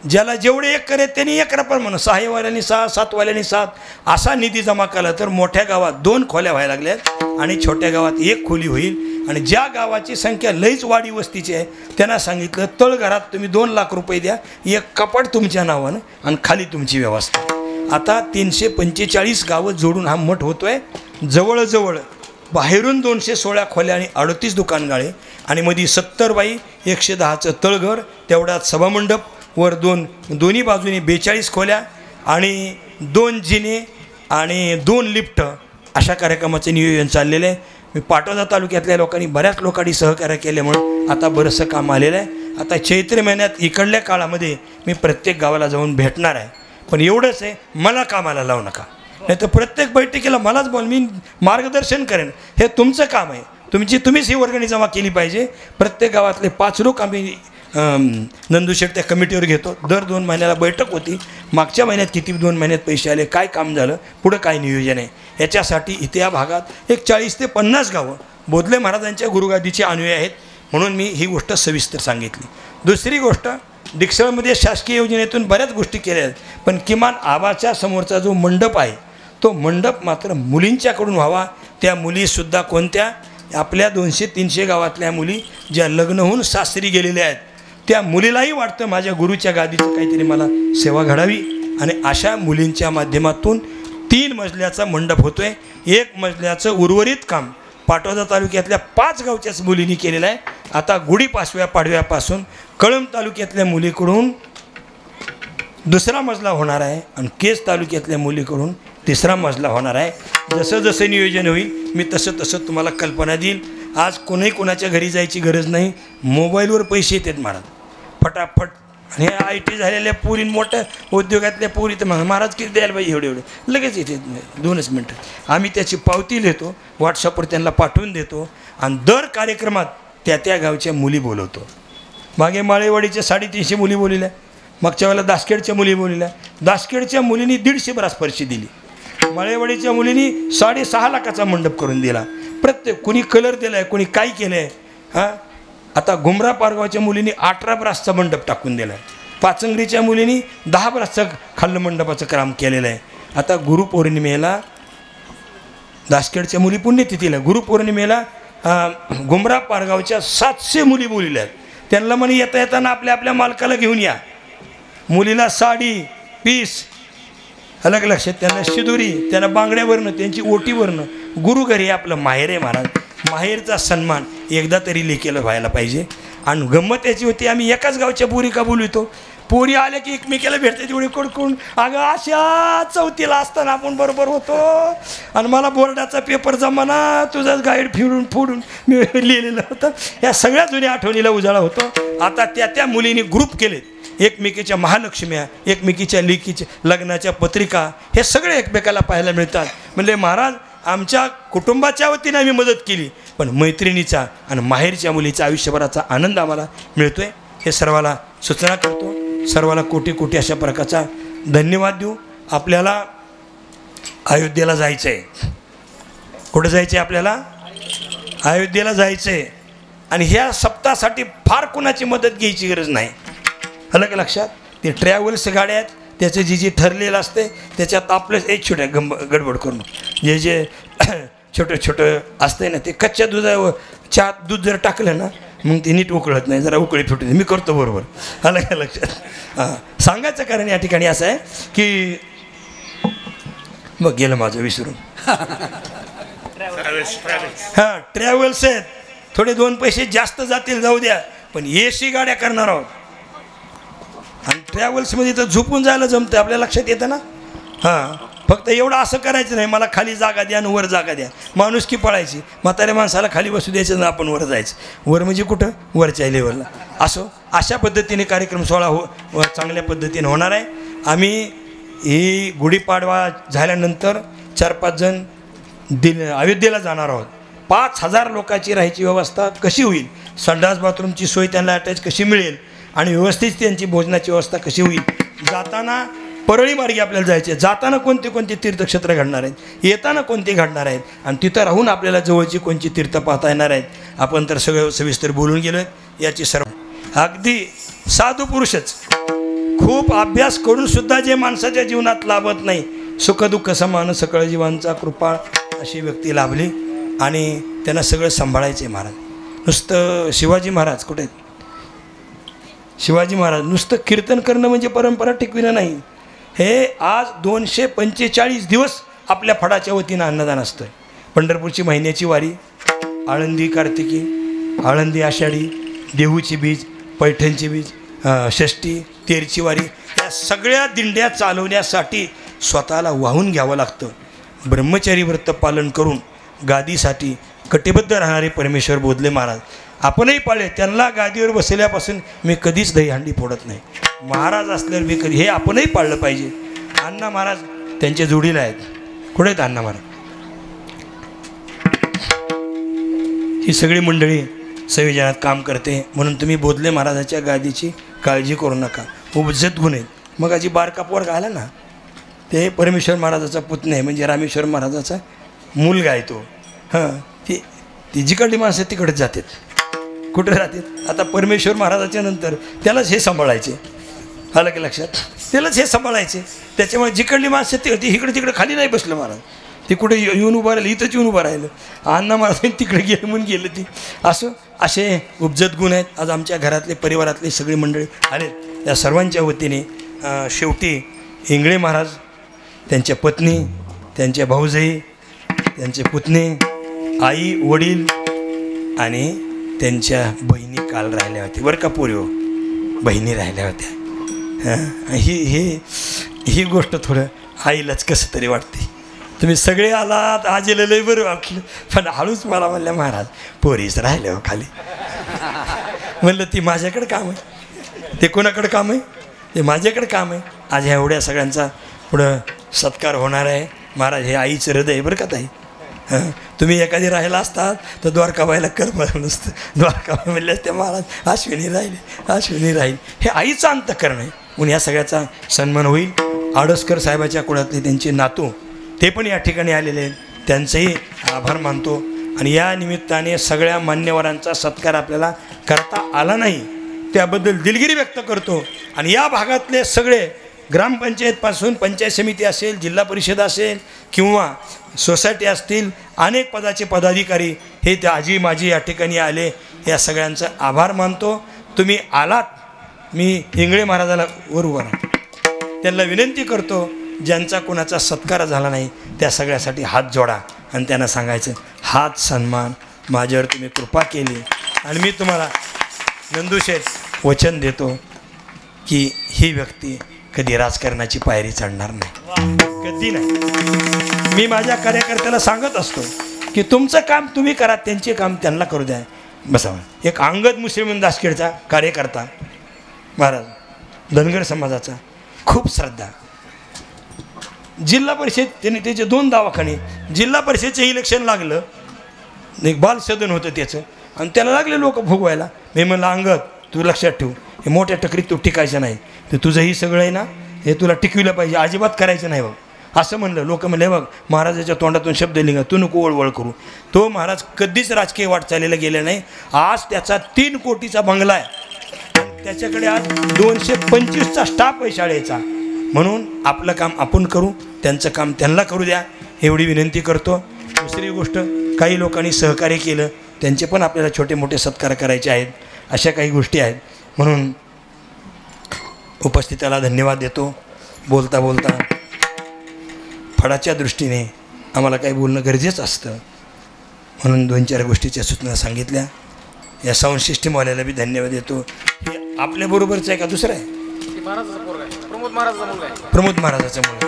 Speaker 3: ज्याला जेवढे एकर आहेत त्यांनी एकराप्रमाणे 6 वाल्यांनी 6, 7 वाल्यांनी 7 असा निधी जमा केला तर मोठ्या गावात 2 खोल्या व्हायला लागल्यात आणि छोट्या गावात 1 खोली होईल. आणि ज्या गावाची संख्या लईच वाडी वस्तीची आहे त्यांना सांगितलं तळघरात तुम्ही 2 लाख रुपये द्या, 1 कपाट तुमच्या नावानं आणि खाली तुमची व्यवस्था. आता 345 गावं जोडून हा मठ होतो आहे. जवळजवळ बाहेरून 216 खोल्या आणि 38 दुकानगाळे आणि मध्ये 70 बाई, 110चं तळघर, तेवढ्यात सभामंडप, वर दोन्ही बाजूनी 42 खोल्या आणि 2 जिने आणि 2 लिफ्ट अशा कार्यक्रमाचे नियोजन चाललेलं आहे. मी पाटोदा तालुक्यातल्या लोकांनी बऱ्याच लोकांनी सहकार्य केल्यामुळे आता बरंचसं काम आलेलं आहे. आता चैत्र महिन्यात इकडल्या काळामध्ये मी प्रत्येक गावाला जाऊन भेटणार आहे. पण एवढंच आहे, मला कामाला लावू नका, नाही तर प्रत्येक बैठकीला मलाच बोल, मी मार्गदर्शन करेन. हे तुमचं काम आहे, तुम्हीच ही वर्गणी जमा केली पाहिजे. प्रत्येक गावातले 5 लोक आम्ही नंदूशेठ त्या कमिटीवर घेतो. दर 2 महिन्याला बैठक होती. मागच्या महिन्यात किती 2 महिन्यात पैसे आले, काय काम झालं, पुढं काय नियोजन आहे, याच्यासाठी इथे या भागात एक 40 ते 50 गावं बोधले महाराजांच्या गुरुगादीचे अनुयायी आहेत म्हणून मी ही गोष्ट सविस्तर सांगितली. दुसरी गोष्ट, डिक्सळमध्ये शासकीय योजनेतून बऱ्याच गोष्टी केल्या आहेत, पण किमान आबाच्या समोरचा जो मंडप आहे तो मंडप मात्र मुलींच्याकडून व्हावा. त्या मुलीसुद्धा कोणत्या, आपल्या 200-300 गावातल्या मुली ज्या लग्न होऊन सासरी गेलेल्या आहेत, त्या मुलीलाही वाटतं माझ्या गुरुच्या गादीचं काहीतरी मला सेवा घडावी. आणि अशा मुलींच्या माध्यमातून 3 मजल्याचा मंडप होतो आहे. 1 मजल्याचं उर्वरित काम पाटोदा तालुक्यातल्या 5 गावच्याच मुलींनी केलेलं आहे. आता गुढीपाडव्या पाडव्यापासून कळंब तालुक्यातल्या मुलीकडून 2रा मजला होणार आहे आणि केज तालुक्यातल्या मुलीकडून 3रा मजला होणार आहे. जसं जसं नियोजन होईल मी तसं तुम्हाला कल्पना देईल. आज कोणाच्या घरी जायची गरज नाही, मोबाईलवर पैसे येतात महाराज फटाफट. आणि IT झालेल्या पुरी, मोठ्या उद्योगातल्या पुरी तर महाराज किती द्यायला पाहिजे, एवढे लगेच येते 2च मिनटं. आम्ही त्याची पावती लिहितो, व्हॉट्सअपवर त्यांना पाठवून देतो आणि दर कार्यक्रमात त्या गावच्या मुली बोलवतो. मागे माळेवाडीच्या 350 मुली बोलल्या, मागच्या वेळेला दासखेडच्या मुली बोलल्या. दासखेडच्या मुलींनी 150 ब्रासफरशी दिली, माळेवाडीच्या मुलींनी 6.5 लाखाचा मंडप करून दिला. प्रत्येक कुणी कलर दिला आहे, कुणी काय केलं आहे. हां, आता गुमरा पारगावच्या मुलींनी 18 ब्रासचा मंडप टाकून दिला आहे. पाचंगडीच्या मुलींनी 10 ब्रासचं खाल्लं मंडपाचं काम केलेलं आहे. आता गुरुपौर्णिमेला दासखेडच्या मुली पुण्यतिथीला गुरुपौर्णिमेला गुमरा पारगावच्या 700 मुली बोलल्या आहेत. त्यांना म्हणे येताना आपल्या मालकाला घेऊन या. मुलीला साडी, पीस, अलग लक्षात, त्यांना शिदुरी, त्यांना बांगड्यावरनं, त्यांची ओटीवरनं. गुरु घरी आपलं माहेर आहे महाराज, माहेरचा सन्मान एकदा तरी लेकेला व्हायला पाहिजे. आणि गंमत याची होती, आम्ही एकाच गावच्या पोरी का बोलवितो, पोरी आल्या की एकमेकाला भेटते तेवढे कडकून. अगं अशा 4थीला असताना आपण बरोबर होतो आणि मला बोर्डाचा पेपर जमाना तुझाच गाईड फोडून मी लिहिलेलं होतं. या सगळ्या जुन्या आठवणीला उजाळा होतो. आता त्या मुलींनी ग्रुप केलेत, एकमेकीच्या महालक्ष्म्या, एकमेकीच्या लेकीच्या लग्नाच्या पत्रिका, हे सगळे एकमेकाला पाहायला मिळतात. म्हणजे महाराज आमच्या कुटुंबाच्या वतीने आम्ही मदत केली, पण मैत्रिणीचा आणि माहेरच्या मुलीचा आयुष्यभराचा आनंद आम्हाला मिळतो आहे. हे सर्वाला सूचना करतो. सर्वाला कोटी अशा प्रकारचा धन्यवाद देऊ. आपल्याला अयोध्येला जायचं आहे. कुठं जायचं आहे आपल्याला? अयोध्येला जायचं आहे. आणि ह्या सप्ताहासाठी फार कुणाची मदत घ्यायची गरज नाही. आलं का लक्षात? ते ट्रॅव्हल्स गाड्या आहेत, त्याचं जे ठरलेलं असते त्याच्यात आपलं एक छोट्या गडबड करून जे जे छोटं असतंय ना, ते कच्च्या दुधावर चहात दूध जर टाकलं ना मग ते नीट उकळत नाही, जरा उकळी फुटते. मी करतो बरोबर. आलं का लक्षात? हां, सांगायचं कारण या ठिकाणी असं आहे की मग गेलं माझं विसरून. हां, ट्रॅव्हल्स आहेत, थोडे 2 पैसे जास्त जातील जाऊ द्या, पण AC गाड्या करणार आहोत. आणि ट्रॅव्हल्समध्ये तर झोपून जायला जमतं, आपल्या लक्षात येतं ना. हां, फक्त एवढं असं करायचं नाही मला खाली जागा द्या आणि वर जागा द्या, माणूस की पळायची. म्हाताऱ्या माणसाला खाली बसू द्यायचं ना, आपण वर जायचं. वर म्हणजे कुठं? वरच्या लेवलला. असो, अशा पद्धतीने कार्यक्रम सोहळा चांगल्या पद्धतीने होणार आहे. आम्ही ही गुढीपाडवा झाल्यानंतर 4-5 जण अयोध्येला जाणार आहोत. 5,000 लोकांची राहायची व्यवस्था कशी होईल, संडास बाथरूमची सोय त्यांना अटॅच कशी मिळेल आणि व्यवस्थित त्यांची भोजनाची व्यवस्था कशी होईल. जाताना परळी मार्गे आपल्याला जायचे, जाताना कोणते कोणते तीर्थक्षेत्र घडणार आहेत, येताना कोणते घडणार आहेत आणि तिथं राहून आपल्याला जवळची कोणची तीर्थ पाहता येणार आहेत. आपण तर सगळं सविस्तर बोलून गेलो आहे. याची सर्व अगदी साधू पुरुषच खूप अभ्यास करूनसुद्धा जे माणसाच्या जीवनात लाभत नाही, सुखदुःख समान सकळ जीवांचा कृपाळ अशी व्यक्ती लाभली आणि त्यांना सगळं सांभाळायचं आहे. महाराज नुसतं शिवाजी महाराज कुठे आहेत? शिवाजी महाराज नुसतं कीर्तन करणं म्हणजे परंपरा टिकविणं नाही. हे आज 245 दिवस आपल्या फडाच्या वतीनं अन्नदान असतं. पंढरपूरची महिन्याची वारी, आळंदी कार्तिकी, आळंदी आषाढी, देहूची बीज, पैठणची बीज, षष्ठी, तेरची वारी, या सगळ्या दिंड्या चालवण्यासाठी स्वतःला वाहून घ्यावं लागतं. ब्रह्मचारी व्रत पालन करून गादीसाठी कटिबद्ध राहणारे परमेश्वर बोधले महाराज आपणही पाळले. त्यांना गादीवर बसल्यापासून मी कधीच दहीहंडी फोडत नाही. महाराज असल्यावर मी कधी, हे आपणही पाळलं पाहिजे. अण्णा महाराज त्यांच्या जोडीला आहेत. कुठे आहेत अण्णा महाराज? ही सगळी मंडळी संयोजनात काम करते, म्हणून तुम्ही बोधले महाराजाच्या गादीची काळजी करू नका. उपजत गुण आहेत. मग आजी बारका पोर आला ना, ते परमेश्वर महाराजाचा पुतणे म्हणजे रामेश्वर महाराजाचा मुलगा आहे तो. हां, ती जिकडली माणसं तिकडेच जातात. कुठे राहतात? आता परमेश्वर महाराजाच्या नंतर त्यालाच हे सांभाळायचे. आलं की लक्षात? त्यालाच हे सांभाळायचे. त्याच्यामुळे जिकडली माणसं ती इकडे तिकडे खाली नाही बसलं महाराज. ते कुठे येऊन उभं राहिलं, इथंच येऊन उभं राहिलं. अण्णा महाराज तिकडे गेलं म्हणून गेलं. ती असं असे उपजत गुण आहेत. आज आमच्या घरातले परिवारातले सगळी मंडळी आलेत. या सर्वांच्या वतीने शेवटी इंगळे महाराज, त्यांच्या पत्नी, त्यांच्या भाऊजाई, त्यांचे पुतणे, आई वडील आणि त्यांच्या बहिणी काल राहिल्या होत्या बरं का. पोरी बहिणी राहिल्या होत्या. ही गोष्ट थोडं आईलाच कसं तरी वाटते. तुम्ही सगळे आलात, आजीला लय बरं वाटलं, पण हळूच मला म्हणल्या महाराज पोरीच राहिल्या हो खाली. म्हणलं ती माझ्याकडे काम आहे. ते कोणाकडे काम आहे? ते माझ्याकडे काम आहे. आज ह्या एवढ्या सगळ्यांचा पुढं सत्कार होणार आहे. महाराज हे आईचं हृदय बरं का ताई. हां, तुम्ही एखादी राहिला असतात तर द्वारकाबाईला कर्म नसतं. द्वारकाबाई म्हणले असते महाराज अश्विनी राहिले, अश्विनी राहील. हे आईचं अंतःकरण आहे. म्हणून या सगळ्याचा सन्मान होईल. आडसकर साहेबाच्या कुळातले त्यांचे नातू ते पण या ठिकाणी आलेले आहेत. त्यांचंही आभार मानतो. आणि या निमित्ताने सगळ्या मान्यवरांचा सत्कार आपल्याला करता आला नाही त्याबद्दल दिलगिरी व्यक्त करतो. आणि या भागातले सगळे ग्रामपंचायतपासून पंचायत समिती असेल, जिल्हा परिषद असेल किंवा सोसायटी असतील, अनेक पदाचे पदाधिकारी हे त्या आजी माझी या ठिकाणी आले. या सगळ्यांचा आभार मानतो. तुम्ही आलात. मी इंगळे महाराजाला वर उभा राहतो. त्यांना विनंती करतो, ज्यांचा कोणाचा सत्कार झाला नाही त्या सगळ्यासाठी हात जोडा आणि त्यांना सांगायचं हात सन्मान माझ्यावर तुम्ही कृपा केली. आणि मी तुम्हाला नंदुशेठ वचन देतो की ही व्यक्ती कधी राजकारणाची पायरी चढणार नाही, कधी नाही. मी माझ्या कार्यकर्त्याला सांगत असतो की तुमचं काम तुम्ही करा, त्यांचे काम त्यांना करू द्या. बसा. एक अंगद मुस्लिम दासखेडचा कार्यकर्ता महाराज, धनगर समाजाचा, खूप श्रद्धा. जिल्हा परिषद त्याने त्याचे 2 दवाखाने. जिल्हा परिषदचं इलेक्शन लागलं, एक बाल सदन होतं त्याचं, आणि त्याला लागले लोक भोगवायला. मी म्हणलं अंगद तू लक्षात ठेव, हे मोठ्या टकरीत तू टिकायचं नाही. तर तुझं ही सगळं आहे ना, हे तुला टिकविलं पाहिजे, अजिबात करायचं नाही बघ. असं म्हणलं. लोक म्हणले बघ महाराजाच्या तोंडातून शब्द निघा, तू नको वळवळ करू. तो महाराज कधीच राजकीय वाटचालीला गेले नाही. आज त्याचा 3 कोटीचा बंगला आहे, त्याच्याकडे आज 225चा स्टाफ आहे शाळेचा. म्हणून आपलं काम आपण करू, त्यांचं काम त्यांना करू द्या एवढी विनंती करतो. दुसरी गोष्ट, काही लोकांनी सहकार्य केलं, त्यांचे पण आपल्याला छोटे मोठे सत्कार करायचे आहेत. अशा काही गोष्टी आहेत. म्हणून उपस्थिताला धन्यवाद देतो. बोलता बोलता फळाच्या दृष्टीने आम्हाला काही बोलणं गरजेचं असतं, म्हणून 2-4 गोष्टीच्या सूचना सांगितल्या. या साऊंड सिस्टीमवाल्याला बी धन्यवाद देतो. हे आपल्याबरोबरचं आहे का दुसरं आहे? प्रमोद महाराजाचा मुलगा.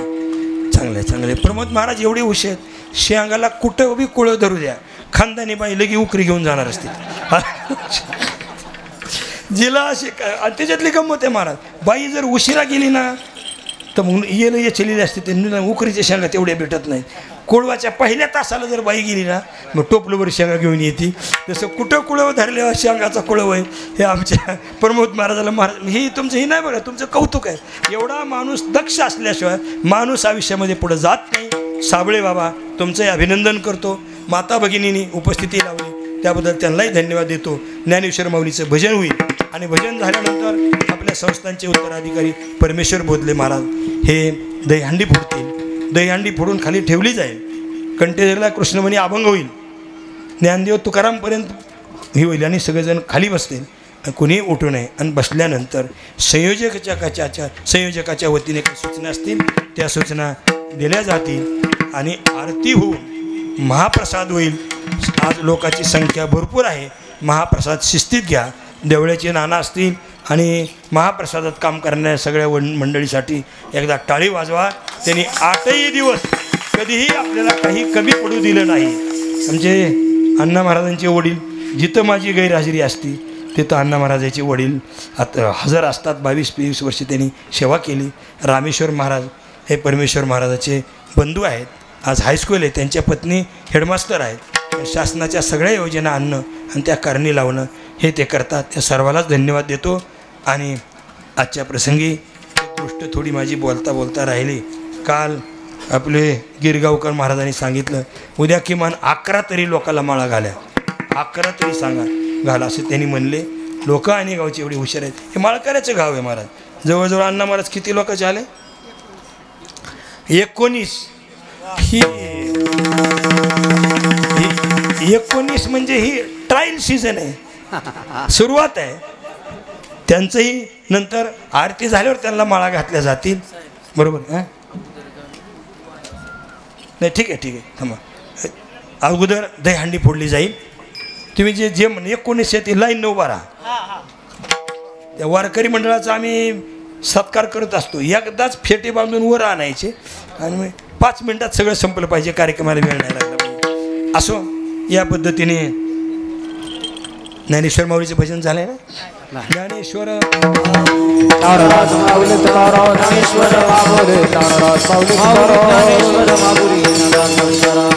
Speaker 3: चांगलं आहे, चांगलं आहे. प्रमोद महाराज एवढे हुशार आहेत, शेंगाला कुठं बी कुळं धरू द्या, खानदानी बाई लगी उकरी घेऊन जाणार असते. जिला असे त्याच्यातली गंमत आहे महाराज. बाई जर उशिरा गेली ना तर मग ये चलेली असते, ते उकरीच्या शेंगा तेवढ्या भेटत नाहीत. कुळवाच्या पहिल्या तासाला जर बाई गेली ना मग टोपलवर शेंगा घेऊन येते. जसं कुठं कुळव धरल्यावर शेंगाचा कुळव आहे. हे आमच्या प्रमोद महाराजाला महाराज हे तुमचं हे नाही बघा, तुमचं कौतुक आहे. एवढा माणूस दक्ष असल्याशिवाय माणूस आयुष्यामध्ये पुढं जात नाही. साबळे बाबा तुमचंही अभिनंदन करतो. माता भगिनींनी उपस्थिती लावली त्याबद्दल त्यांनाही धन्यवाद देतो. ज्ञानेश्वर माऊलीचं भजन होईल आणि भजन झाल्यानंतर आपल्या संस्थांचे उत्तराधिकारी परमेश्वर बोधले महाराज हे दहीहंडी फोडतील. दहीहंडी फोडून खाली ठेवली जाईल. कंटेनरला कृष्णमणी अभंग होईल, ज्ञानदेव तुकारामपर्यंत ही होईल आणि सगळेजण खाली बसतील. कोणीही उठू नये. आणि बसल्यानंतर संयोजकाच्या वतीने काही सूचना असतील त्या सूचना दिल्या जातील आणि आरती होऊन महाप्रसाद होईल. आज लोकांची संख्या भरपूर आहे. महाप्रसाद शिस्तीत घ्या. देवळ्याचे नाना असतील आणि महाप्रसादात काम करणाऱ्या सगळ्या मंडळीसाठी एकदा टाळी वाजवा. त्यांनी 8ही दिवस कधीही आपल्याला काही कमी पडू दिलं नाही. आमचे अण्णा महाराजांचे वडील, जिथं माझी गैरहजेरी असती तिथं अण्णा महाराजांचे वडील आता हजर असतात. 22-23 वर्ष त्यांनी सेवा केली. रामेश्वर महाराज हे परमेश्वर महाराजाचे बंधू आहेत. आज हायस्कूल आहे, त्यांच्या पत्नी हेडमास्टर आहेत. शासनाच्या सगळ्या योजना आणणं आणि त्या कारणी लावणं हे ते करतात. त्या सर्वांनाच धन्यवाद देतो. आणि आजच्या प्रसंगी एक गोष्ट थोडी माझी बोलता बोलता राहिली. काल आपले गिरगावकर महाराजांनी सांगितलं उद्या किमान 11 तरी लोकाला माळा घाल्या, 11 तरी सांगा घाला असे त्यांनी म्हणले. लोक आणि गावचे एवढे हुशार आहेत. हे माळकऱ्याचं गाव आहे महाराज. जवळजवळ अण्णा महाराज किती लोकांचे आले? 19. ही 19 म्हणजे ही ट्रायल सीझन आहे, सुरुवात आहे. त्यांचंही नंतर आरती झाल्यावर त्यांना माळा घातल्या जातील. बरोबर हां? नाही ठीक आहे, ठीक आहे, थांबा. अगोदर दहीहंडी फोडली जाईल. तुम्ही जे म्हणे 19 ते लाईन उभा राहा. त्या वारकरी मंडळाचा आम्ही सत्कार करत असतो. एकदाच फेटे बांधून वर आणायचे आणि मग 5 मिनिटात सगळं संपलं पाहिजे, कार्यक्रमाला वेळ नाही लागला पाहिजे. असो या पद्धतीने ज्ञानेश्वर माऊलीचं भजन झालंय ना. ज्ञानेश्वर
Speaker 2: नारराज माऊली तुकाराम ज्ञानेश्वर माऊली नारराज माऊली तुकाराम ज्ञानेश्वर माऊली नारराज